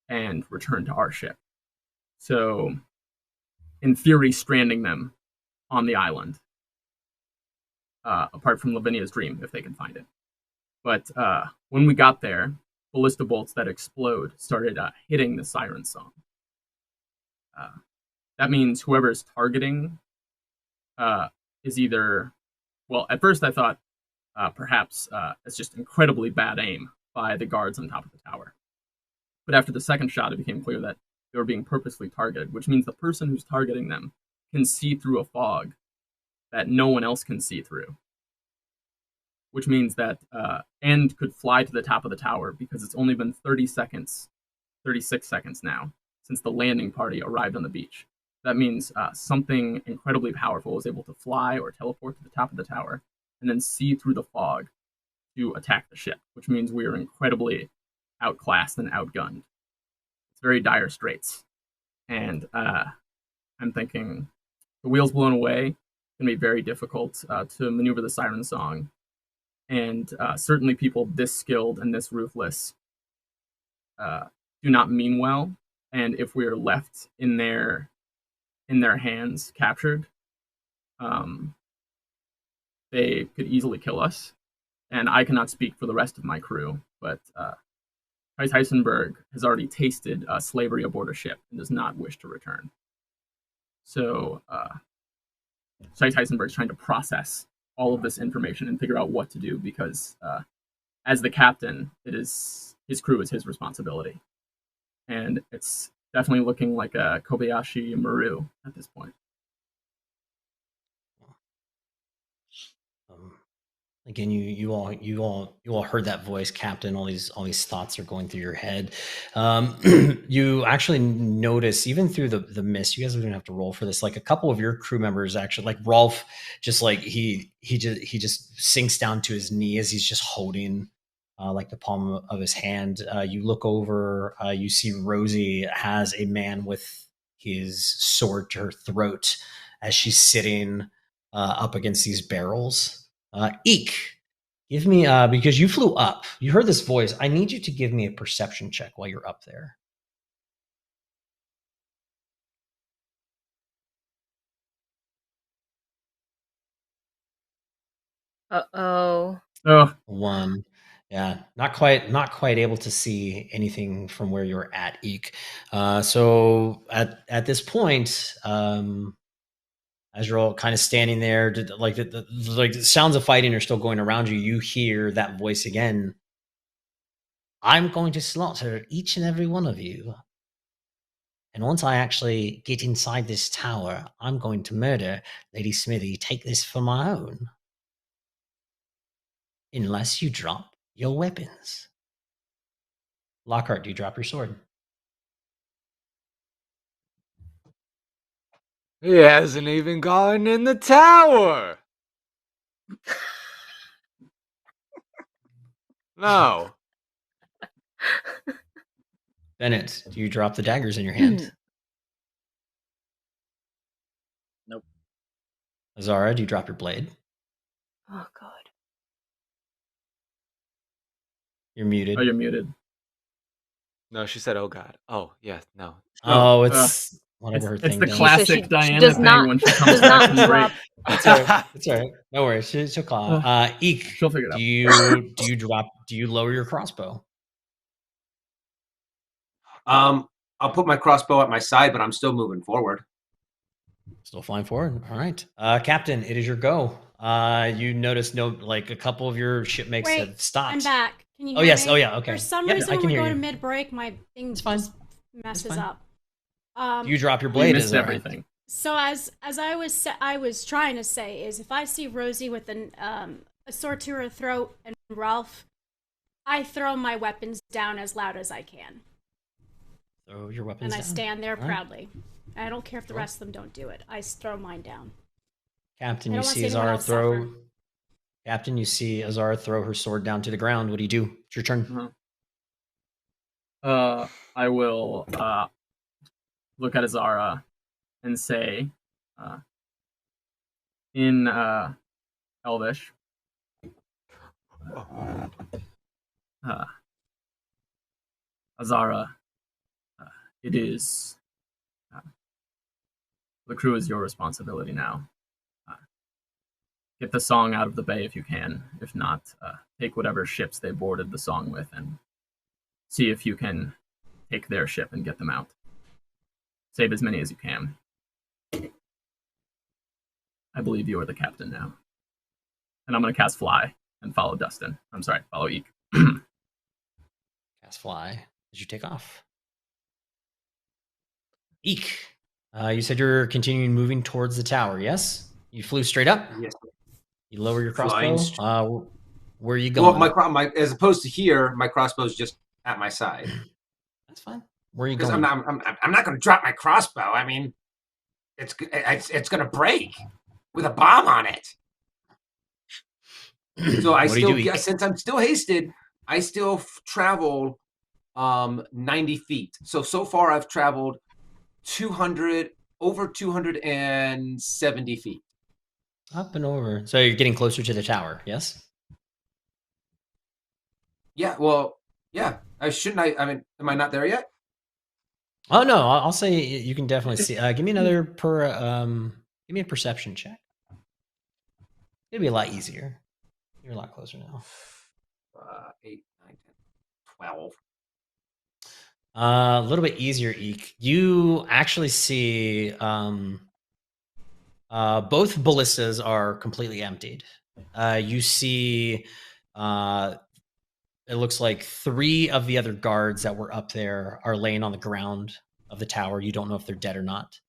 D: and returned to our ship. So, in theory, stranding them on the island, apart from Lavinia's dream, if they can find it. But when we got there, ballista bolts that explode started hitting the Siren Song. That means whoever's targeting is either... Well, at first I thought perhaps it's just incredibly bad aim by the guards on top of the tower. But after the second shot, it became clear that they were being purposely targeted, which means the person who's targeting them can see through a fog that no one else can see through. Which means that End could fly to the top of the tower because it's only been 36 seconds now, since the landing party arrived on the beach. That means something incredibly powerful was able to fly or teleport to the top of the tower and then see through the fog to attack the ship, which means we are incredibly outclassed and outgunned. It's very dire straits. And I'm thinking the wheel's blown away. It's going to be very difficult to maneuver the Siren Song. And certainly people this skilled and this ruthless do not mean well. And if we are left in their hands, captured, they could easily kill us. And I cannot speak for the rest of my crew, but Heisenberg has already tasted slavery aboard a ship and does not wish to return. So Heisenberg is trying to process all of this information and figure out what to do because as the captain, his crew is his responsibility. And it's definitely looking like a Kobayashi Maru at this point.
A: Again, you all heard that voice, Captain. All these thoughts are going through your head. You actually notice, even through the mist, you guys don't have to roll for this. Like a couple of your crew members actually, like Rolf, just like he just sinks down to his knee as he's just holding like the palm of his hand. You look over, you see Rosie has a man with his sword to her throat as she's sitting up against these barrels. Eek, Give me because you flew up. You heard this voice. I need you to give me a perception check while you're up there.
B: Uh-oh.
D: Oh.
A: 1. Yeah, not quite able to see anything from where you're at, Eek. So at this point, as you're all kind of standing there, like the sounds of fighting are still going around you, you hear that voice again. I'm going to slaughter each and every one of you. And once I actually get inside this tower, I'm going to murder Lady Smithy, take this for my own. Unless you drop your weapons. Lockhart, do you drop your sword?
F: He hasn't even gotten in the tower. No.
A: Bennett, do you drop the daggers in your hand?
E: Nope.
A: Azara, do you drop your blade?
B: Oh, God.
A: You're muted.
D: Oh, you're muted.
F: No, she said, "Oh God." Oh, yeah, no.
A: Oh, it's whatever her thing
D: It's the
A: does.
D: classic
B: she
D: Diana
B: does
D: thing
B: not-
D: when she
B: does
D: comes
B: not
D: back from break.
B: drop-
A: It's all right. It's all right. No worries. She'll call. Eek,
D: She'll figure it out.
A: Do you lower your crossbow?
G: I'll put my crossbow at my side, but I'm still moving forward.
A: Still flying forward. All right, Captain, it is your go. You notice a couple of your shipmates
C: Wait,
A: have stopped.
C: I'm back. Can you hear
A: Oh yes.
C: me?
A: Oh yeah. Okay.
C: For some
A: Yep,
C: reason,
A: I
C: when
A: can
C: we
A: hear
C: go
A: you.
C: to mid-break, my thing just messes
A: fine.
C: up.
A: Do you drop your blade?
D: You missed
A: Azara?
D: everything.
C: So as I was trying to say is, if I see Rosie with a sword to her throat and Ralph, I throw my weapons down as loud as I can.
A: Throw your weapons
C: And
A: down.
C: I stand there
A: All right.
C: proudly. I don't care if the rest of them don't do it. I throw mine down.
A: Captain,
C: I
A: you
C: don't wanna
A: see
C: see anyone
A: Azara
C: else
A: throw.
C: suffer.
A: Captain, you see Azara throw her sword down to the ground. What do you do? It's your turn.
D: I will look at Azara and say, in Elvish, Azara, it is the crew is your responsibility now. Get the song out of the bay if you can. If not, take whatever ships they boarded the song with and see if you can take their ship and get them out. Save as many as you can. I believe you are the captain now. And I'm going to cast Fly and follow Dustin. I'm sorry, follow Eek.
A: Cast Fly. Did you take off? Eek. You said you're continuing moving towards the tower, yes? You flew straight up?
G: Yes.
A: You lower your
G: Flying
A: crossbow? Where are you going?
G: Well, my as opposed to here, my crossbow's just at my side.
A: That's fine. Where are you
G: Because
A: going?
G: I'm not going to drop my crossbow. I mean, it's going to break with a bomb on it. So I
A: What do you
G: still,
A: do, Eek?
G: since I'm still hasted, I still travel 90 feet. So far I've traveled over 270 feet.
A: Up and over. So you're getting closer to the tower, yes?
G: Yeah, well, yeah. I mean, am I not there yet?
A: Oh no, I'll say you can definitely see. Give me another give me a perception check. It'll be a lot easier. You're a lot closer now.
G: 8, 9, 10, 12.
A: A little bit easier, Eek. You actually see both ballistas are completely emptied. You see it looks like 3 of the other guards that were up there are laying on the ground of the tower. You don't know if they're dead or not.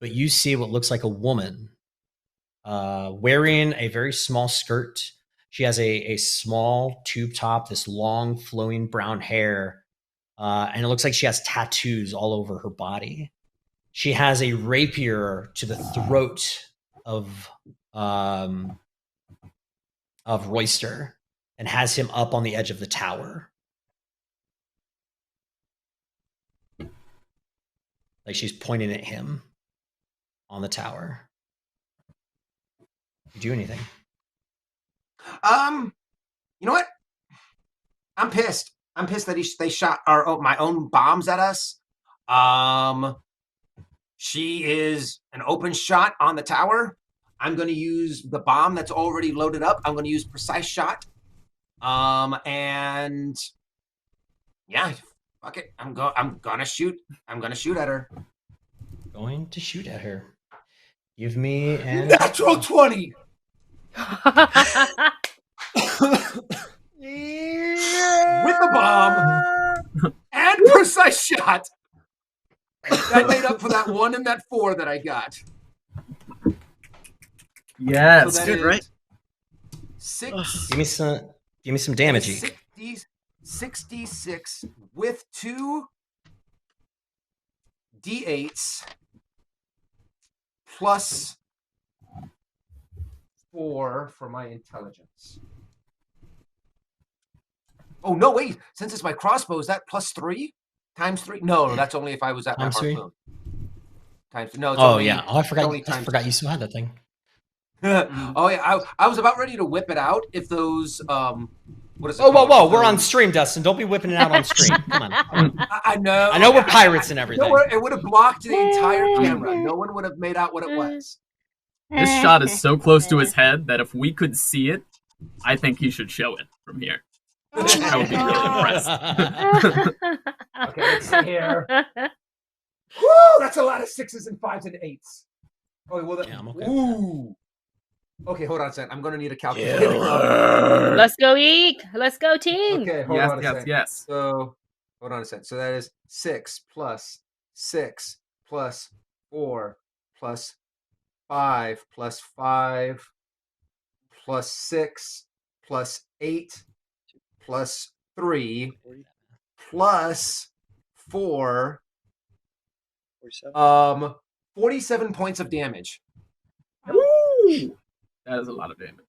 A: But you see what looks like a woman wearing a very small skirt. She has a small tube top, this long flowing brown hair. And it looks like she has tattoos all over her body. She has a rapier to the throat of Royster and has him up on the edge of the tower. Like she's pointing at him on the tower. You do anything?
G: You know what? I'm pissed. I'm pissed that they shot my own bombs at us. She is an open shot on the tower. I'm going to use the bomb that's already loaded up. I'm going to use precise shot. And yeah, fuck it. I'm gonna shoot. I'm gonna shoot at her.
A: Going to shoot at her. Give me an
G: natural 20. With the bomb and precise shot. That made up for that 1 and that 4 that I got.
D: Yes,
G: so
E: good, right?
G: 6.
A: Give me some damage.
G: 66 with 2 D8s plus 4 for my intelligence. Oh, no, wait. Since it's my crossbow, is that plus 3? Times 3? No, that's only if I was at my harpoon. Times 3. No, it's only,
A: yeah. Oh, I forgot you still had that thing.
G: Oh, yeah. I was about ready to whip it out if those... what is it
A: whoa. We're on stream, Dustin. Don't be whipping it out on stream. Come on.
G: I know.
A: I know we're pirates and everything.
G: It would have blocked the entire camera. No one would have made out what it was.
D: This shot is so close to his head that if we could see it, I think he should show it from here. I would be really impressed.
G: Okay, let's see here. Woo! That's a lot of 6s and 5s and 8s. Oh, well,
A: yeah, I'm okay.
G: Ooh. Okay, hold on a second. I'm going to need a calculator.
B: Let's go, Eek. Let's go, team.
G: Okay, hold on a second.
D: Yes.
G: So, hold on a second. So that is 6 plus 6 plus 4 plus 5 plus 5 plus 6 plus 8 plus 3 plus 4. 47 points of damage.
D: Woo! That is a lot of damage.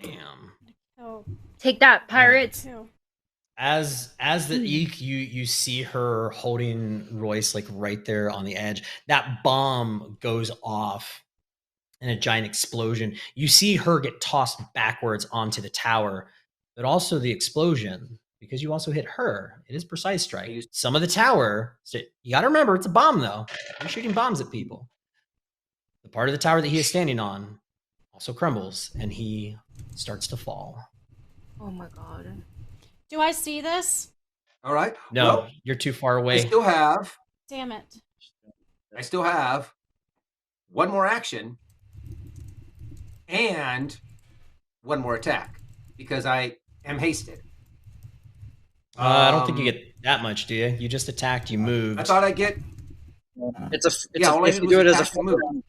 A: Bam.
C: Oh.
B: Take that, pirates.
A: As the Eek, you see her holding Royce like right there on the edge. That bomb goes off in a giant explosion. You see her get tossed backwards onto the tower, but also the explosion, because you also hit her. It is precise strike. Some of the tower, you got to remember, it's a bomb though. You're shooting bombs at people. The part of the tower that he is standing on also crumbles, and he starts to fall.
B: Oh my god.
C: Do I see this?
G: All right.
A: No,
G: well,
A: you're too far away.
C: Damn it.
G: I still have one more action and one more attack because I am hasted.
A: I don't think you get that much, do you? You just attacked, you moved.
G: I thought I'd get...
E: if you do it as a full round.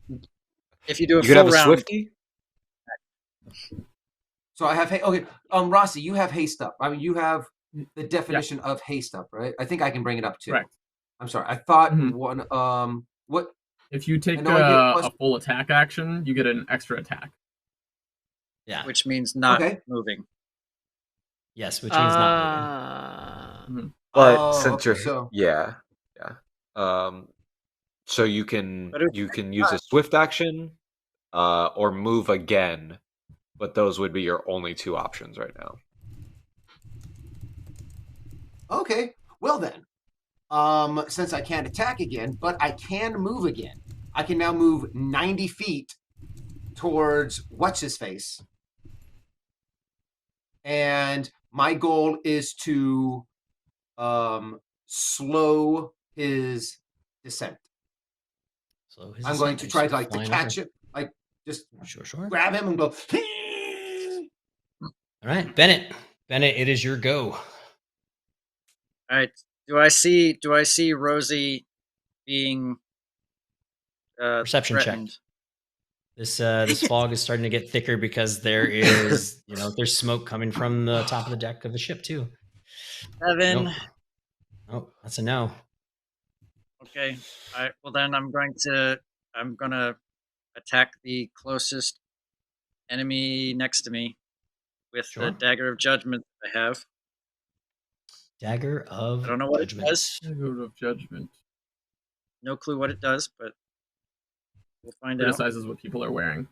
E: If you do a
F: you
E: full
F: have a
E: round.
F: Swifty?
G: So I have... Okay, Rossi, you have haste up. I mean, you have the definition of haste up, right? I think I can bring it up too.
D: Correct.
G: I'm sorry. I thought one... What...
D: If you take a full attack action, you get an extra attack.
A: Yeah.
E: Which means not moving.
A: Yes, which means not moving.
I: But since you're
G: so
F: so you can use a swift action or move again, but those would be your only two options right now.
G: Okay. Well then, since I can't attack again, but I can move again. I can now move 90 feet towards what's-his-face. And my goal is to slow his descent. I'm going to try to catch it, like just grab him and go.
A: All right, Bennett, it is your go.
E: All right. Do I see Rosie being
A: perception
E: threatened?
A: check? This fog is starting to get thicker because there is, there's smoke coming from the top of the deck of the ship too.
E: 7.
A: Nope. Oh, that's a no.
E: Okay. All right. Well, then I'm gonna attack the closest enemy next to me with the Dagger of Judgment I have.
A: Dagger of Judgment.
E: I don't know what it does.
D: Dagger of Judgment.
E: No clue what it does, but we'll find out.
D: Criticizes what people are wearing.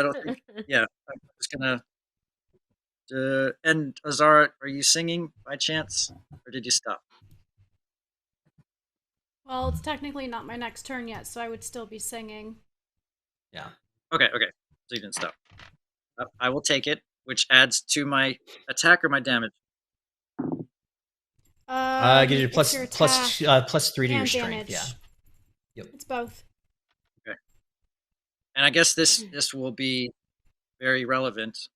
E: don't think. Yeah, I'm just gonna. And Azara, are you singing by chance, or did you stop?
C: Well, it's technically not my next turn yet, so I would still be singing.
A: Yeah.
E: Okay. So you didn't stop. I will take it, which adds to my attack or my damage.
A: Gives you
C: It's your attack
A: plus 3 to your
C: and
A: strength.
C: damage.
A: Yeah. Yep.
C: It's both.
E: Okay. And I guess this will be very relevant.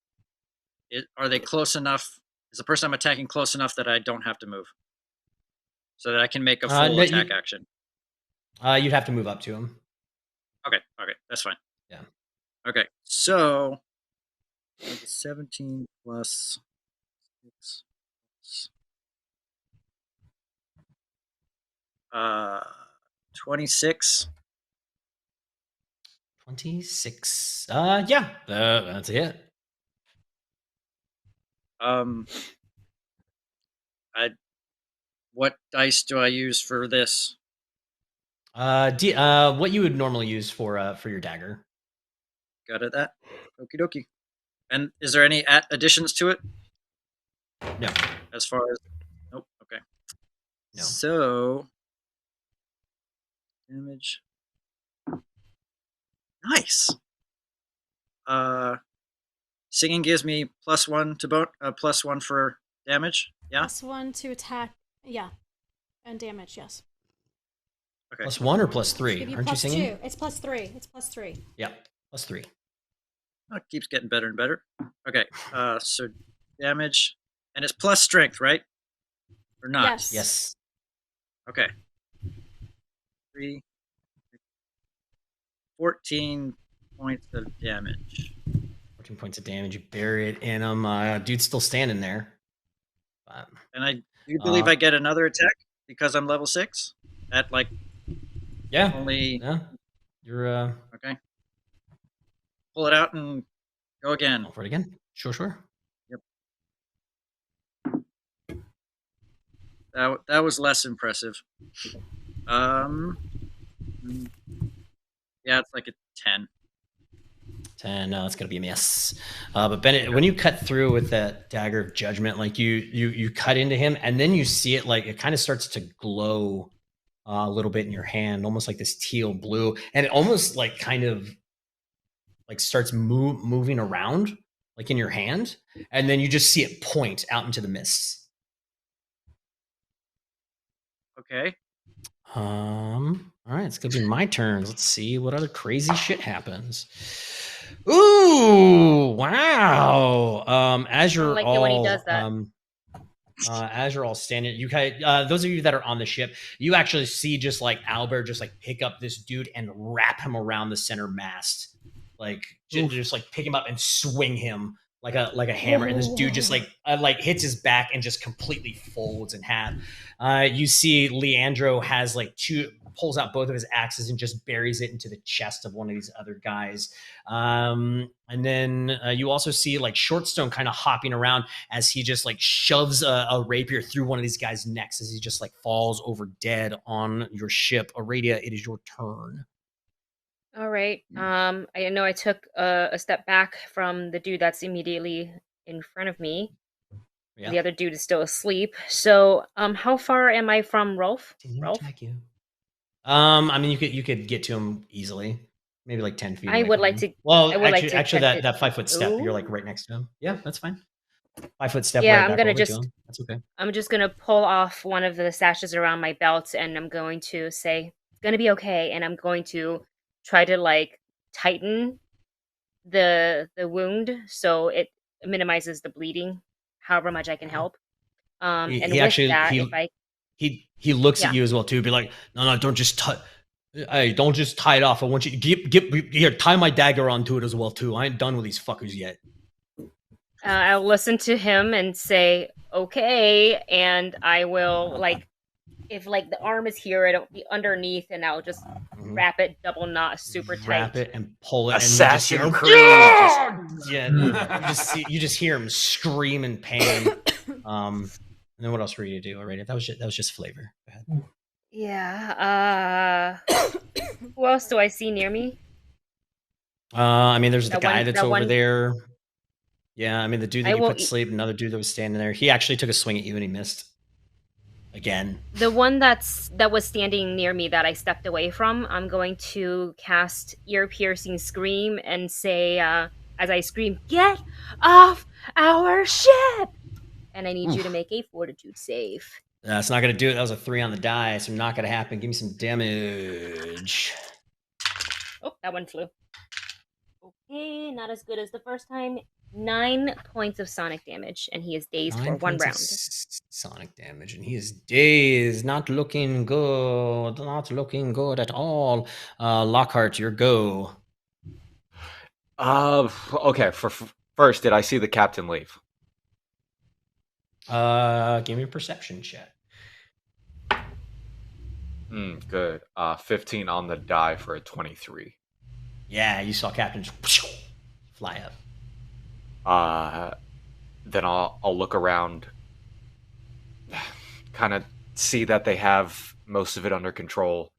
E: Are they close enough? Is the person I'm attacking close enough that I don't have to move, so that I can make a full
A: No,
E: attack action?
A: You'd have to move up to him.
E: Okay, that's fine.
A: Yeah.
E: Okay, so 17 plus 6, 26.
A: 26. Yeah. That's it.
E: What dice do I use for this?
A: What you would normally use for your dagger.
E: Got it. That. Okie dokie. And is there any additions to it?
A: No.
E: As far as nope. Okay.
A: No.
E: So damage. Nice. Singing gives me +1 to +1 for damage. Yeah.
C: +1 to attack. Yeah. And damage. Yes.
E: Okay.
A: +1 or +3? Aren't you singing?
C: 2. It's +3. It's +3.
A: Yeah. +3.
E: Oh, it keeps getting better and better. Okay. So damage, and it's plus strength, right? Or not?
C: Yes.
A: Yes.
E: Okay. 14 points of damage.
A: 14 points of damage. You bury it in him. Dude's still standing there.
E: And I do believe I get another attack because I'm level 6 at like.
A: Yeah.
E: Only.
A: Yeah. You're.
E: Okay. Pull it out and go again.
A: Go for it again. Sure.
E: Yep. That was less impressive. Yeah, it's like a 10.
A: 10. No, it's gonna be a miss. But Bennett, when you cut through with that Dagger of Judgment, like you cut into him, and then you see it like it kind of starts to glow a little bit in your hand, almost like this teal blue, and it almost like kind of like starts moving around like in your hand, and then you just see it point out into the mists.
E: Okay.
A: All right, it's gonna be my turn. Let's see what other crazy shit happens. Ooh, wow. As you're
B: I like
A: all
B: it when he does that.
A: as you're all standing, you guys, those of you that are on the ship, you actually see just like Albert just like pick up this dude and wrap him around the center mast, like just like pick him up and swing him like a hammer, and this dude just like hits his back and just completely folds in half. You see Leandro has like pulls out both of his axes and just buries it into the chest of one of these other guys. And then you also see like Shortstone kind of hopping around as he just like shoves a rapier through one of these guys' necks as he just like falls over dead on your ship. Aradia, it is your turn.
B: All right. I know I took a step back from the dude that's immediately in front of me. Yeah. The other dude is still asleep. So, how far am I from Rolf?
A: Attack you. I mean, you could get to him easily, maybe like 10 feet.
B: I would like to.
A: Well, actually, that 5 foot step, you're like right next to him. Yeah, that's fine. 5 foot step.
B: Yeah,
A: right
B: I'm gonna
A: back over to him. That's okay.
B: I'm just gonna pull off one of the sashes around my belt, and I'm going to say it's gonna be okay, and I'm going to try to like tighten the wound so it minimizes the bleeding, however much I can help. He
A: looks at you as well too. Be like, no, don't just tie it off. I want you to here, tie my dagger onto it as well too. I ain't done with these fuckers yet.
B: I'll listen to him and say okay, and I will like. If like the arm is here, it'll be underneath, and I'll just wrap it double knot super tight.
A: Wrap it and pull it.
G: Assassin Creed.
A: You just hear him scream in pain. And then what else were you to do already? That was just flavor. Go ahead.
B: Yeah. Who else do I see near me?
A: I mean, there's the
B: That
A: guy
B: one-
A: that's
B: that
A: over
B: one-
A: there. Yeah, I mean, the dude that
B: I
A: you
B: will
A: put to
B: eat-
A: sleep, another dude that was standing there. He actually took a swing at you and he missed. Again.
B: The one that was standing near me that I stepped away from, I'm going to cast ear-piercing scream and say, as I scream, "Get off our ship!" And I need you to
A: Oof.
B: make a fortitude save.
A: That's not going to do it. That was a 3 on the die, so not going to happen. Give me some damage.
B: Oh, that one flew. Okay, not as good as the first time. 9 points of sonic damage, and he is dazed
A: 9
B: for 1
A: points of
B: round.
A: sonic damage, and he is dazed. Not looking good. Not looking good at all. Lockhart, your go.
F: Okay. First, did I see the captain leave?
A: Give me a perception check.
F: Good. 15 on the die for a 23.
A: Yeah, you saw Captain just fly
F: up. Then I'll look around, kind of see that they have most of it under control,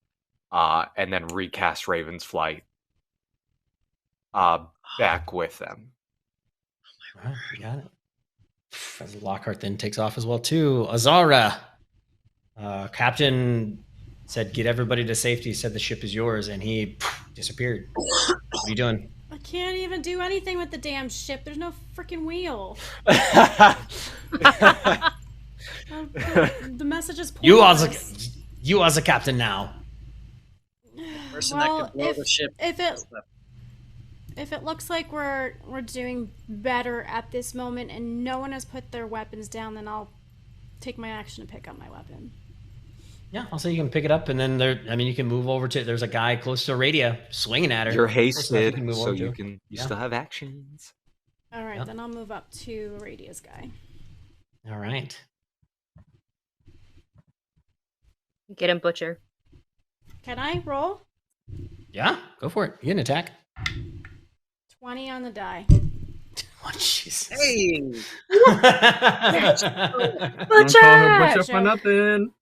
F: and then recast Raven's Flight back with them.
A: All right, you got it. As Lockhart then takes off as well too. Azara, Captain said, "Get everybody to safety." Said the ship is yours, and he disappeared. What are you doing?
C: I can't even do anything with the damn ship. There's no freaking wheel. The message is pointless.
A: You as a captain now.
E: Person that can blow the ship.
C: If it looks like we're doing better at this moment and no one has put their weapons down, then I'll take my action to pick up my weapon.
A: Yeah, I'll say you can pick it up, and then you can move over to. There's a guy close to Radia swinging at her.
F: You're hasted, so
A: you
F: still have actions.
C: All right, then I'll move up to Radia's guy.
A: All right.
B: Get him, Butcher.
C: Can I roll?
A: Yeah, go for it. You get an attack.
C: 20 on the die.
A: Oh, Jesus.
E: Hey!
D: Butcher for nothing.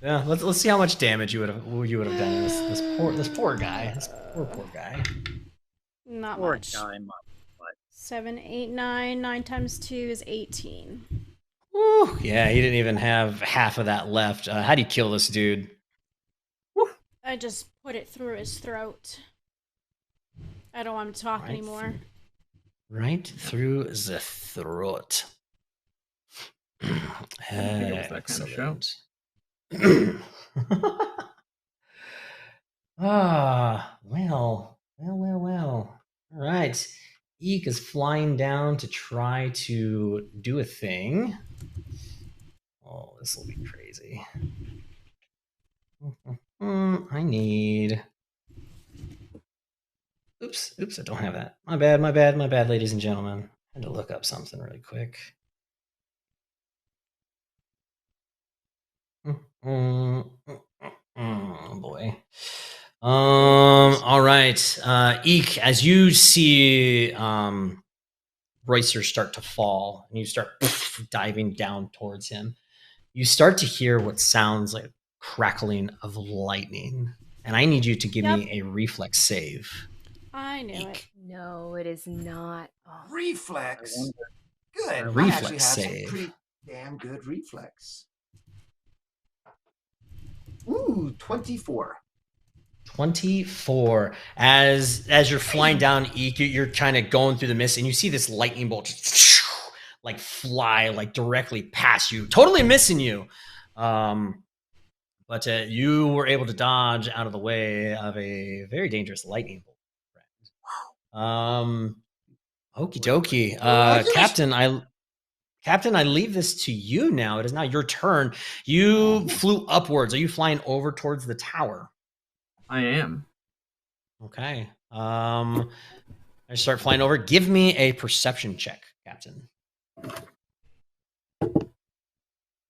A: Yeah, let's see how much damage you would have done. This poor guy. This poor guy.
C: Not
E: Poor
C: much.
E: guy,
C: 7, 8, 9. 9 times 2 is 18.
A: Woo. Yeah, he didn't even have half of that left. How do you kill this dude?
C: I just put it through his throat. I don't want him to talk anymore.
A: Right through the throat.
D: I think it was that kind of show.
A: Well. All right. Eek is flying down to try to do a thing. Oh, this will be crazy. I need... Oops, I don't have that. My bad, ladies and gentlemen. I had to look up something really quick. Oh boy. All right. Eek, as you see Roycer start to fall and you start diving down towards him, you start to hear what sounds like crackling of lightning. And I need you to give me a reflex save.
C: I knew it.
B: No, it is not. Oh.
G: Reflex. Good.
A: Reflex
G: I actually have
A: save.
G: some pretty damn good reflex. Ooh, 24.
A: 24. As you're flying down, Eek, you're kind of going through the mist, and you see this lightning bolt just like fly like directly past you, totally missing you. But you were able to dodge out of the way of a very dangerous lightning bolt. Okie dokie. Captain, I leave this to you now. It is now your turn. You flew upwards. Are you flying over towards the tower?
D: I am.
A: Okay. I start flying over. Give me a perception check, Captain.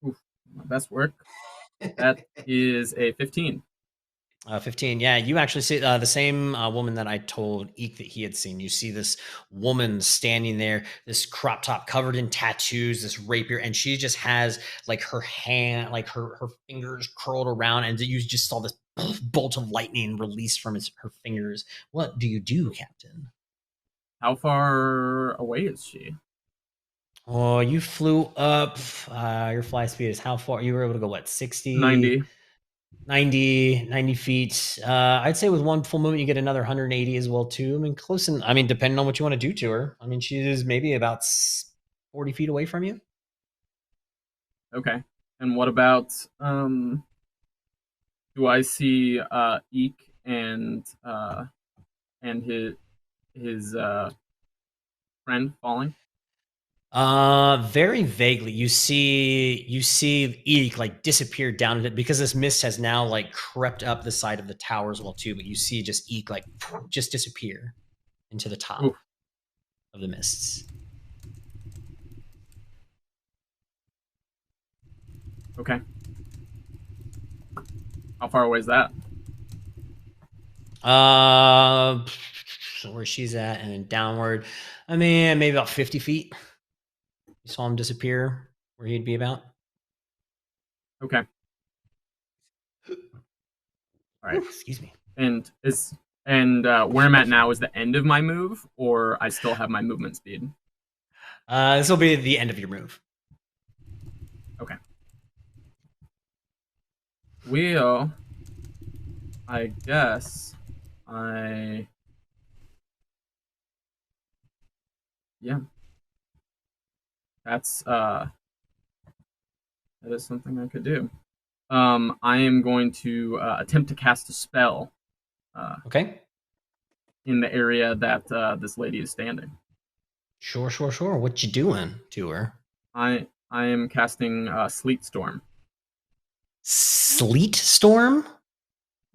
D: Oof, my best work. That is a 15.
A: 15. Yeah, you actually see the same woman that I told Eek that he had seen. You see this woman standing there, this crop top covered in tattoos, this rapier, and she just has like her hand, like her fingers curled around, and you just saw this bolt of lightning released from her fingers. What do you do, Captain?
D: How far away is she?
A: Oh, you flew up. Your fly speed is how far? You were able to go, what, 60?
D: 90.
A: 90 feet. I'd say with one full movement, you get another 180 as well, too. I mean, close. And I mean, depending on what you want to do to her. I mean, she is maybe about 40 feet away from you.
D: Okay. And what about, do I see, Eek and his friend falling?
A: Very vaguely. You see Eek like disappear down it because this mist has now like crept up the side of the tower as well too. But you see just Eek like just disappear into the top of the mists.
D: Okay. How far away is that?
A: So where she's at and then downward. I mean, maybe about 50 feet. You saw him disappear where he'd be about.
D: Okay. All right.
A: Ooh, excuse me.
D: And where I'm at now is the end of my move, or I still have my movement speed?
A: This will be the end of your move.
D: Okay. Well, I guess yeah. That is something I could do. I am going to attempt to cast a spell.
A: Okay.
D: In the area that this lady is standing.
A: Sure. What you doing to her?
D: I am casting Sleet Storm.
A: Sleet Storm?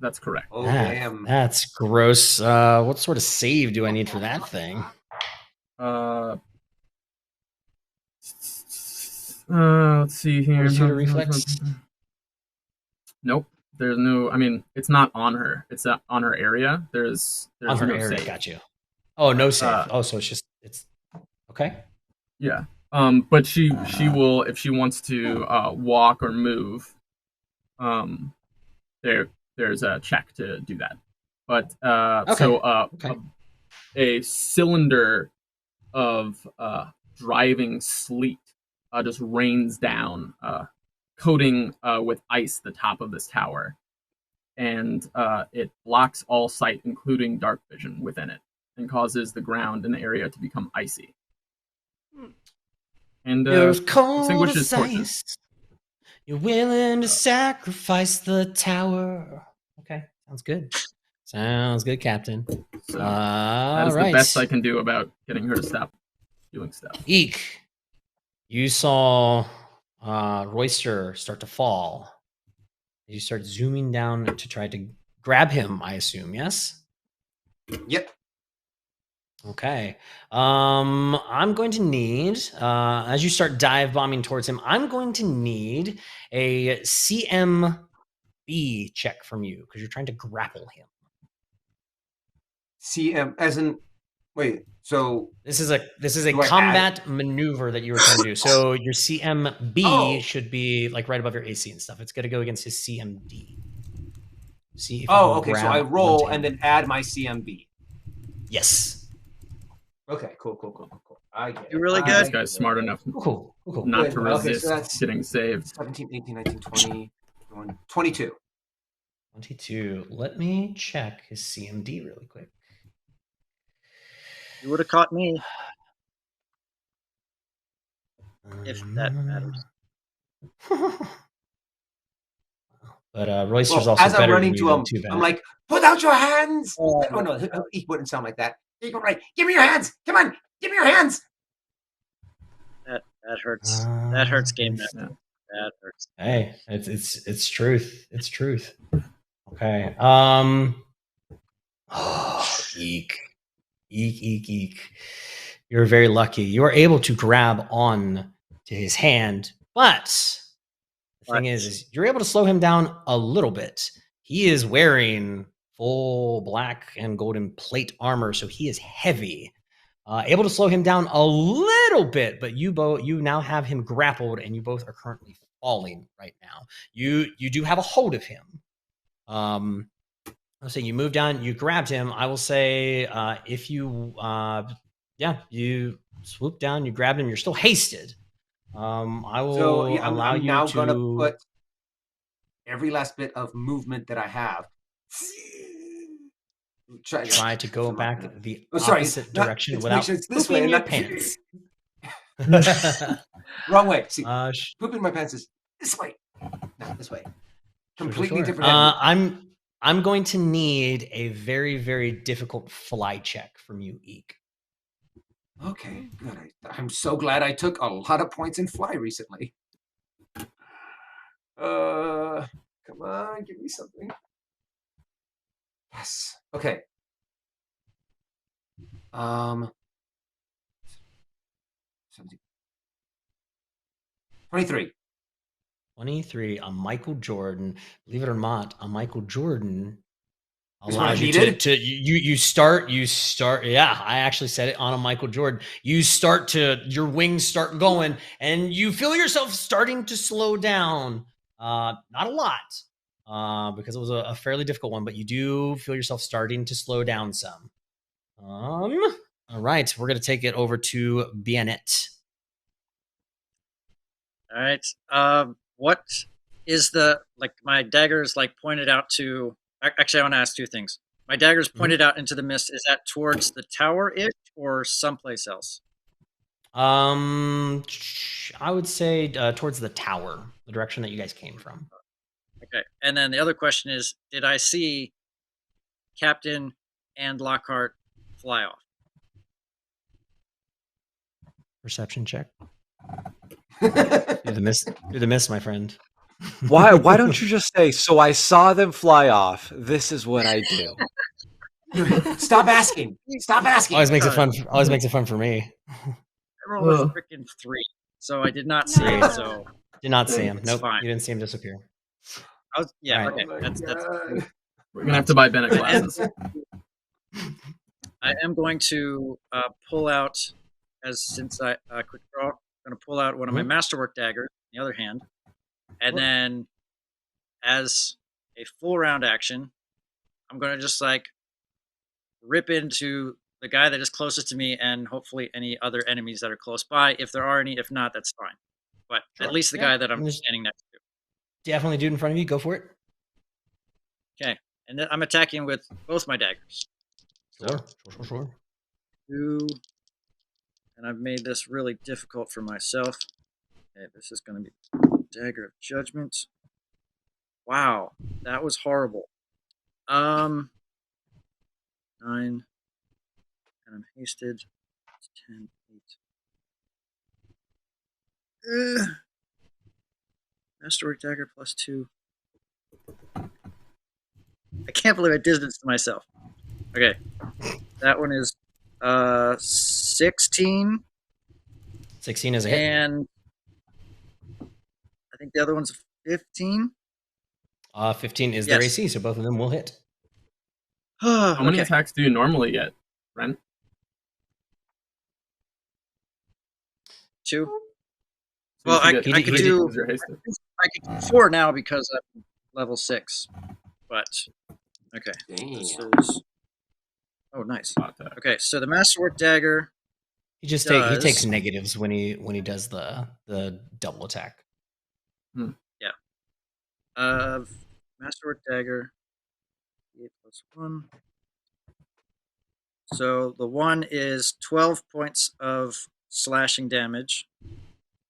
D: That's correct.
G: Oh, damn.
A: That's gross. What sort of save do I need for that thing?
D: Let's see here.
A: Reflex?
D: Nope. There's no. I mean, it's not on her. It's on her area. There's
A: on her
D: no
A: area.
D: save.
A: Got you. Oh, no save. So it's okay.
D: Yeah. But she will, if she wants to walk or move. There's a check to do that. But a cylinder of driving sleet just rains down, coating with ice the top of this tower, and it blocks all sight, including dark vision within it, and causes the ground in the area to become icy. And extinguishes torches.
A: You're willing to sacrifice the tower. Okay, sounds good. Sounds good, Captain.
D: So that is the best I can do about getting her to stop doing stuff.
A: Eek, you saw Royster start to fall. You start zooming down to try to grab him, I assume, yes?
G: Yep.
A: Okay. I'm going to need, as you start dive bombing towards him, I'm going to need a CMB check from you because you're trying to grapple him.
G: CM as in wait, so
A: this is a combat maneuver that you were trying to do. So your CMB should be like right above your AC and stuff. It's going to go against his CMD. See if
G: okay. So I roll and then add my CMB.
A: Yes.
G: Okay, cool. I get it.
E: You're really good.
D: This guy's smart enough
A: cool.
D: not to resist
G: that's
D: getting saved.
G: 17, 18, 19, 20, 22.
A: 22. Let me check his CMD really quick.
E: You would have caught me. If that matters.
A: But Royster's also
G: as
A: better
G: I'm running
A: than
G: to
A: you,
G: him,
A: too bad.
G: I'm like, put out your hands! Oh no, he wouldn't sound like that. He go right, give me your hands! Come on, give me your hands!
E: That hurts. That hurts, game net. That hurts.
A: Hey, it's truth. It's truth. Okay. Eek. You're very lucky. You are able to grab on to his hand, but the thing is you're able to slow him down a little bit. He is wearing full black and golden plate armor, so he is heavy. Able to slow him down a little bit, but you now have him grappled, and you both are currently falling right now. You do have a hold of him. I'll say you moved down, you grabbed him. I will say if you you swooped down, you grabbed him, you're still hasted. I will allow
G: I'm
A: you
G: now
A: to
G: gonna put every last bit of movement that I have.
A: try to go back the
G: sorry,
A: opposite
G: not-
A: direction
G: it's
A: without
G: make sure it's this way
A: pooping
G: and
A: your
G: not-
A: pants.
G: Wrong way. See,
A: sh-
G: pooping my pants is this way, not this way. Completely
A: Sure.
G: different. Energy.
A: I'm going to need a very, very difficult fly check from you, Eek.
G: Okay, good. I'm so glad I took a lot of points in fly recently. Come on, give me something. Yes. Okay. 23.
A: 23, a Michael Jordan. Believe it or not, a Michael Jordan
G: Is what I
A: allows you
G: needed?
A: to you start. Yeah, I actually said it on a Michael Jordan. You start to your wings start going, and you feel yourself starting to slow down. Not a lot, because it was a fairly difficult one, but you do feel yourself starting to slow down some. All right, we're gonna take it over to Bianet.
E: All right. What is the my dagger's pointed out to? Actually, I want to ask two things. My dagger's pointed out into the mist. Is that towards the tower-ish or someplace else?
A: I would say towards the tower, the direction that you guys came from.
E: Okay. And then the other question is, did I see Captain and Lockhart fly off?
A: Perception check. Through the mist, my friend.
F: Why don't you just say, so I saw them fly off. This is what I do.
G: Stop asking. Stop asking.
A: Always makes it fun for me.
E: I rolled a freaking 3, so I did not see it. So
A: did not see him.
E: It's
A: Nope,
E: fine.
A: you didn't see him disappear.
E: Right. Okay. That's
D: We're gonna have to buy Bennett glasses.
E: I am going to pull out, since I quick draw. I'm going to pull out one of my masterwork daggers in the other hand, and then as a full round action, I'm going to just rip into the guy that is closest to me, and hopefully any other enemies that are close by. If there are any, if not, that's fine. But at least the guy that I'm standing next to.
A: Definitely dude in front of you. Go for it.
E: Okay, and then I'm attacking with both my daggers.
A: Sure.
E: 2, and I've made this really difficult for myself. Okay, this is going to be Dagger of Judgment. Wow, that was horrible. 9, and I'm hasted. 10, 8. Masterwork Dagger +2. I can't believe I did this to myself. Okay, that one is 16.
A: 16 is a hit.
E: And I think the other one's 15.
A: 15 is their AC, so both of them will hit.
D: How many attacks do you normally get, Ren?
E: 2. Well, I could do 4 now because I'm level 6. But okay, this is nice. Okay, so the Masterwork Dagger.
A: He just he takes negatives when he does the double attack.
E: Yeah. Masterwork Dagger. 8 + 1. So the one is 12 points of slashing damage.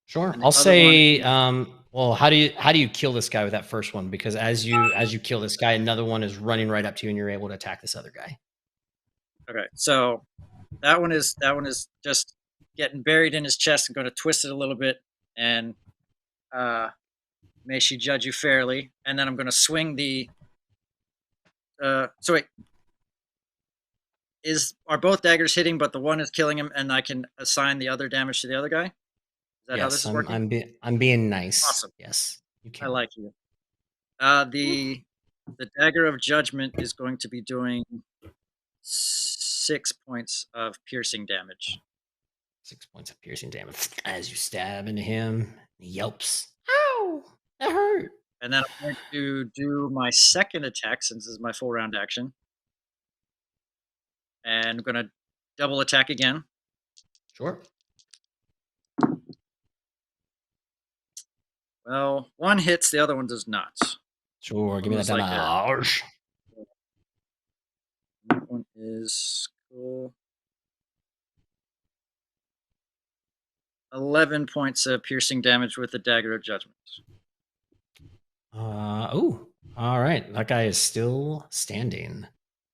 A: Sure. I'll say well, how do you kill this guy with that first one? Because as you kill this guy, another one is running right up to you and you're able to attack this other guy.
E: Okay. So that one is just getting buried in his chest and going to twist it a little bit, and may she judge you fairly. And then I'm going to swing the so wait. Are both daggers hitting, but the one is killing him, and I can assign the other damage to the other guy? Is that how this is working?
A: I'm being nice.
E: Awesome.
A: Yes, you can.
E: I like you. The The Dagger of Judgment is going to be doing 6 points of piercing damage.
A: 6 points of piercing damage as you stab into him. He yelps. Ow! That hurt.
E: And then I'm going to do my second attack since this is my full round action. And I'm going to double attack again.
A: Sure.
E: Well, one hits, the other one does not.
A: Sure, give me that damage.
E: That one is cool. 11 points of piercing damage with the Dagger of Judgment.
A: Oh, all right. That guy is still standing,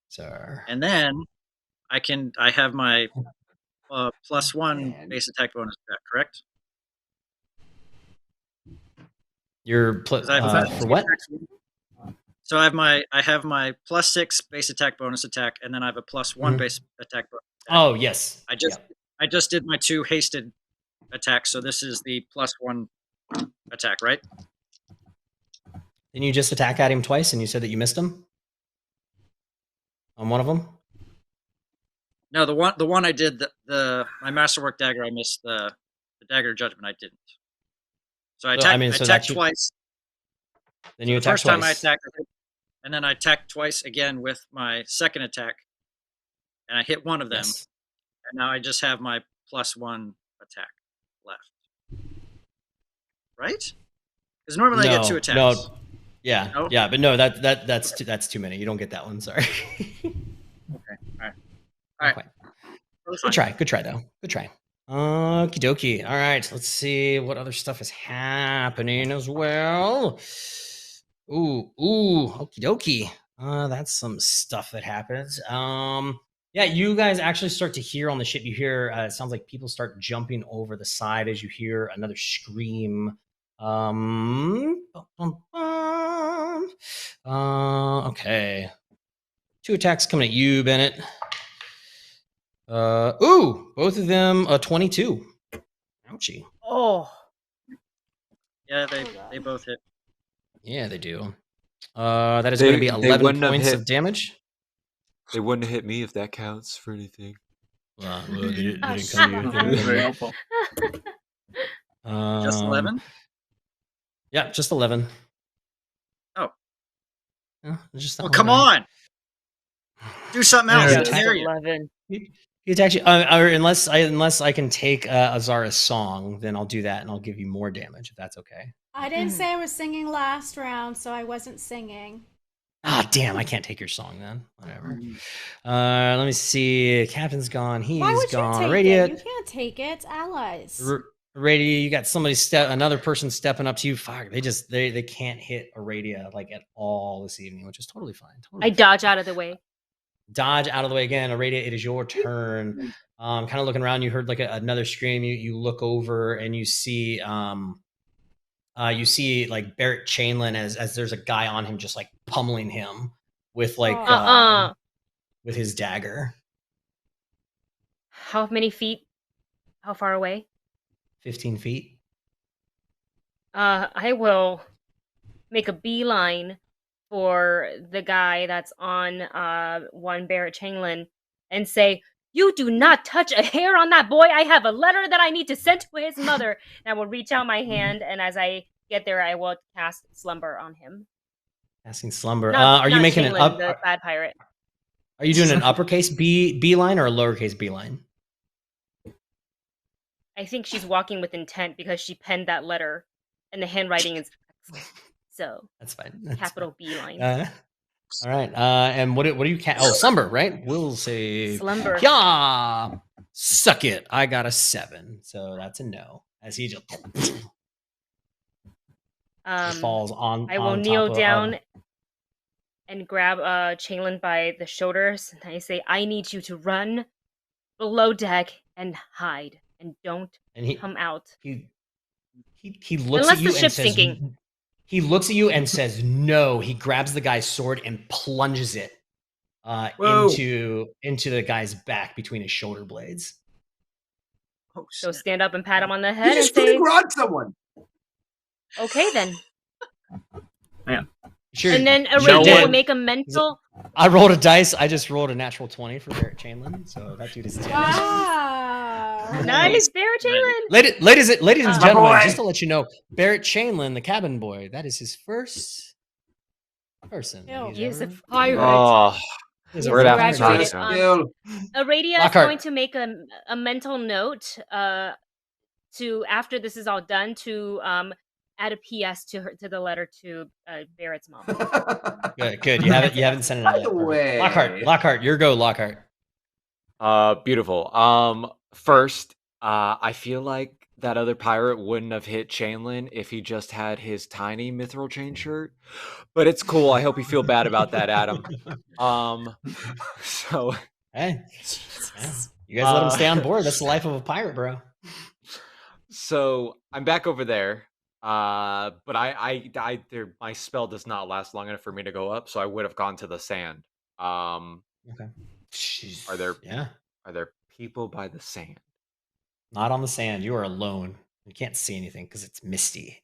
A: sir.
E: And then I have my +1 base attack bonus attack, correct?
A: You're for what?
E: So I have my +6 base attack bonus attack, and then I have a +1 base attack bonus attack.
A: Oh yes.
E: I just did my 2 hasted attacks, so this is the +1 attack, right?
A: Didn't you just attack at him twice, and you said that you missed him on one of them?
E: No, the one I did my masterwork dagger, I missed the Dagger of Judgment. I didn't. So I attacked twice.
A: Then you
E: the
A: attacked
E: first time I
A: twice.
E: attacked, and then I attacked twice again with my second attack, and I hit one of them.
A: Yes.
E: And now I just have my +1 attack left. Right? Because normally I get 2 attacks.
A: No. Yeah.
E: No?
A: Yeah, but no, that's too many. You don't get that one. Sorry.
E: Okay. All right.
A: Okay. Good try though. Good try. Okie dokie. All right. Let's see what other stuff is happening as well. Ooh. Okie dokie. That's some stuff that happens. Yeah, you guys actually start to hear on the ship. You hear it sounds like people start jumping over the side as you hear another scream. Okay. 2 attacks coming at you, Bennett. Both of them 22. Ouchie.
B: Oh.
E: Yeah, they both hit.
A: Yeah, they do. That is going to be 11 points of damage.
F: They wouldn't have hit me if that counts for anything.
A: Well, they didn't come to you.
D: Very helpful.
E: Just 11?
A: Yeah, just 11.
E: Oh.
A: Yeah, just
E: well, come on. Do something else.
A: Yeah,
E: Hear you.
B: 11.
A: It's actually, or unless I can take Azara's song, then I'll do that and I'll give you more damage if that's okay.
C: I didn't say I was singing last round, so I wasn't singing.
A: Ah, damn! I can't take your song then. Whatever. Let me see. Captain's gone. He's
C: Why would
A: gone.
C: you take
A: Radiant.
C: it? You can't take it. Allies.
A: Aradia, you got another person stepping up to you. Fuck, they can't hit Aradia like at all this evening, which is totally fine.
B: I dodge out of the way.
A: Dodge out of the way again. Aradia, it is your turn. Kind of looking around, you heard like another scream. You look over and you see like Barrett Chainlin as there's a guy on him just like pummeling him with like with his dagger.
B: How many feet? How far away?
A: 15 feet.
B: I will make a beeline for the guy that's on one Barrett Chainlin and say, "You do not touch a hair on that boy. I have a letter that I need to send to his mother." And I will reach out my hand, and as I get there, I will cast Slumber on him.
A: Casting Slumber.
B: Not
A: Are you making
B: Chainlin, the bad pirate?
A: Are you doing an uppercase beeline or a lowercase beeline?
B: I think she's walking with intent because she penned that letter, and the handwriting is so.
A: That's fine.
B: Capital beeline.
A: All right. And what do you Slumber, right? We'll say
B: Slumber.
A: Yeah. Suck it. I got a 7, so that's a no. As he just falls on.
B: I will kneel down and grab Chainlin by the shoulders, and I say, "I need you to run below deck and hide, and don't come out."
A: He looks
B: Unless
A: at you
B: the
A: and
B: ship's
A: says,
B: sinking.
A: He looks at you and says, "No." He grabs the guy's sword and plunges it into the guy's back between his shoulder blades.
E: Oh,
B: so stand up and pat him on the
G: You
B: head and
G: just
B: say,
G: rod someone.
B: "Okay then."
D: Man,
A: Sure.
B: And then
A: Sure
B: Aradia
A: did.
B: will make a mental.
A: I rolled a dice. I just rolled a natural 20 for Barrett Chamberlain, so that dude is dead.
C: Wow.
B: Nice, Barrett Chamberlain.
A: Ladies and
G: My
A: gentlemen,
G: boy.
A: just to let you know, Barrett Chamberlain, the cabin boy, that is his first person. that
C: Ew.
A: he's
B: He's a
A: ever-
B: pirate.
F: Oh,
A: He's
F: we're gonna have to
B: Graduated.
F: try soon.
B: Aradia is
A: Lockhart.
B: going to make a mental note to after this is all done to add a PS to the letter to Barrett's mom.
A: Good. You haven't sent it out
G: By
A: yet.
G: the
A: Perfect.
G: way.
A: Lockhart, your go, Lockhart.
F: Beautiful. First, I feel like that other pirate wouldn't have hit Chainlin if he just had his tiny mithril chain shirt. But it's cool. I hope you feel bad about that, Adam. So
A: Hey, yeah. You guys let him stay on board. That's the life of a pirate, bro.
F: So I'm back over there. But my spell does not last long enough for me to go up, so I would have gone to the sand.
A: Okay.
F: Are there
A: Yeah.
F: Are there people by the sand?
A: Not on the sand. You are alone. You can't see anything because it's misty.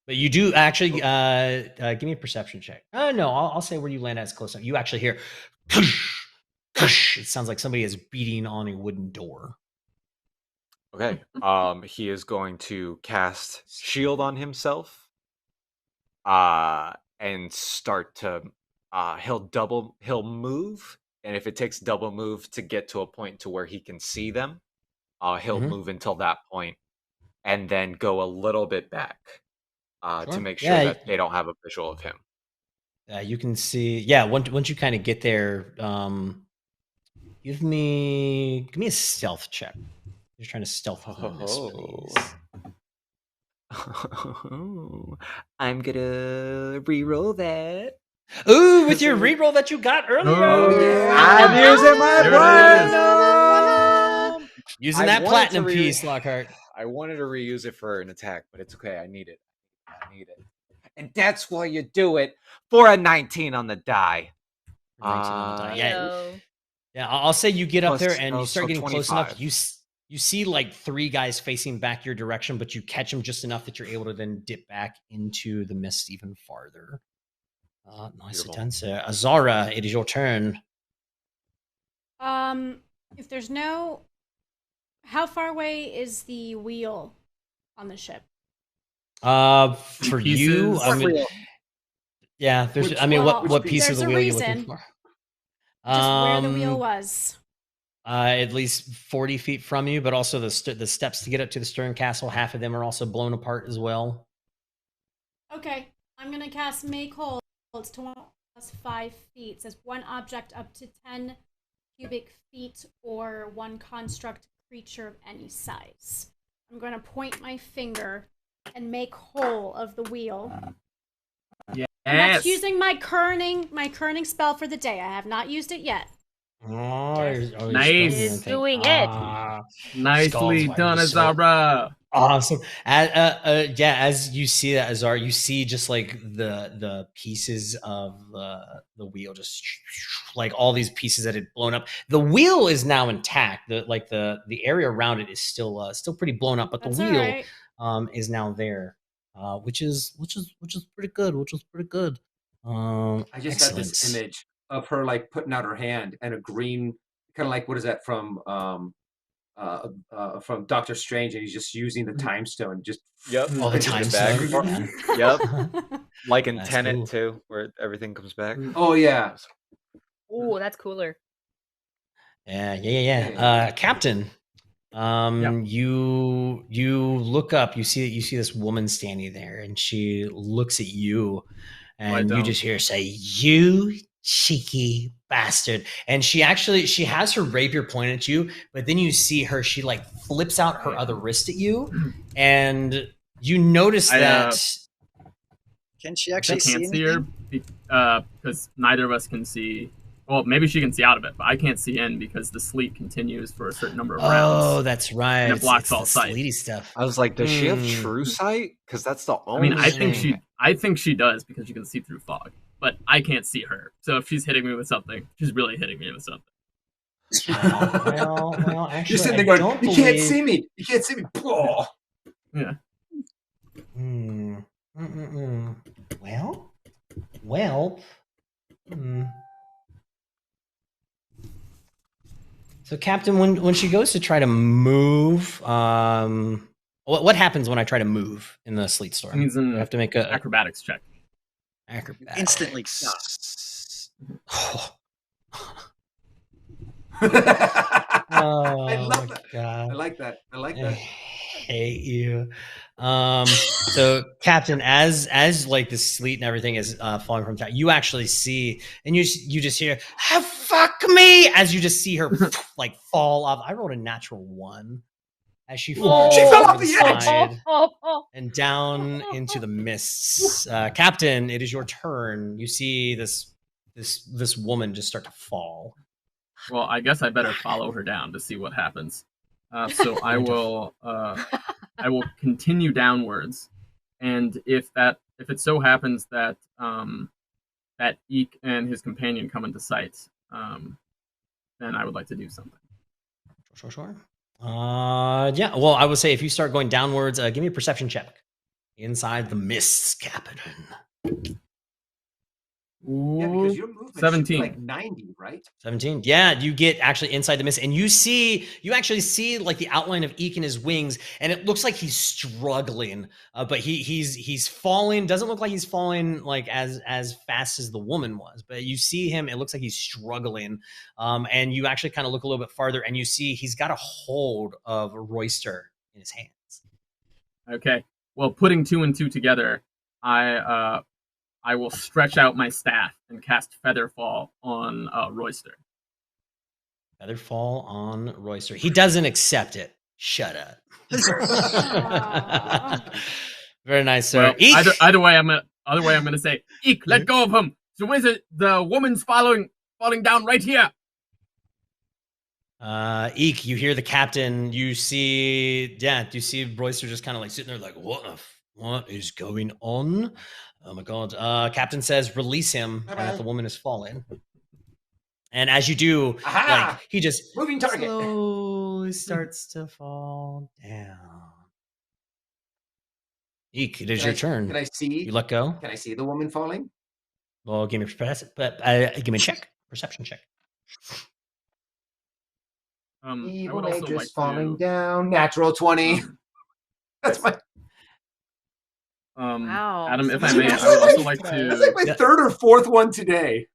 A: But you do actually give me a perception check. No, I'll say where you land as close enough. You actually hear it sounds like somebody is beating on a wooden door.
F: Okay. He is going to cast shield on himself. And start to he'll move, and if it takes double move to get to a point to where he can see them, he'll move until that point and then go a little bit back to make sure that they don't have a visual of him.
A: You can see, once you kind of get there, give me a stealth check. You're trying to stealth
F: I'm gonna re-roll that.
A: Ooh, with your re-roll that you got earlier.
F: I'm using my platinum.
A: Using that platinum piece, Lockhart.
F: I wanted to reuse it for an attack, but it's okay. I need it. And that's why you do it for a 19 on the die.
A: Yeah, I'll say you get up there and you start getting close enough. You see like 3 guys facing back your direction, but you catch them just enough that you're able to then dip back into the mist even farther. Nice attempt, Azara, it is your turn.
C: If there's no, how far away is the wheel on the ship?
A: For you, I mean, yeah. There's, what piece of the wheel are you looking for?
C: Just where the wheel was.
A: At least 40 feet from you, but also the steps to get up to the stern castle. Half of them are also blown apart as well.
C: Okay, I'm gonna cast Make Whole. It's to 5 feet. It says 1 object up to 10 cubic feet or 1 construct creature of any size. I'm gonna point my finger and make whole of the wheel.
D: Yes.
C: And that's using my kerning spell for the day. I have not used it yet.
D: Nice.
B: Is doing it.
D: Nicely done, Azara.
A: Awesome. As you see that, Azar, you see just like the pieces of the wheel, just like all these pieces that had blown up. The wheel is now intact. The area around it is still pretty blown up, but the wheel is now there, which is pretty good.
G: I just had this image of her like putting out her hand and a green, kind of like, what is that from Doctor Strange, and he's just using the time stone. Just
A: all the time stone.
F: Yep. Like in Tenet too, where everything comes back.
G: Oh yeah.
B: Oh, that's cooler.
A: Yeah. Captain, you look up. You see this woman standing there, and she looks at you, and you just hear her say, "You cheeky bastard." And she has her rapier pointed at you, but then you see her, she like flips out her other wrist at you, and you notice that
E: can she actually
D: see her because neither of us can see. Well, maybe she can see out of it, but I can't see in because the sleet continues for a certain number of rounds.
A: Oh, that's right.
D: And it blocks
A: it's
D: all
A: the
D: sight.
A: Sleety stuff.
F: I was like, does she have true sight? Because that's the only.
D: I think she does because you can see through fog, but I can't see her. So if she's hitting me with something, she's really hitting me with something.
A: Well, actually,
G: you're sitting there going, "You can't see me. You can't see me." Oh.
D: Yeah.
A: Well, Well. So, Captain, when she goes to try to move, what happens when I try to move in the sleet storm?
D: It means
A: Do I have to make a
D: acrobatics check.
A: Acrobatics.
E: Instantly.
G: I love that.
A: God.
G: I like that. I like
A: I
G: that.
A: hate you. So, Captain, as like the sleet and everything is falling from town, you actually see, and you just hear, "Ah, fuck me," as you just see her like fall off. I rolled a natural 1 as she falls
G: She fell
A: over
G: off the edge!
A: side and down into the mists. Captain, it is your turn. You see this woman just start to fall.
D: Well, I guess I better follow her down to see what happens. So I will continue downwards, and if it so happens that that Eek and his companion come into sight, then I would like to do something.
A: Sure. Yeah. Well, I would say if you start going downwards, give me a perception check. Inside the mists, Captain.
G: Yeah, because your movement
D: 17.
G: should be like 90, right?
A: 17. Yeah, you get actually inside the mist, and you actually see like the outline of Eek and his wings, and it looks like he's struggling. But he's falling. Doesn't look like he's falling like as fast as the woman was. But you see him. It looks like he's struggling. And you actually kind of look a little bit farther, and you see he's got a hold of a royster in his hands.
D: Okay. Well, putting 2 and 2 together, I will stretch out my staff and cast Featherfall on Royster.
A: Featherfall on Royster. He doesn't accept it. Shut up. Very nice, sir.
D: Well, either way, I'm gonna say, Eek, let go of him. The woman's falling down right here.
A: Eek, you hear the captain. You see Royster just kind of like sitting there, like, what is going on? Oh my god. Captain says, release him, and that the woman is falling. And as you do, like he just
G: moving target
A: slowly starts to fall down. Eek, it is your turn.
G: Can I see?
A: You let go?
G: Can I see the woman falling?
A: Well, give me a check. Perception check.
G: Evil Matrix falling down. Natural 20. That's my.
B: Wow.
D: Adam, if I may, I would also like to.
G: That's like my third or fourth one today.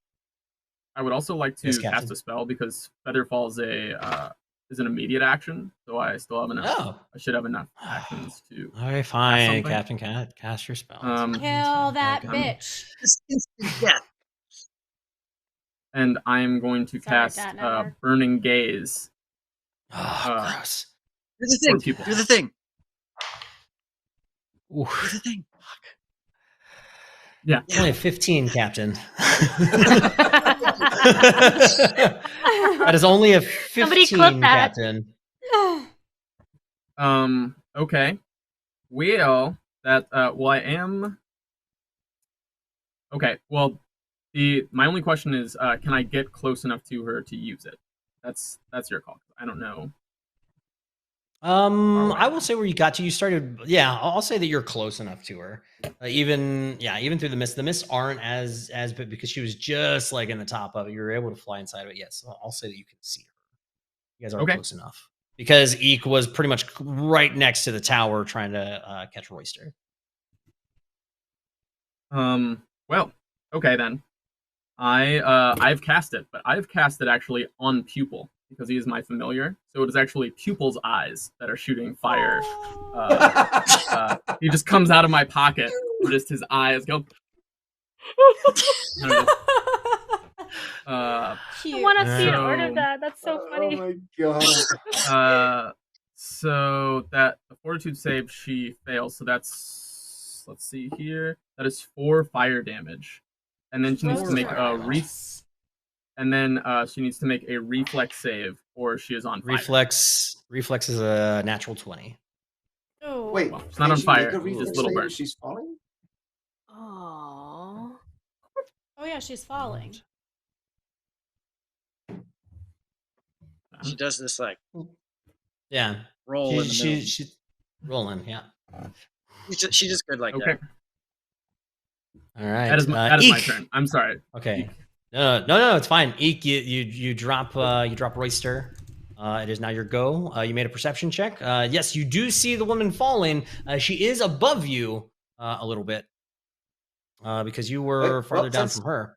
D: I would also like to cast a spell because Featherfall is an immediate action, so I still have enough.
A: Oh.
D: I should have enough actions to.
A: All right, fine, Captain Cat, cast your spell.
C: Kill that bitch.
D: And I am going to cast Burning Gaze.
A: Gross.
E: Do the thing. Do the thing.
A: Ooh.
E: Do the thing.
D: Yeah.
A: Only 15, Captain. That is only a 15, Captain.
D: Okay. Well, I am. Okay. Well, my only question is, can I get close enough to her to use it? That's your call. I don't know.
A: I will say where you got to. You started. Yeah, I'll say that you're close enough to her. Even through the mist. The mists aren't as big because she was just like in the top of it. You're able to fly inside of it. Yes, I'll say that you can see her. You guys are close enough because Eek was pretty much right next to the tower trying to catch Royster.
D: Well, okay then. I've cast it, but I've cast it actually on Pupil because he is my familiar. So it is actually Pupil's eyes that are shooting fire. He just comes out of my pocket, and just his eyes go.
B: I want to see an order of that. That's so funny.
G: Oh my god.
D: So that the Fortitude save she fails. So that's, let's see here. That is 4 fire damage, and then she needs to make a she needs to make a reflex save, or she is on fire.
A: Reflex is a natural 20.
C: Oh,
G: wait,
D: well, she's not on fire. Just little bird.
G: She's falling.
B: Oh.
C: Oh yeah, she's falling.
E: She does this like
A: roll
E: in the middle.
A: She's rolling. Yeah.
E: She's just good like that.
A: All right.
D: That is my
A: Eek.
D: turn. I'm sorry.
A: Okay. No, it's fine. Eek, you drop Royster. It is now your go. You made a perception check. Yes, you do see the woman falling. She is above you a little bit because you were farther down from her.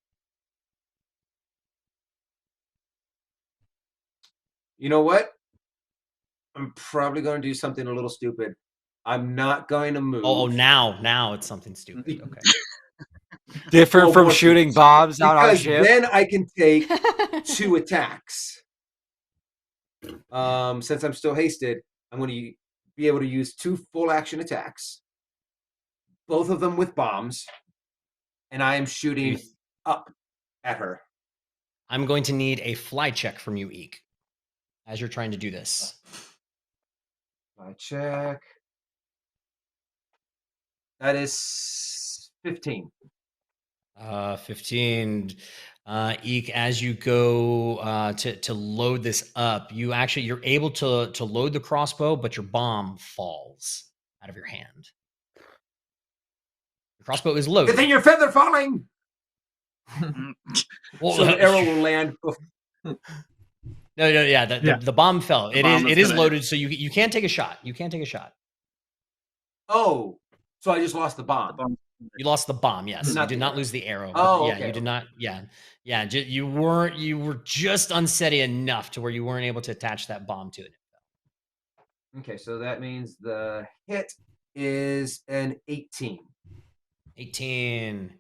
G: You know what? I'm probably going to do something a little stupid. I'm not going to move.
A: Oh, now it's something stupid. Okay.
F: Different from shooting bombs on our ship.
G: Then I can take 2 attacks. Since I'm still hasted, I'm going to be able to use 2 full action attacks, both of them with bombs, and I am shooting up at her.
A: I'm going to need a fly check from you, Eek, as you're trying to do this.
G: Fly check. That is 15.
A: 15. Eek, as you go to load this up, you're able to load the crossbow, but your bomb falls out of your hand. The crossbow is loaded.
G: Good thing your feather falling.
A: Well,
G: so the arrow will land.
A: No, the bomb fell. It is loaded, so you can't take a shot. You can't take a shot.
G: Oh, so I just lost the bomb.
A: You lost the bomb. Yes, you did not lose the arrow.
G: Oh,
A: yeah,
G: okay.
A: You did not. Yeah. You were just unsteady enough to where you weren't able to attach that bomb to it.
G: Okay, so that means the hit is an 18.
A: 18.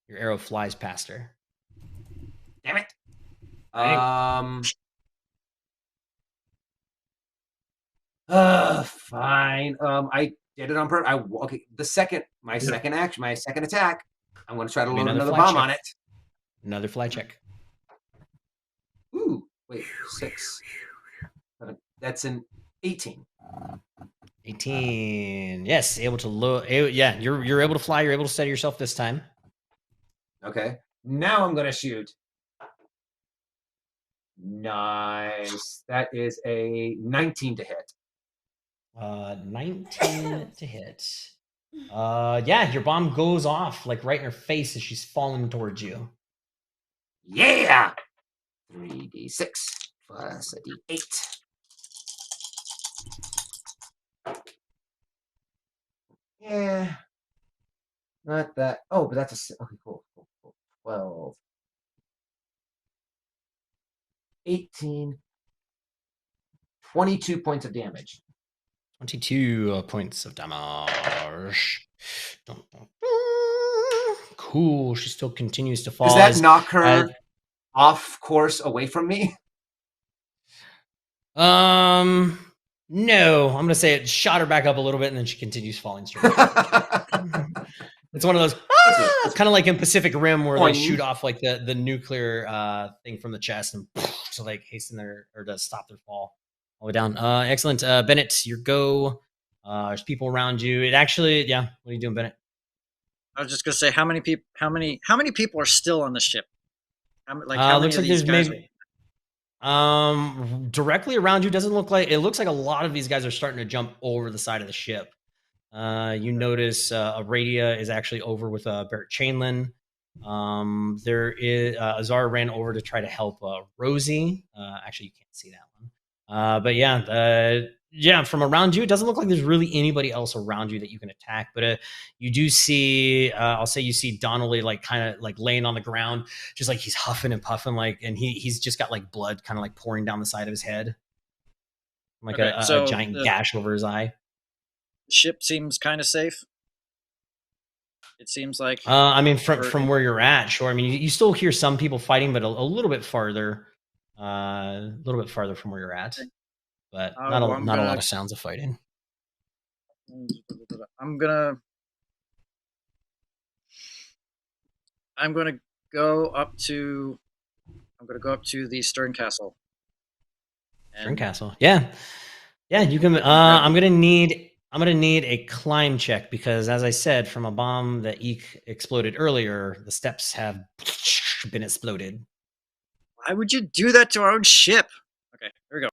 A: Your arrow flies past her.
G: Damn it. Fine. I did it on purpose. Okay. Second attack. I'm going to try to load another bomb on it.
A: Another fly check.
G: Ooh, wait, 6. That's an 18.
A: 18. Yes, able to load. Yeah, you're able to fly. You're able to steady yourself this time.
G: Okay. Now I'm going to shoot. Nice. That is a 19 to hit.
A: 19 to hit. Yeah, your bomb goes off like right in her face as she's falling towards you.
G: Yeah. 3d6 plus a d8. Yeah. Not that. Oh, but that's okay, cool. 12. 18. 22 points of damage.
A: 22 points of damage. Cool. She still continues to fall.
G: Does that knock her off course away from me?
A: No. I'm gonna say it shot her back up a little bit, and then she continues falling straight. It's one of those. It's kind of like in Pacific Rim where they shoot off like the nuclear thing from the chest and to like hasten or to stop their fall all the way down. Excellent, Bennett. Your go. There's people around you. It actually, yeah. What are you doing, Bennett?
E: I was just gonna say how many people are still on the ship? How many
A: looks
E: of
A: like
E: these
A: there's
E: guys
A: maybe directly around you doesn't look like. It looks like a lot of these guys are starting to jump over the side of the ship. You notice Aradia is actually over with Barrett Chainlin. There is Azar ran over to try to help Rosie. Actually, you can't see that one. But yeah, from around you, it doesn't look like there's really anybody else around you that you can attack. But you do see, I'll say you see Donnelly like kind of like laying on the ground, just like he's huffing and puffing, like, and he's just got like blood kind of like pouring down the side of his head, like a giant gash over his eye.
E: The ship seems kind of safe. It seems like.
A: I mean, from where you're at, sure. I mean, you still hear some people fighting, but a little bit farther, from where you're at. But not a lot of sounds of fighting.
E: I'm gonna go up to the Stern Castle.
A: Stern Castle, yeah. You can. I'm gonna need a climb check because, as I said, from a bomb that Eek exploded earlier, the steps have been exploded.
E: Why would you do that to our own ship? Okay, here we go.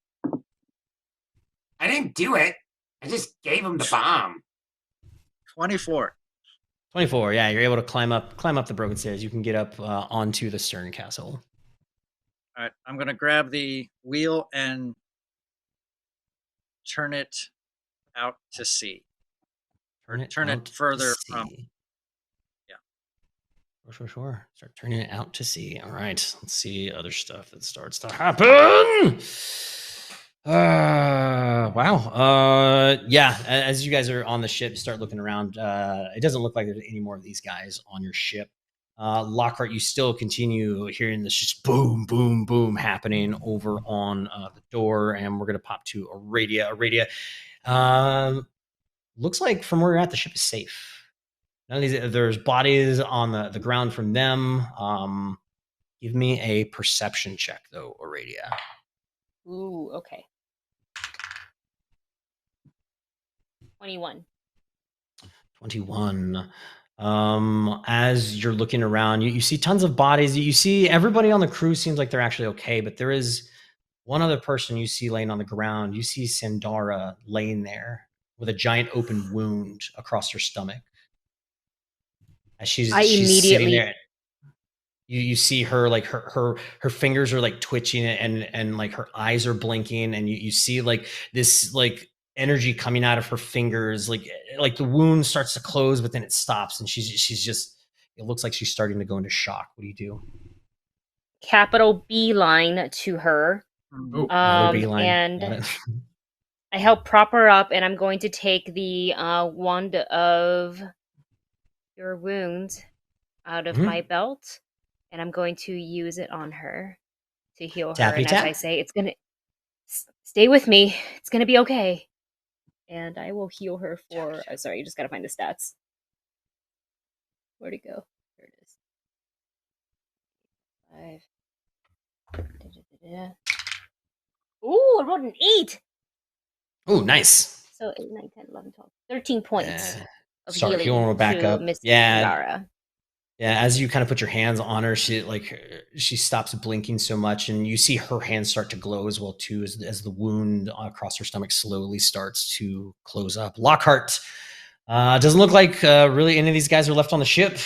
G: I didn't do it. I just gave him the bomb.
E: 24.
A: 24. Yeah, you're able to climb up the broken stairs. You can get up onto the stern castle.
E: All right, I'm gonna grab the wheel and turn it out to sea. Turn it further from.
A: Sure. Start turning it out to sea. All right. Let's see other stuff that starts to happen. Wow. Yeah. As you guys are on the ship, start looking around. It doesn't look like there's any more of these guys on your ship. Lockhart, you still continue hearing this just boom, boom, boom happening over on the door, and we're gonna pop to Aradia. Aradia, looks like from where you're at, the ship is safe. None of these. There's bodies on the ground from them. Give me a perception check, though, Aradia.
B: Ooh, okay. 21.
A: 21. As you're looking around, you see tons of bodies. You see everybody on the crew seems like they're actually okay, but there is one other person you see laying on the ground. You see Sandara laying there with a giant open wound across her stomach. As she's sitting there, you see her like her fingers are like twitching and like her eyes are blinking, and you see like this like energy coming out of her fingers, like the wound starts to close, but then it stops, and she's just, it looks like she's starting to go into shock. What do you do?
B: Capital beeline to her. And I help prop her up, and I'm going to take the wand of your wound out of my belt, and I'm going to use it on her to heal her. And as I say, it's gonna stay with me. It's gonna be okay. And I will heal her for. Sorry, you just gotta find the stats. Where'd it go? There it is. 5. Ooh, I rolled an 8.
A: Ooh, nice.
B: So 8, 9, 10, 11, 12, 13 points.
A: Start healing her back up. Yeah. As you kind of put your hands on her, she stops blinking so much, and you see her hands start to glow as well too, as the wound across her stomach slowly starts to close up. Lockhart, doesn't look like really any of these guys are left on the ship.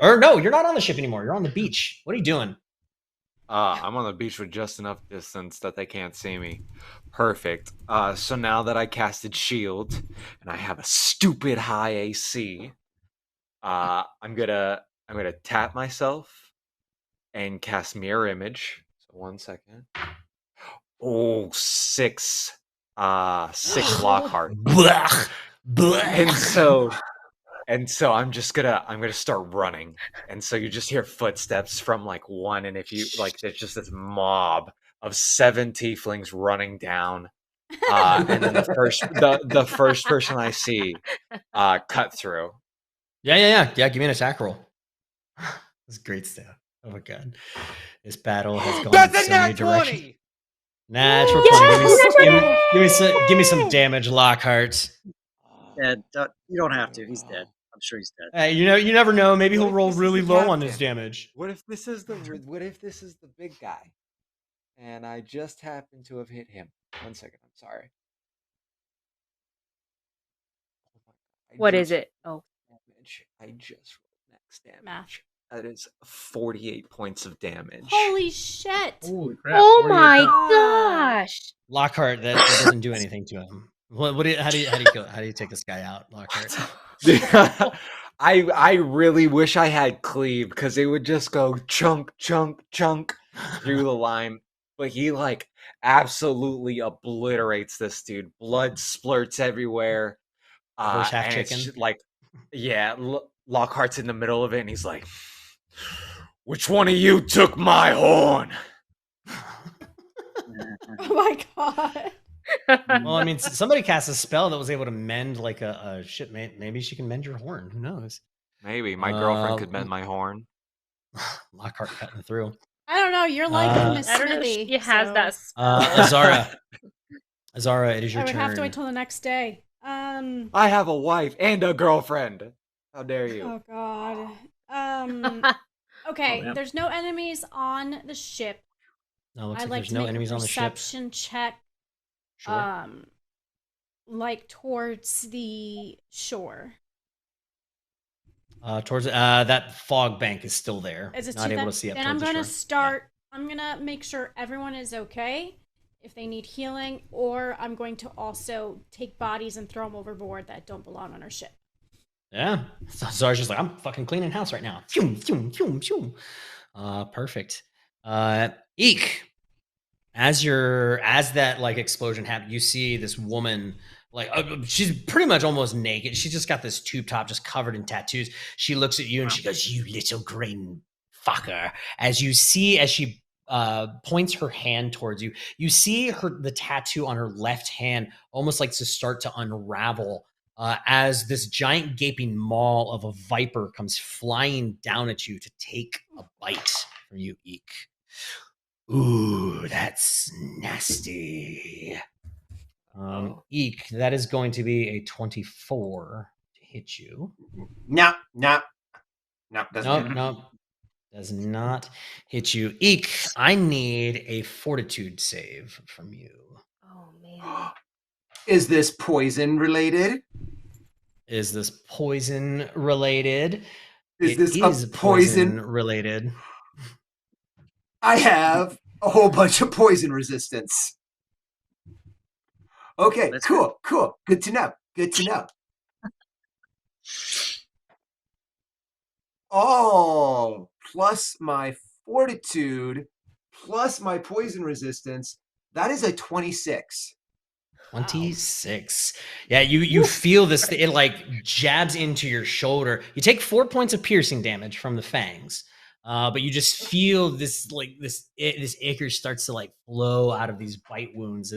A: Or no, you're not on the ship anymore. You're on the beach. What are you doing?
F: I'm on the beach with just enough distance that they can't see me. Perfect. So now that I casted shield and I have a stupid high AC, I'm gonna tap myself and cast mirror image. So 1 second. Oh, 6 Lockhart. And so I'm gonna start running. And so you just hear footsteps from like one, and if you like, there's just this mob of 7 tieflings running down. And then the first person I see cut through.
A: Yeah. Give me an attack roll. That's great stuff. Oh my god, this battle has gone in so many directions. Natural 20. Give me some damage, Lockhart.
E: Dead. You don't have to. He's dead. I'm sure he's dead.
A: You never know. Maybe he'll roll really low on his damage.
F: What if this is the big guy, and I just happen to have hit him? 1 second. I'm sorry.
B: What is it? Oh,
F: I just rolled max damage.
C: Math.
F: That is 48 points of damage.
C: Holy shit!
D: Holy crap!
B: Oh my gosh!
A: Lockhart, that doesn't do anything to him. How do you take this guy out, Lockhart?
F: I really wish I had cleave, because it would just go chunk through the line. But he like absolutely obliterates this dude. Blood splurts everywhere.
A: Horse half chicken.
F: Lockhart's in the middle of it, and he's like, "Which one of you took my horn?"
C: Oh my god.
A: Well, I mean, somebody cast a spell that was able to mend like a shit. Maybe she can mend your horn. Who knows?
F: Maybe my girlfriend could mend my horn.
A: Lockhart cutting through.
C: I don't know. You're like Miss Smithy.
B: She has that.
A: Azara, it is your
C: I would
A: turn.
C: have to wait till the next day.
F: I have a wife and a girlfriend. How dare you?
C: Oh god. Okay, there's no enemies on the ship.
A: No, looks
C: I'd
A: like there's no enemies on the ship.
C: Perception check.
A: Sure.
C: Like towards the shore.
A: Towards that fog bank is still there.
C: Is it
A: Not
C: too
A: able
C: that?
A: to see up
C: Then
A: towards
C: I'm
A: the
C: gonna
A: shore.
C: start. I'm gonna make sure everyone is okay, if they need healing, or I'm going to also take bodies and throw them overboard that don't belong on our ship.
A: Yeah. So Zar's just like, I'm fucking cleaning house right now. Phew, phew, phew, phew. Perfect. Eek. As that like explosion happened, you see this woman like she's pretty much almost naked. She's just got this tube top just covered in tattoos. She looks at you and she goes, "You little green fucker." As she points her hand towards you, you see the tattoo on her left hand almost like to start to unravel as this giant gaping maw of a viper comes flying down at you to take a bite from you, Eek. Ooh, that's nasty. Eek, that is going to be a 24 to hit you.
G: No, doesn't
A: Nope,
G: hit.
A: nope. Does not hit you. Eek, I need a fortitude save from you.
B: Oh man.
G: Is this poison related?
A: Is this poison related?
G: Is
A: It
G: this
A: is
G: a poison
A: related.
G: I have a whole bunch of poison resistance. Okay, cool. Good to know. Oh, plus my fortitude, plus my poison resistance. That is a 26.
A: 26. Yeah, you feel this. It like jabs into your shoulder. You take 4 points of piercing damage from the fangs, but you just feel this ichor starts to like flow out of these bite wounds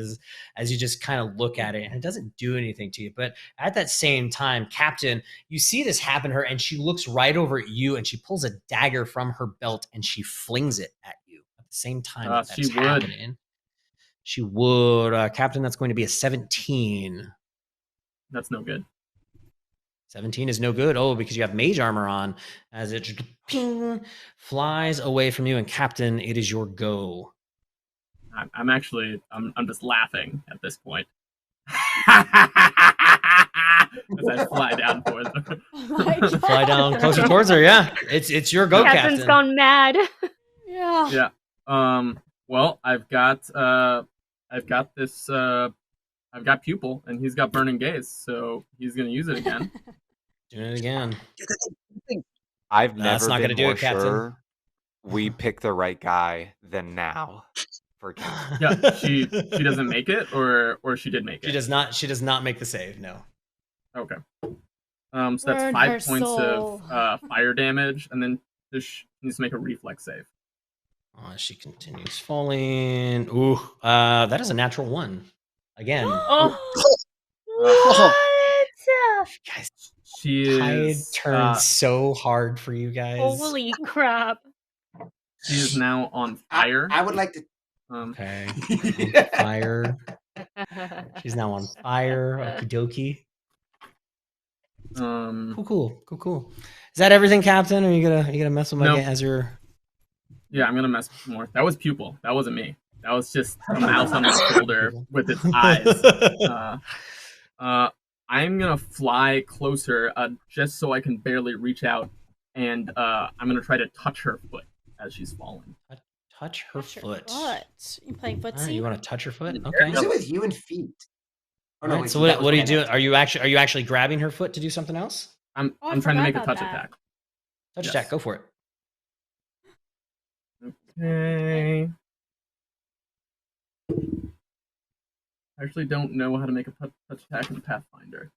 A: as you just kind of look at it, and it doesn't do anything to you. But at that same time, Captain, you see this happen to her, and she looks right over at you, and she pulls a dagger from her belt and she flings it at you at the same time that's happening. She would. Captain, that's going to be a 17.
D: That's no good.
A: 17 is no good. Oh, because you have mage armor on. As it ping, flies away from you. And Captain, it is your go.
D: I'm just laughing at this point. As I fly down towards her.
A: Fly down closer towards her, yeah. It's your go,
B: Captain's
A: Captain.
B: gone mad.
C: Yeah.
D: Yeah. Well, I've got this I've got Pupil and he's got Burning Gaze, so he's gonna use it again.
A: Doing it again.
F: I've
A: That's
F: never
A: not
F: been
A: gonna do
F: more
A: it, Captain.
F: sure we pick the right guy than now for Captain.
D: Yeah, she doesn't make it, or she did make it.
A: She does not make the save, no.
D: Okay. So that's
C: Burn
D: 5
C: her
D: points
C: soul.
D: of fire damage, and then she needs to make a reflex save.
A: She continues falling. Ooh, that is a natural 1. Again.
B: What?
A: Guys,
D: She
A: Tide
D: is
A: turned so hard for you guys.
B: Holy crap.
D: She is now on fire.
G: I would like to.
A: Okay. On fire. She's now on fire. Okie dokie. Cool. Is that everything, Captain? Or are you gonna mess with my
D: No.
A: game as your?
D: Yeah, I'm gonna mess more. That was Pupil. That wasn't me. That was just a mouse on my shoulder with its eyes. I'm gonna fly closer, just so I can barely reach out, and I'm gonna try to touch her foot as she's falling.
A: Touch her foot.
C: What? You playing footsie?
A: Alright, you want to touch her foot? Okay.
G: What's it with you and feet? Oh,
A: Alright,
G: wait,
A: so
G: that
A: what
G: was
A: are you
G: my
A: doing?
G: next-
A: Are you actually grabbing her foot to do something else?
D: I'm
C: I
D: trying to make a
C: forgot
D: touch
C: about that.
D: attack.
A: Touch
D: Yes.
A: attack. Go for it.
D: Okay. I actually don't know how to make a touch attack in Pathfinder.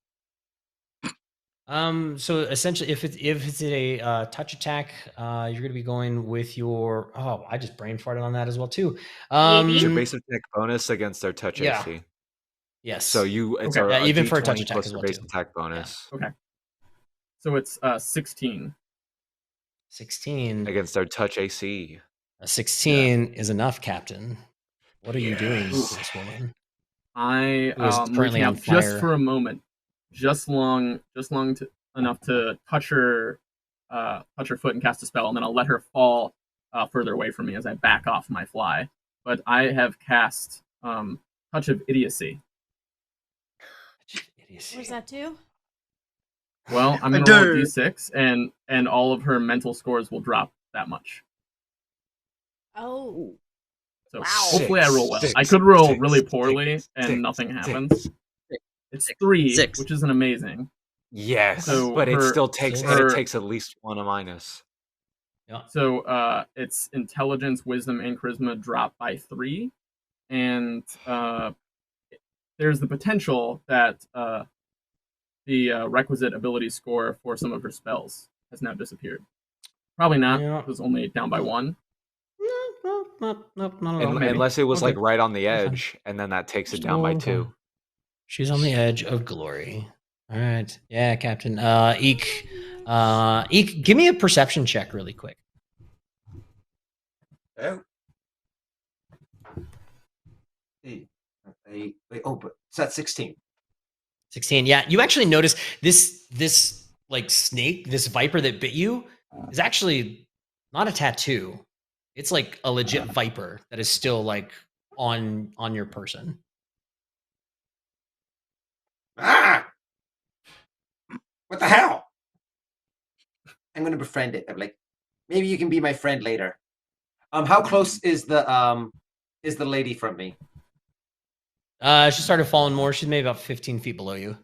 A: So essentially, if it's a touch attack, you're going to be going with your. Oh, I just brain farted on that as well too.
F: It's your base attack bonus against their touch
A: Yeah.
F: AC.
A: Yes.
F: So it's
A: Okay.
F: a
A: Even for a
F: D20
A: touch attack
F: plus
A: as
F: your
A: well,
F: base
A: too.
F: attack bonus.
D: Okay. So it's 16.
A: 16
F: against their touch AC.
A: A 16 is enough, Captain. What are you doing with this woman?
D: I
A: Who is currently
D: reaching
A: on
D: out just
A: fire.
D: for a moment, enough to touch her foot and cast a spell, and then I'll let her fall further away from me as I back off my fly. But I have cast Touch of Idiocy.
C: What does that do?
D: Well, I'm gonna roll a d6, and all of her mental scores will drop that much.
C: Oh.
D: So
C: Wow.
D: hopefully I roll well. I could roll really poorly and nothing happens. It's 3, which isn't amazing.
F: Yes,
D: So
F: but it still takes and it takes at least 1 a minus.
D: Yeah. So its intelligence, wisdom, and charisma drop by 3, and there's the potential that the requisite ability score for some of her spells has now disappeared. Probably not.
A: Yeah.
D: It was only down by 1.
A: Nope, not at all.
D: Maybe.
F: Unless it was
A: Okay.
F: like right on the
A: That's fine.
F: edge, and then that takes it down by 2.
A: She's on the edge of glory. All right. Yeah, Captain. Eek. Eek, give me a perception check really quick.
G: Oh. Oh, but it's at 16.
A: 16. Yeah, you actually notice this like snake, this viper that bit you is actually not a tattoo. It's like a legit viper that is still like on your person.
G: Ah! What the hell? I'm gonna befriend it. I'm like, maybe you can be my friend later. How close is the lady from me?
A: She started falling more. She's maybe about 15 feet below you.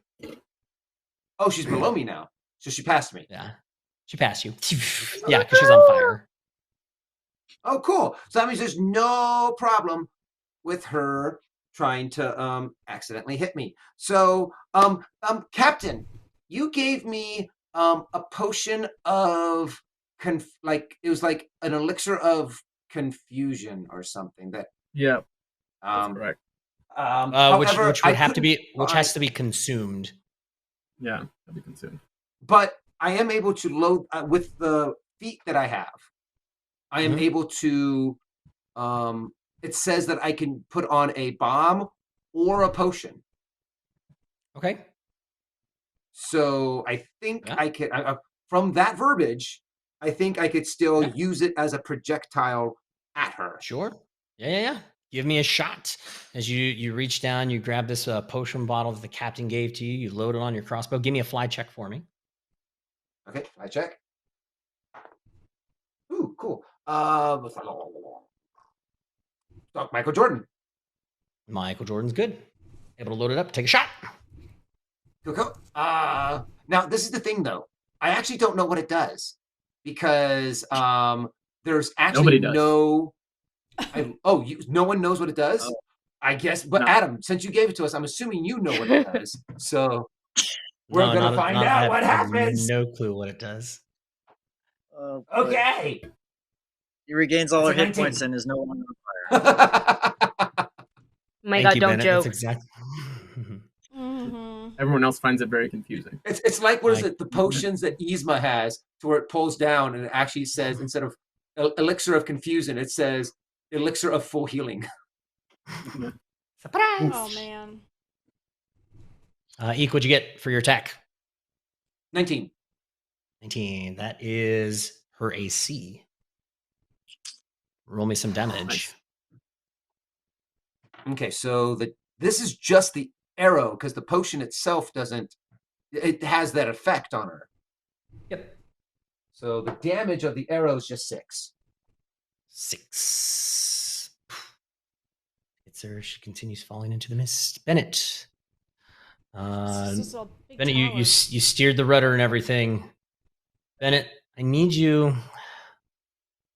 G: Oh, she's below me now. So she passed me.
A: Yeah. She passed you. Yeah, because she's on fire.
G: Oh, cool. So that means there's no problem with her trying to accidentally hit me. So, Captain, you gave me a potion of like it was like an elixir of confusion or something that.
D: Yeah, that's correct.
G: However,
A: which would have to be has to be consumed.
D: Yeah, that'd be consumed.
G: But I am able to load with the feat that I have. I am able to. It says that I can put on a bomb or a potion.
A: Okay.
G: So I think I could, from that verbiage, I think I could still use it as a projectile at her.
A: Sure. Yeah. Give me a shot. As you reach down, you grab this potion bottle that the captain gave to you. You load it on your crossbow. Give me a fly check for me.
G: Okay, fly check. Ooh, cool. Michael Jordan.
A: Michael Jordan's good. Able to load it up. Take a shot.
G: Cool. Now this is the thing, though. I actually don't know what it does because there's actually no. No one knows what it does. I guess, but no. Adam, since you gave it to us, I'm assuming you know what it does. So we're gonna find out what happens.
A: No clue what it does.
G: Okay.
E: He regains all her hit points and is no longer on fire.
B: My God, don't
A: Bennett.
B: joke.
A: That's exactly.
D: Everyone else finds it very confusing.
G: It's like what is it? The potions that Yzma has, to where it pulls down and it actually says instead of elixir of confusion, it says elixir of full healing.
C: Surprise! Oh man.
A: Eek, what'd you get for your attack?
G: 19.
A: 19. That is her AC. Roll me some damage.
G: Okay, so this is just the arrow because the potion itself doesn't. It has that effect on her.
A: Yep.
G: So the damage of the arrow is just 6.
A: 6. Hits her. She continues falling into the mist. Bennett. Bennett, you steered the rudder and everything. Bennett, I need you.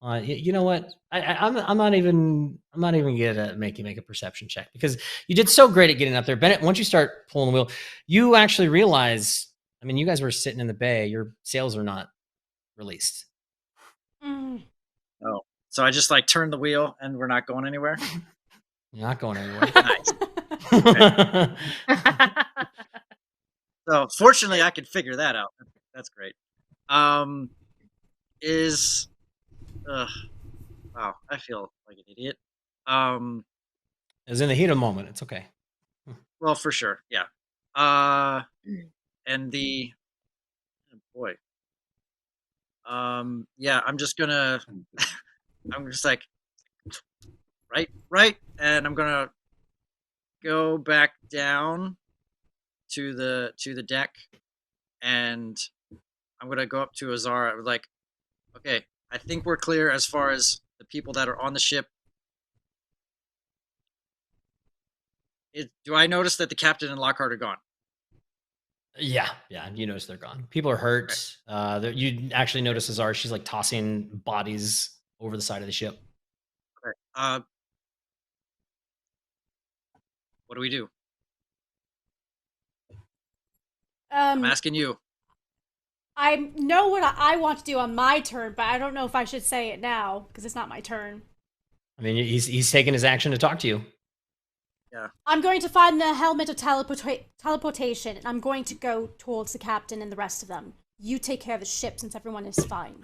A: You know what? I'm not even gonna make you make a perception check because you did so great at getting up there, Bennett. Once you start pulling the wheel, you actually realize. I mean, you guys were sitting in the bay. Your sails are not released.
E: Oh, so I just like turn the wheel and we're not going anywhere.
A: You're not going anywhere.
E: Nice. So fortunately, I could figure that out. That's great. Wow, I feel like an idiot.
A: It was in the heat of the moment. It's okay.
E: Well, for sure, yeah. And the boy. Yeah, I'm just gonna. I'm just like, right, and I'm gonna go back down to the deck and I'm going to go up to Azara. I'm like, okay, I think we're clear as far as the people that are on the ship. Do I notice that the captain and Lockhart are gone?
A: Yeah, you notice they're gone. People are hurt. You actually notice Azar, she's like tossing bodies over the side of the ship.
E: Okay. What do we do? I'm asking you.
C: I know what I want to do on my turn, but I don't know if I should say it now because it's not my turn.
A: I mean, he's taking his action to talk to you.
E: Yeah.
C: I'm going to find the helmet of teleportation, and I'm going to go towards the captain and the rest of them. You take care of the ship since everyone is fine.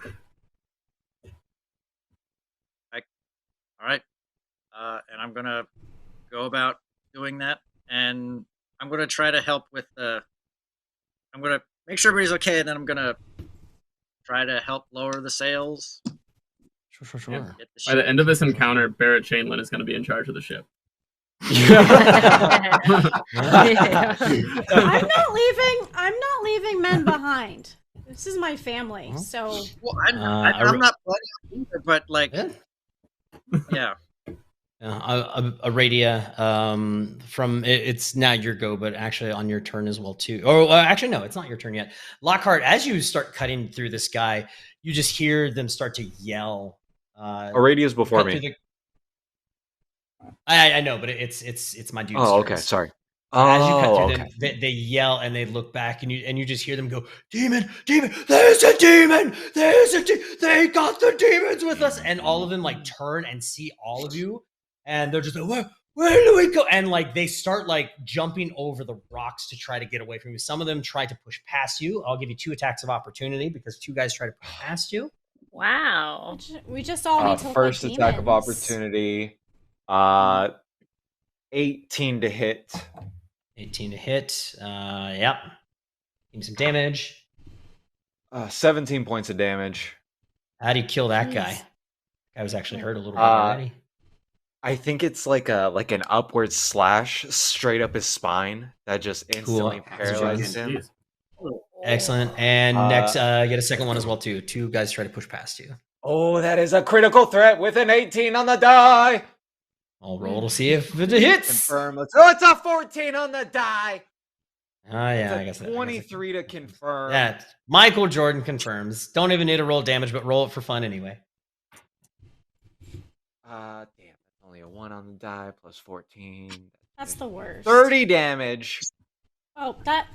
E: All right. And I'm going to go about doing that, and I'm going to try to help with I'm going to make sure everybody's okay, and then I'm going to try to help lower the sails.
A: Sure.
D: By the end of this encounter, Barrett Chainlin is going to be in charge of the ship.
C: I'm not leaving men behind. This is my family, so.
E: Well, I'm not bloody either, but like, yeah.
A: Aradia, from it's now your go, but actually on your turn as well too. Or actually, no, it's not your turn yet. Lockhart, as you start cutting through this guy, you just hear them start to yell.
F: Aradia's before me.
A: I know, but it's my dude's
F: Oh, okay,
A: turns.
F: sorry.
A: As you cut through them, they yell and they look back, and you just hear them go, "Demon! There's a demon! They got the demons with us!" And all of them like turn and see all of you, and they're just like, "Where do we go?" And like they start like jumping over the rocks to try to get away from you. Some of them try to push past you. I'll give you 2 attacks of opportunity because 2 guys try to push past you.
B: Wow.
C: We just all need to look
F: first
C: like
F: attack
C: demons.
F: of opportunity. 18 to hit.
A: 18 to hit. Yep. Give me some damage.
F: 17 points of damage.
A: How do you kill that guy? Guy was actually hurt a little bit already.
F: I think it's like an upward slash straight up his spine that just instantly paralyzes him.
A: Excellent. And next, get a second one as well too. 2 guys try to push past you.
F: Oh, that is a critical threat with an 18 on the die.
A: I'll roll to see if it hits.
F: Confirm. It's a 14 on the die.
A: Oh yeah,
F: I guess 23 to confirm.
A: That Michael Jordan confirms. Don't even need to roll damage, but roll it for fun anyway.
F: Damn, that's only a 1 on the die plus 14.
C: That's the worst.
F: 30 damage.
C: Oh, that.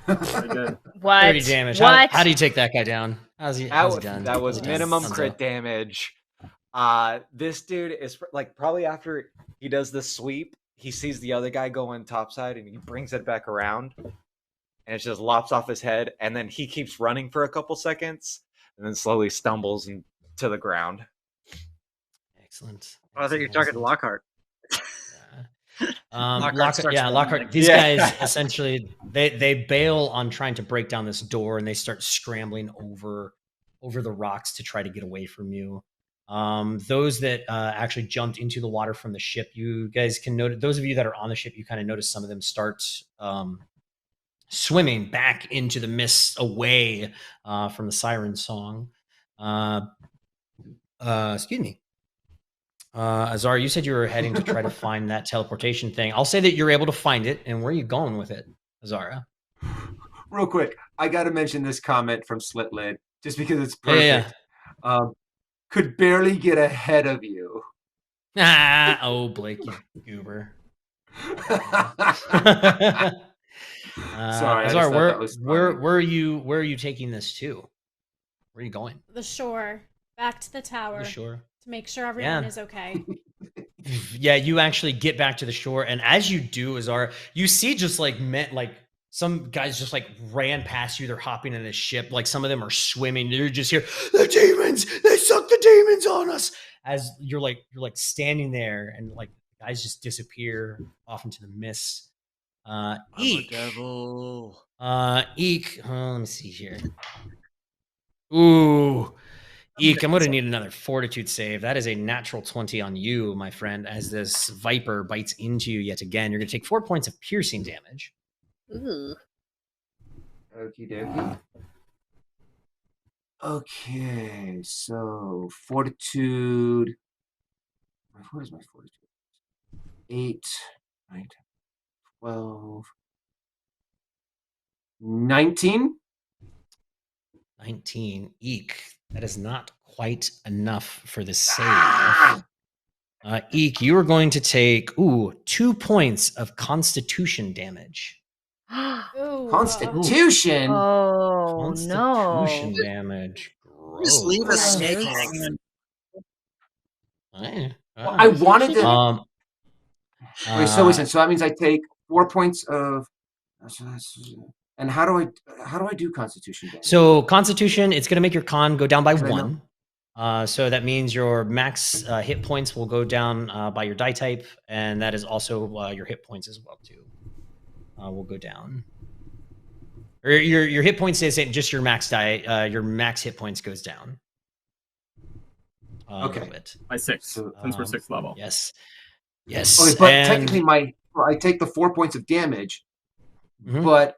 B: What?
A: 30 damage.
B: What?
A: How do you take that guy down? How's he done?
F: That was minimum crit damage. This dude is like probably after he does the sweep, he sees the other guy going topside and he brings it back around and it just lops off his head, and then he keeps running for a couple seconds and then slowly stumbles to the ground.
A: Excellent.
E: I think you're talking to Lockhart.
A: Lockhart. These guys essentially they bail on trying to break down this door, and they start scrambling over the rocks to try to get away from you. Those that actually jumped into the water from the ship, you guys can notice. Those of you that are on the ship, you kind of notice some of them start swimming back into the mist away from the siren song. Excuse me. Azar, you said you were heading to try to find that teleportation thing. I'll say that you're able to find it. And where are you going with it, Azara?
G: Real quick, I got to mention this comment from Slitlid just because it's perfect.
A: Yeah.
G: Could barely get ahead of you.
A: Oh, Blake, you goober.
G: Sorry,
A: Azar, where are you taking this to? Where are you going?
C: The shore. Back to the tower.
A: The shore.
C: To make sure everyone is okay.
A: Yeah, you actually get back to the shore, and as you do, Azar, you see just like some guys just like ran past you. They're hopping in a ship. Like some of them are swimming. You're just here. The demons! They suck the demons on us. As you're like standing there, and like guys just disappear off into the mist. Eek.
E: Devil.
A: Eek. Let me see here. Ooh. Eek, I'm going to need another fortitude save. That is a natural 20 on you, my friend, as this viper bites into you yet again. You're going to take 4 points of piercing damage.
B: Ooh.
G: Okie dokie. Okay, so fortitude. What is my fortitude? 8, 9, 12, 19.
A: 19. Eek. That is not quite enough for the save.
G: Ah!
A: Eek, you are going to take 2 points of Constitution damage.
C: Ooh,
G: Constitution.
B: Oh
A: Constitution
B: no!
A: damage.
E: Just leave a
A: Gross.
E: snake hanging in.
G: Well, I wanted to. Wait, so
A: uh,
G: so that means I take 4 points of. And how do I do Constitution damage?
A: So Constitution, it's going to make your con go down by
G: Because I know-
A: 1. So that means your max hit points will go down by your die type, and that is also your hit points as well too. Will go down. Or your hit points is just your max die. Your max hit points goes down. A little bit.
D: By 6, since we're 6th level.
A: Yes. Yes.
G: Okay, but technically I take the 4 points of damage, but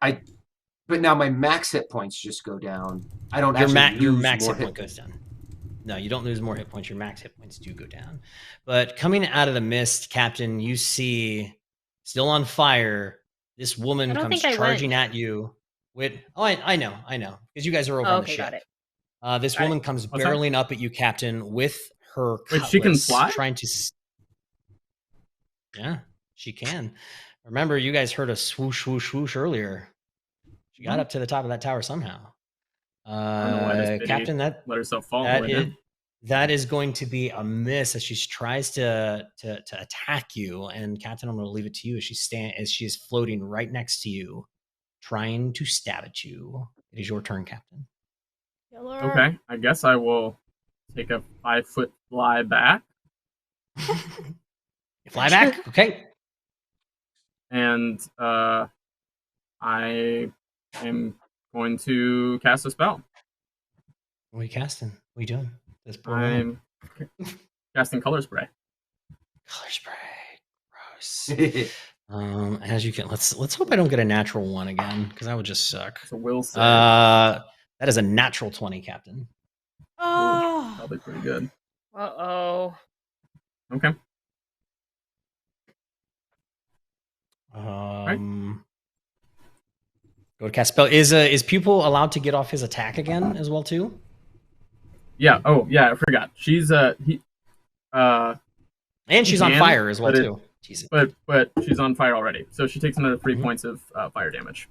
G: now my max hit points just go down. I don't actually lose
A: your max
G: more
A: hit point goes down. No, you don't lose more hit points. Your max hit points do go down. But coming out of the mist, Captain, you see, still on fire, this woman comes charging at you with. Oh, I know, because you guys are over on the ship.
B: Got it.
A: This woman comes barreling up at you, Captain, with her cutlass.
D: Wait, she can fly?
A: Trying to. Yeah, she can. Remember, you guys heard a swoosh, swoosh, swoosh earlier. She got up to the top of that tower somehow. Captain,
D: let herself fall.
A: That is going to be a miss as she tries to attack you. And Captain, I'm going to leave it to you as she is floating right next to you, trying to stab at you. It is your turn, Captain.
D: Okay, I guess I will take a 5-foot fly back.
A: You fly back, okay?
D: And I am going to cast a spell.
A: What are you casting? What are you doing?
D: I'm casting color spray.
A: Color spray, gross. As you can, let's hope I don't get a natural 1 again, because that would just suck.
D: It's a will save.
A: That is a natural 20, Captain.
C: Oh,
D: probably pretty good.
B: Uh-oh.
D: Okay.
A: Go to cast spell. Is Pupil allowed to get off his attack again as well too?
D: Yeah. Oh, yeah. I forgot. She's
A: and she's on fire as well too. Jesus.
D: But she's on fire already, so she takes another 3 points of fire damage.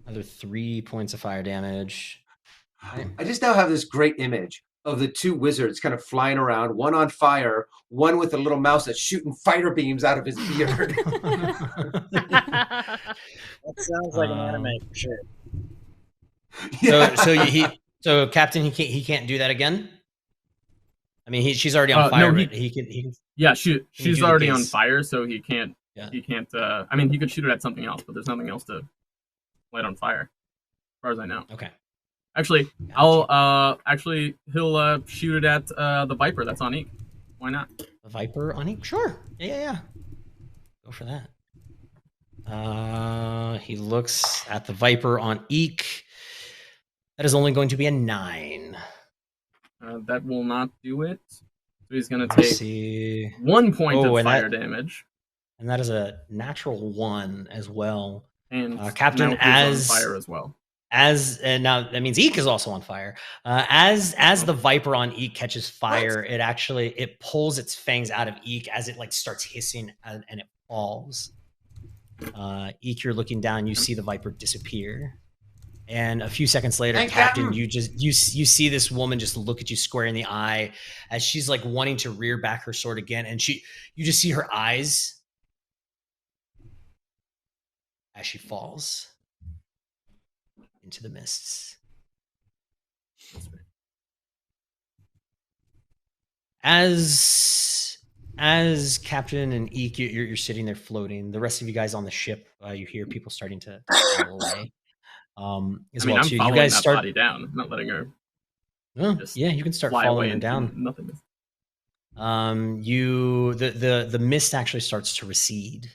A: Another 3 points of fire damage.
G: I just now have this great image of the 2 wizards kind of flying around, one on fire, one with a little mouse that's shooting fire beams out of his beard.
E: That sounds like an anime for sure.
A: So Captain, he can't do that again. I mean, she's already on fire.
D: No,
A: he can.
D: Yeah, she's already on fire, so he can't. Yeah. He can't. I mean, he could shoot it at something else, but there's nothing else to light on fire, as far as I know.
A: Okay.
D: Actually, he'll shoot it at the Viper that's on Eek. Why not?
A: The Viper on Eek? Sure. Yeah. Go for that. He looks at the Viper on Eek. That is only going to be a 9.
D: That will not do it. So he's going to take 1 point of fire damage.
A: And that is a natural 1 as well.
D: And
A: Captain,
D: now he's on fire as well.
A: And now that means Eek is also on fire. As the Viper on Eek catches fire, it pulls its fangs out of Eek as it starts hissing and it falls. Eek, you're looking down, you see the Viper disappear. And a few seconds later, Captain, you see this woman just look at you square in the eye as she's wanting to rear back her sword again, and you just see her eyes as she falls into the mists. As Captain and Eek, you're sitting there floating. The rest of you guys on the ship, you hear people starting to fall away.
D: I'm following
A: you guys
D: that body down. I'm not letting her.
A: You can start following her down.
D: Nothingness.
A: The mist actually starts to recede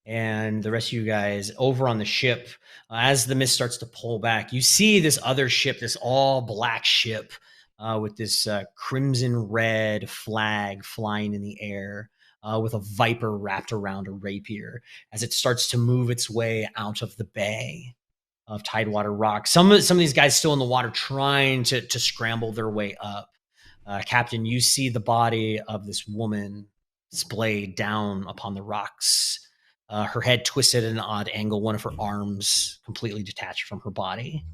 A: and the rest of you guys over on the ship. As the mist starts to pull back, you see this other ship, this all black ship with this crimson red flag flying in the air with a viper wrapped around a rapier as it starts to move its way out of the bay of Tidewater Rock. Some of these guys still in the water trying to scramble their way up. Captain, you see the body of this woman splayed down upon the rocks. Her head twisted at an odd angle, one of her arms completely detached from her body.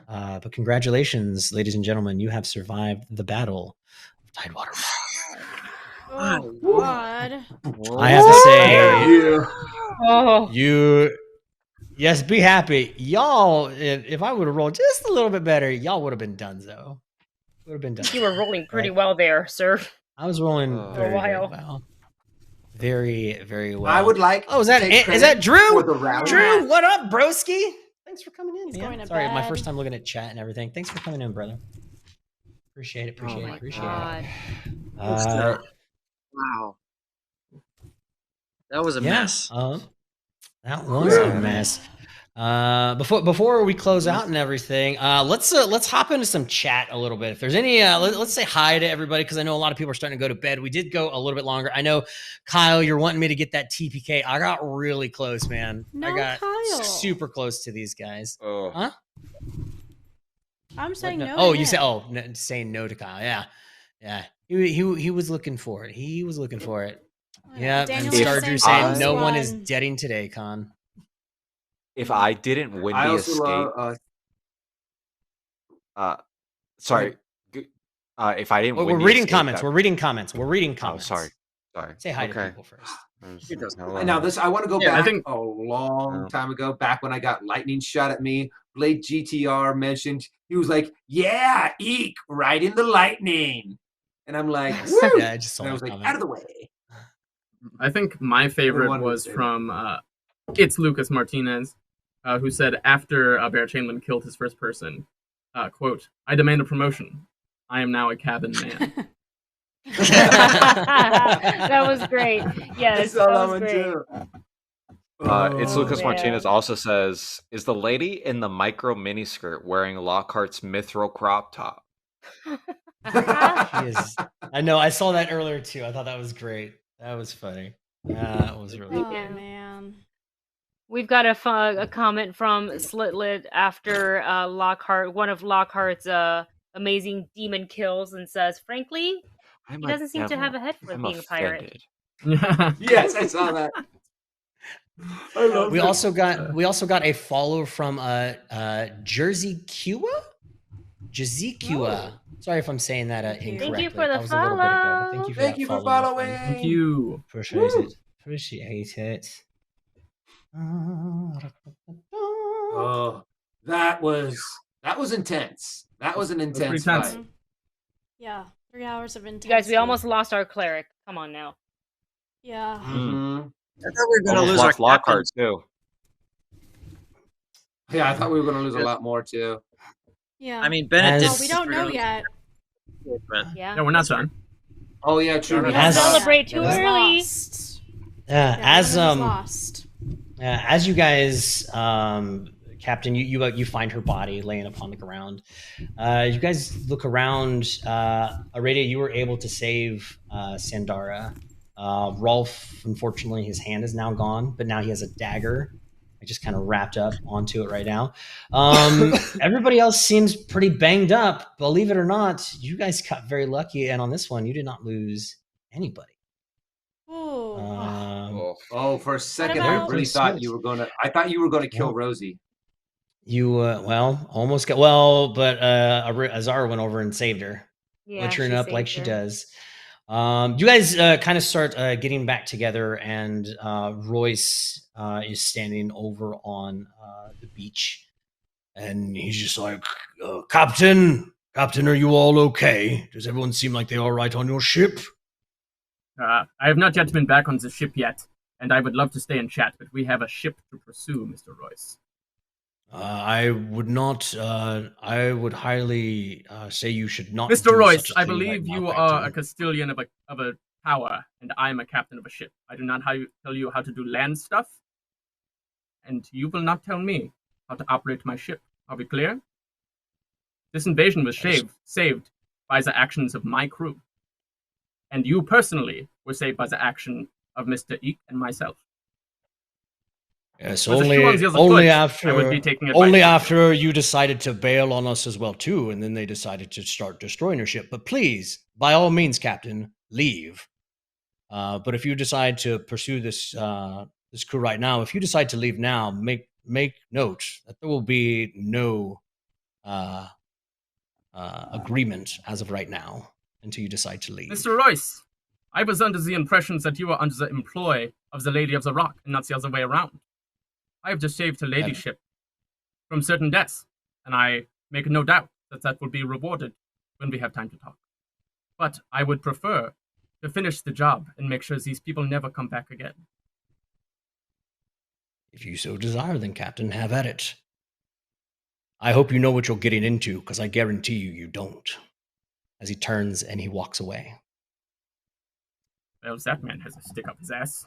A: But congratulations, ladies and gentlemen, you have survived the battle of Tidewater Rock.
C: Oh, God.
A: I have to say,
B: Oh.
A: yes, be happy. Y'all, if I would have rolled just a little bit better, y'all would have been done, though. Would have been done.
B: You were rolling pretty well there, sir.
A: I was rolling
B: for
A: very,
B: a while.
A: very well. Very, very well.
G: I would like.
A: Oh, is that Drew?
G: For the rally.
A: Drew, what up, broski? Thanks for coming in.
C: He's
A: man.
C: going to
A: Sorry, my
C: bed.
A: first time looking at chat and everything. Thanks for coming in, brother. Appreciate it. Appreciate it.
E: Wow. That was a mess.
A: That was a mess. Before we close out and everything, let's hop into some chat a little bit. If there's any, let's say hi to everybody because I know a lot of people are starting to go to bed. We did go a little bit longer. I know, Kyle, you're wanting me to get that TPK. I got really close, man. I got
C: Kyle.
A: super close to these guys. Huh?
C: I'm saying no.
A: Oh,
C: to
A: you
C: him.
A: say saying no to Kyle? Yeah. He was looking for it. He was looking for it. Yeah. And
C: Daniel
A: Star
C: was
A: Drew
C: saying
A: saying no one is
C: one.
A: deading today, Conn.
F: If I didn't win
G: I
F: the
G: also
F: escape, sorry. If I didn't,
A: We're
F: win
A: reading
F: the escape,
A: comments. We're reading comments. We're reading comments.
F: Oh, sorry.
A: Say hi to people first.
G: And now this, I want to go back a long time ago, back when I got lightning shot at me. Blake GTR mentioned, he was like, "Yeah, eek, right in the lightning," and I'm like, "Woo!"
A: Yeah, I just saw
G: and I was
A: that
G: like,
A: comment.
G: "Out of the way."
D: I think my favorite
G: Everyone would
D: was
G: say
D: from it's Lucas Martinez, who said after Bear Chamberlain killed his first person, quote, "I demand a promotion. I am now a cabin man."
B: That was great. Yes, that was great.
F: It's Lucas
B: man.
F: Martinez also says, "Is the lady in the micro miniskirt wearing Lockhart's mithril crop top?"
A: She is. I know. I saw that earlier too. I thought that was great. That was funny. That was really
C: Oh,
A: good.
C: man.
B: We've got a comment from Slitlit after Lockhart, one of Lockhart's amazing demon kills, and says, "Frankly, he doesn't seem to have a head for being a pirate."
G: Yes, I saw that. I love
A: We
G: it.
A: also got a follow from Jersey Kua. Sorry if I'm saying that incorrectly.
B: Thank you for the
A: That was a little bit ago, but
B: follow.
A: thank you for following.
D: Thank you.
A: Appreciate it. Appreciate it.
G: Oh, that was intense. That was an intense
D: pretty tense.
G: fight.
C: Yeah, 3 hours of intensity.
B: You guys, we almost lost our cleric. Come on now.
C: Yeah.
G: Mm-hmm.
E: I thought we were going to lose our
F: Lost Lockhart too.
G: Yeah, I thought we were going to lose a lot more too.
C: Yeah.
E: I mean, Bennett
C: Well,
E: did.
C: we don't know yet.
B: Yeah.
D: No, we're not done.
G: Oh yeah, true.
B: Don't
A: As-
B: celebrate too
C: He's
B: early.
C: lost.
A: As
C: He's lost.
A: as you guys, Captain, you find her body laying upon the ground. You guys look around. Aradia, you were able to save Sandara. Rolf, unfortunately, his hand is now gone, but now he has a dagger. I just kind of wrapped up onto it right now. Everybody else seems pretty banged up. Believe it or not, you guys got very lucky, and on this one, you did not lose anybody.
G: Oh, for a second,
C: about-
G: I really thought you were gonna. I thought you were gonna kill Rosie.
A: You almost got but Azara went over and saved her,
B: Yeah,
A: butchering
B: she
A: up like
B: saved
A: she
B: her.
A: does. You guys kind of start getting back together, and Royce is standing over on the beach, and he's just like, Captain, are you all okay? Does everyone seem like they're all right on your ship?
D: I have not yet been back on the ship yet, and I would love to stay and chat, but we have a ship to pursue, Mr. Royce.
A: I would not. I would highly say you should not.
D: Mr.
A: do
D: Royce,
A: such a
D: I
A: thing
D: believe
A: right now,
D: you
A: Captain.
D: are a Castilian of a power, and I am a captain of a ship. I do not tell you how to do land stuff, and you will not tell me how to operate my ship. Are we clear? This invasion was saved by the actions of my crew. And you personally were saved by the action of Mr. Eek and myself.
A: Yes,
D: With a shoe on the other
A: only
D: foot, I would be taking advice
A: only
D: from you.
A: after you decided to bail on us as well too, and then they decided to start destroying your ship. But please, by all means, Captain, leave. But if you decide to pursue this this crew right now, if you decide to leave now, make note that there will be no agreement as of right now until you decide to leave.
D: Mr. Royce, I was under the impression that you were under the employ of the Lady of the Rock, and not the other way around. I have just saved her ladyship from certain deaths, and I make no doubt that that will be rewarded when we have time to talk. But I would prefer to finish the job and make sure these people never come back again.
A: If you so desire, then, Captain, have at it. I hope you know what you're getting into, because I guarantee you don't. As he turns and he walks away.
D: Well, that man has a stick up his ass.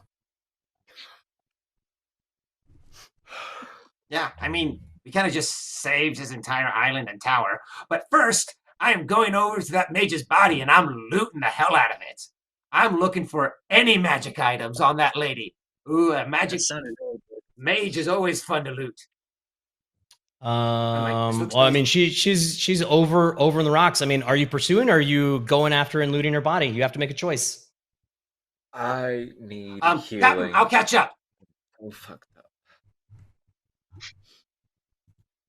G: Yeah, I mean, we kind of just saved his entire island and tower. But first, I am going over to that mage's body and I'm looting the hell out of it. I'm looking for any magic items on that lady. Ooh, a magic mage is always fun to loot.
A: Well, I mean, she's over in the rocks. I mean, are you pursuing or are you going after and looting her body? You have to make a choice.
F: I need
G: Captain,
F: healing.
G: I'll catch up.
F: Oh, fucked up.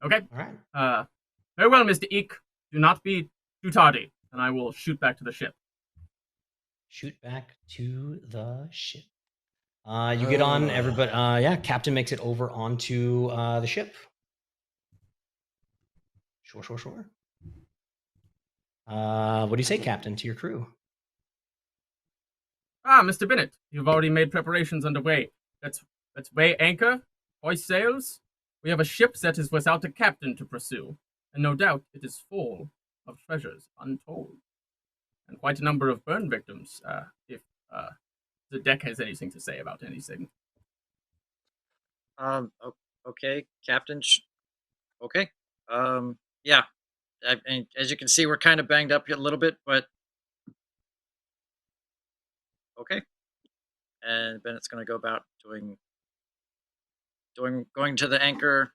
D: Okay.
A: All right.
D: Very well, Mr. Eek. Do not be too tardy, and I will shoot back to the ship.
A: Shoot back to the ship. You get on, everybody. Yeah, Captain makes it over onto the ship. Sure. What do you say, Captain, to your crew?
D: Ah, Mr. Bennett, you've already made preparations underway. Let's weigh anchor, hoist sails. We have a ship that is without a captain to pursue, and no doubt it is full of treasures untold, and quite a number of burn victims, if the deck has anything to say about anything.
E: Okay, Captain. Okay. Yeah. I mean, as you can see, we're kind of banged up a little bit, but okay. And Bennett's going to go about going to the anchor,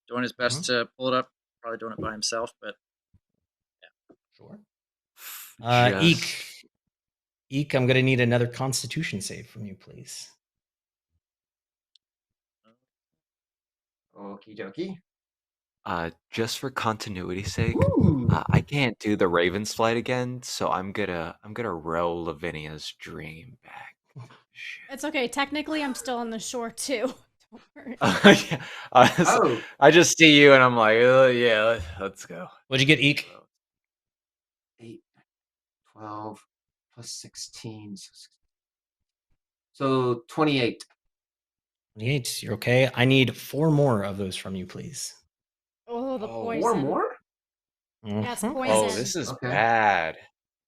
E: doing his best to pull it up. Probably doing it by himself, but yeah.
A: Sure. Eek, I'm going to need another Constitution save from you, please.
G: Okie dokie.
F: Just for continuity's sake, I can't do the Raven's Flight again, so I'm gonna roll Lavinia's dream back.
C: It's okay. Technically, I'm still on the shore too. Don't worry.
F: Yeah. I just see you and I'm like, yeah, let's go.
A: What'd you get, Eek?
G: 8, 12, plus 16. So 28.
A: 28. You're okay. I need 4 more of those from you, please.
C: Oh, the poison.
G: 4 more?
C: That's
A: Mhm.
C: poison.
F: Oh, this is bad.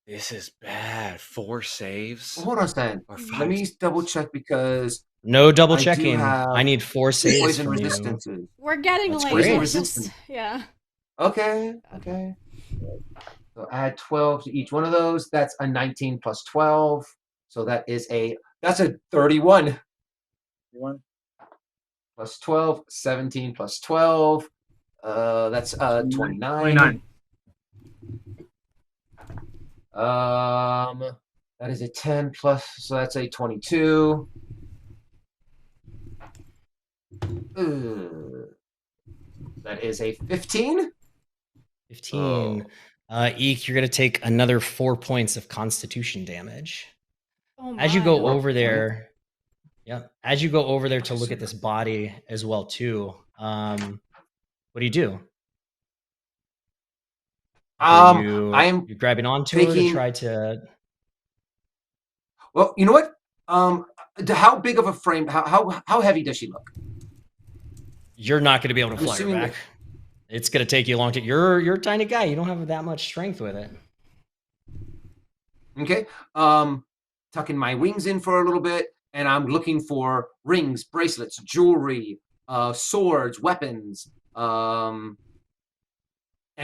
F: This is bad. 4 saves.
G: Well, hold on a second. Let me double check because
A: No double
G: I do
A: checking.
G: have
A: I need 4 saves
G: poison
A: from you.
G: resistances.
C: We're getting
A: That's
C: late.
A: great.
C: It's just, yeah.
G: Okay. So add 12 to each one of those. That's a 19 plus 12. So that's a 31.
E: 31
G: plus 12, 17 plus 12. That's 29.
D: 29.
G: That is a 10 plus, so that's a 22. That is a 15.
A: 15. Eek, you're going to take another 4 points of Constitution damage.
C: Oh
A: As you
C: my.
A: go over there, as you go over there to look at this body as well too, what do you do?
G: I'm
A: you grabbing onto her to try to.
G: Well, you know what? How big of a frame? How heavy does she look?
A: You're not going to be able to fly her back. It's going to take you a long time. You're a tiny guy. You don't have that much strength with it.
G: Okay. tucking my wings in for a little bit, and I'm looking for rings, bracelets, jewelry, swords, weapons, and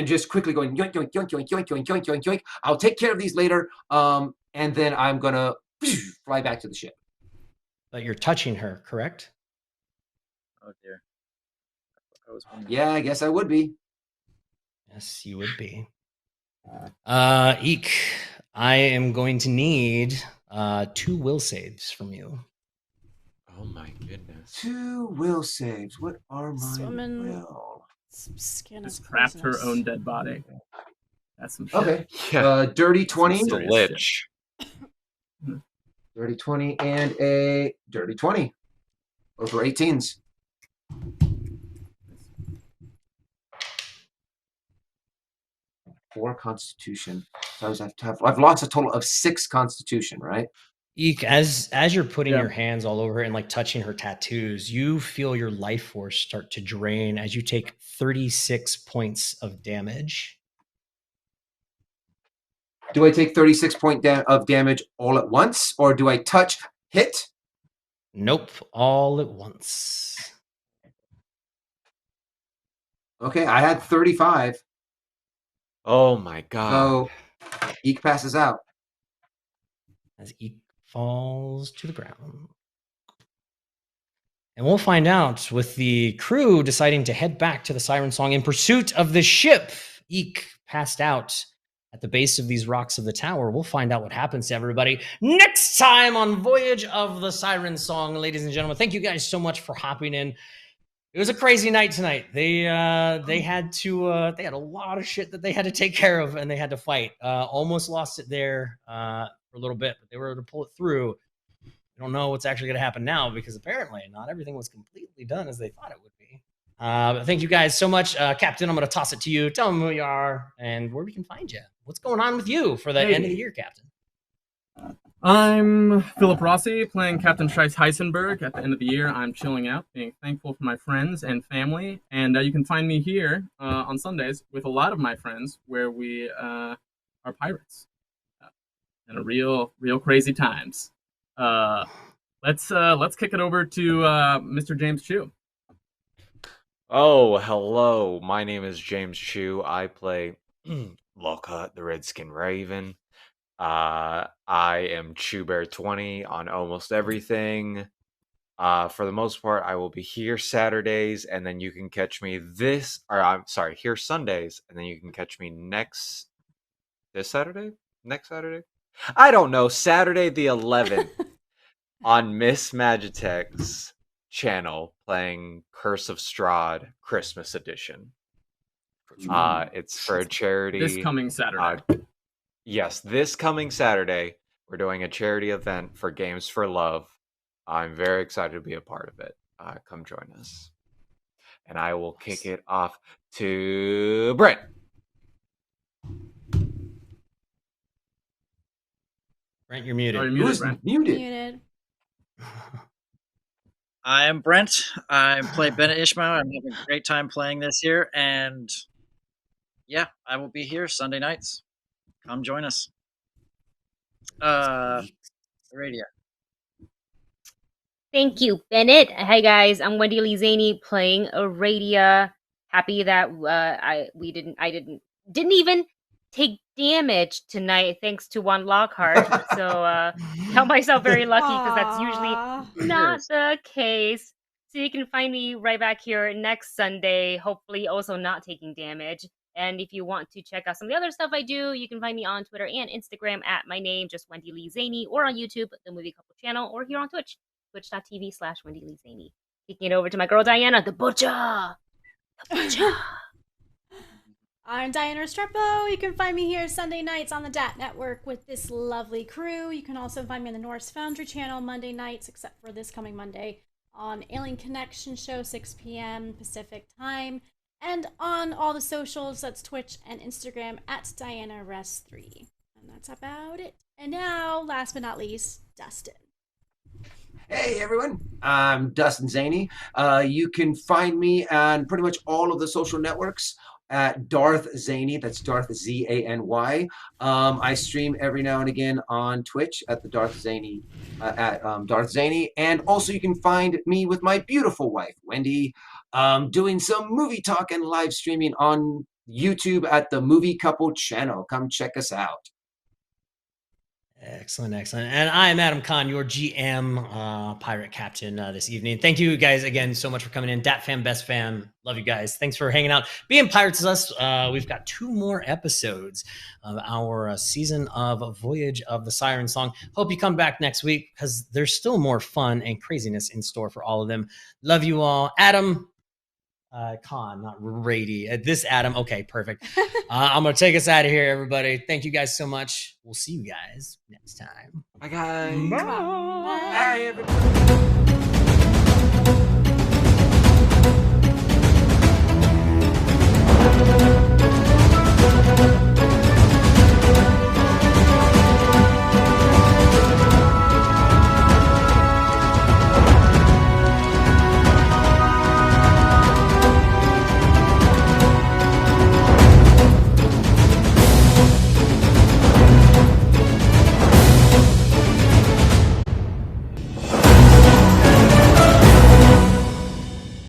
G: just quickly going yoink, yoink, yoink, yoink, yoink, yoink, yoink, yoink, yoink. I'll take care of these later, and then I'm gonna fly back to the ship.
A: But you're touching her, correct?
E: Oh dear.
G: Yeah, I guess I would be.
A: Yes, you would be. Eek, I am going to need 2 will saves from you.
F: Oh my goodness.
G: 2 will saves. What are
C: This
G: my
C: woman-
G: will?
C: Skin
D: Just
C: is
D: craft her
C: poisonous.
D: own dead body. That's some shit.
G: Okay.
F: Yeah.
G: Dirty 20.
F: It's a lich.
G: Dirty 20 and a dirty 20. Both were 18s. Four Constitution. So I've lost a total of 6 Constitution, right?
A: Eek, as you're putting
G: Yeah.
A: your hands all over her and like touching her tattoos, you feel your life force start to drain as you take 36 points of damage.
G: Do I take 36 points of damage all at once, or do I touch, hit?
A: Nope, all at once.
G: Okay, I had 35.
F: Oh my god.
G: So Eek passes out.
A: As Eek falls to the ground. And we'll find out with the crew deciding to head back to the Siren Song in pursuit of the ship. Eek passed out at the base of these rocks of the tower. We'll find out what happens to everybody next time on Voyage of the Siren Song. Ladies and gentlemen, thank you guys so much for hopping in. It was a crazy night tonight. They had a lot of shit that they had to take care of, and they had to fight. Almost lost it there for a little bit, but they were able to pull it through. We don't know what's actually going to happen now because apparently not everything was completely done as they thought it would be. But thank you guys so much. Captain, I'm going to toss it to you. Tell them who you are and where we can find you. What's going on with you for the end of the year, Captain?
D: I'm Philip Rossi, playing Captain Scheiss Heisenberg. At the end of the year, I'm chilling out, being thankful for my friends and family. And you can find me here on Sundays with a lot of my friends, where we are pirates. And real crazy times. Let's kick it over to Mr. James Chu.
F: Oh, hello. My name is James Chu. I play Lockhart, the Redskin Raven. I am ChewBear20 on almost everything. For the most part, I will be here Saturdays, and then you can catch me here Sundays, and then you can catch me next Saturday? I don't know, Saturday the 11th on Miss Magitech's channel playing Curse of Strahd Christmas Edition. It's for a charity.
D: This coming Saturday.
F: Yes, this coming Saturday, we're doing a charity event for Games for Love. I'm very excited to be a part of it. Come join us. And I will kick it off to Brent.
A: Brent, you're muted.
D: Oh, you're muted, Brent.
C: Muted.
E: I am Brent. I play Bennett Ishmael. I'm having a great time playing this year, and yeah, I will be here Sunday nights. Come join us. Radio.
B: Thank you, Bennett. Hi guys, I'm Wendy Lee Zaney playing Aradia. Happy that I didn't even take damage tonight thanks to one Lockhart. So count myself very lucky because that's usually not the case. So you can find me right back here next Sunday, hopefully also not taking damage. And if you want to check out some of the other stuff I do, you can find me on Twitter and Instagram at my name, just Wendy Lee Zaney, or on YouTube, the Movie Couple channel, or here on Twitch, twitch.tv/Wendy Lee Zaney. Kicking it over to my girl Diana, the Butcher. The Butcher.
C: I'm Diana Strzepa. You can find me here Sunday nights on the DAT Network with this lovely crew. You can also find me on the Norse Foundry channel Monday nights, except for this coming Monday, on Alien Connection Show, 6 p.m. Pacific Time. And on all the socials, that's Twitch and Instagram at DianaRes3. And that's about it. And now, last but not least, Dustin.
G: Hey everyone, I'm Dustin Zaney. You can find me on pretty much all of the social networks. at Darth Zany. That's Darth Zany. I stream every now and again on Twitch at the Darth Zany at Darth Zany, and also you can find me with my beautiful wife Wendy doing some movie talk and live streaming on YouTube at the Movie Couple channel. Come check us out.
A: Excellent. And I am Adam Conn, your GM, pirate captain this evening. Thank you guys again so much for coming in. Dat fam, best fam. Love you guys. Thanks for hanging out. Being pirates with us. We've got 2 more episodes of our season of Voyage of the Siren Song. Hope you come back next week because there's still more fun and craziness in store for all of them. Love you all. Adam, Conn, not Rady. This Adam. Okay, perfect. I'm going to take us out of here, everybody. Thank you guys so much. We'll see you guys next time.
F: Bye, guys.
G: Bye. Bye, everybody.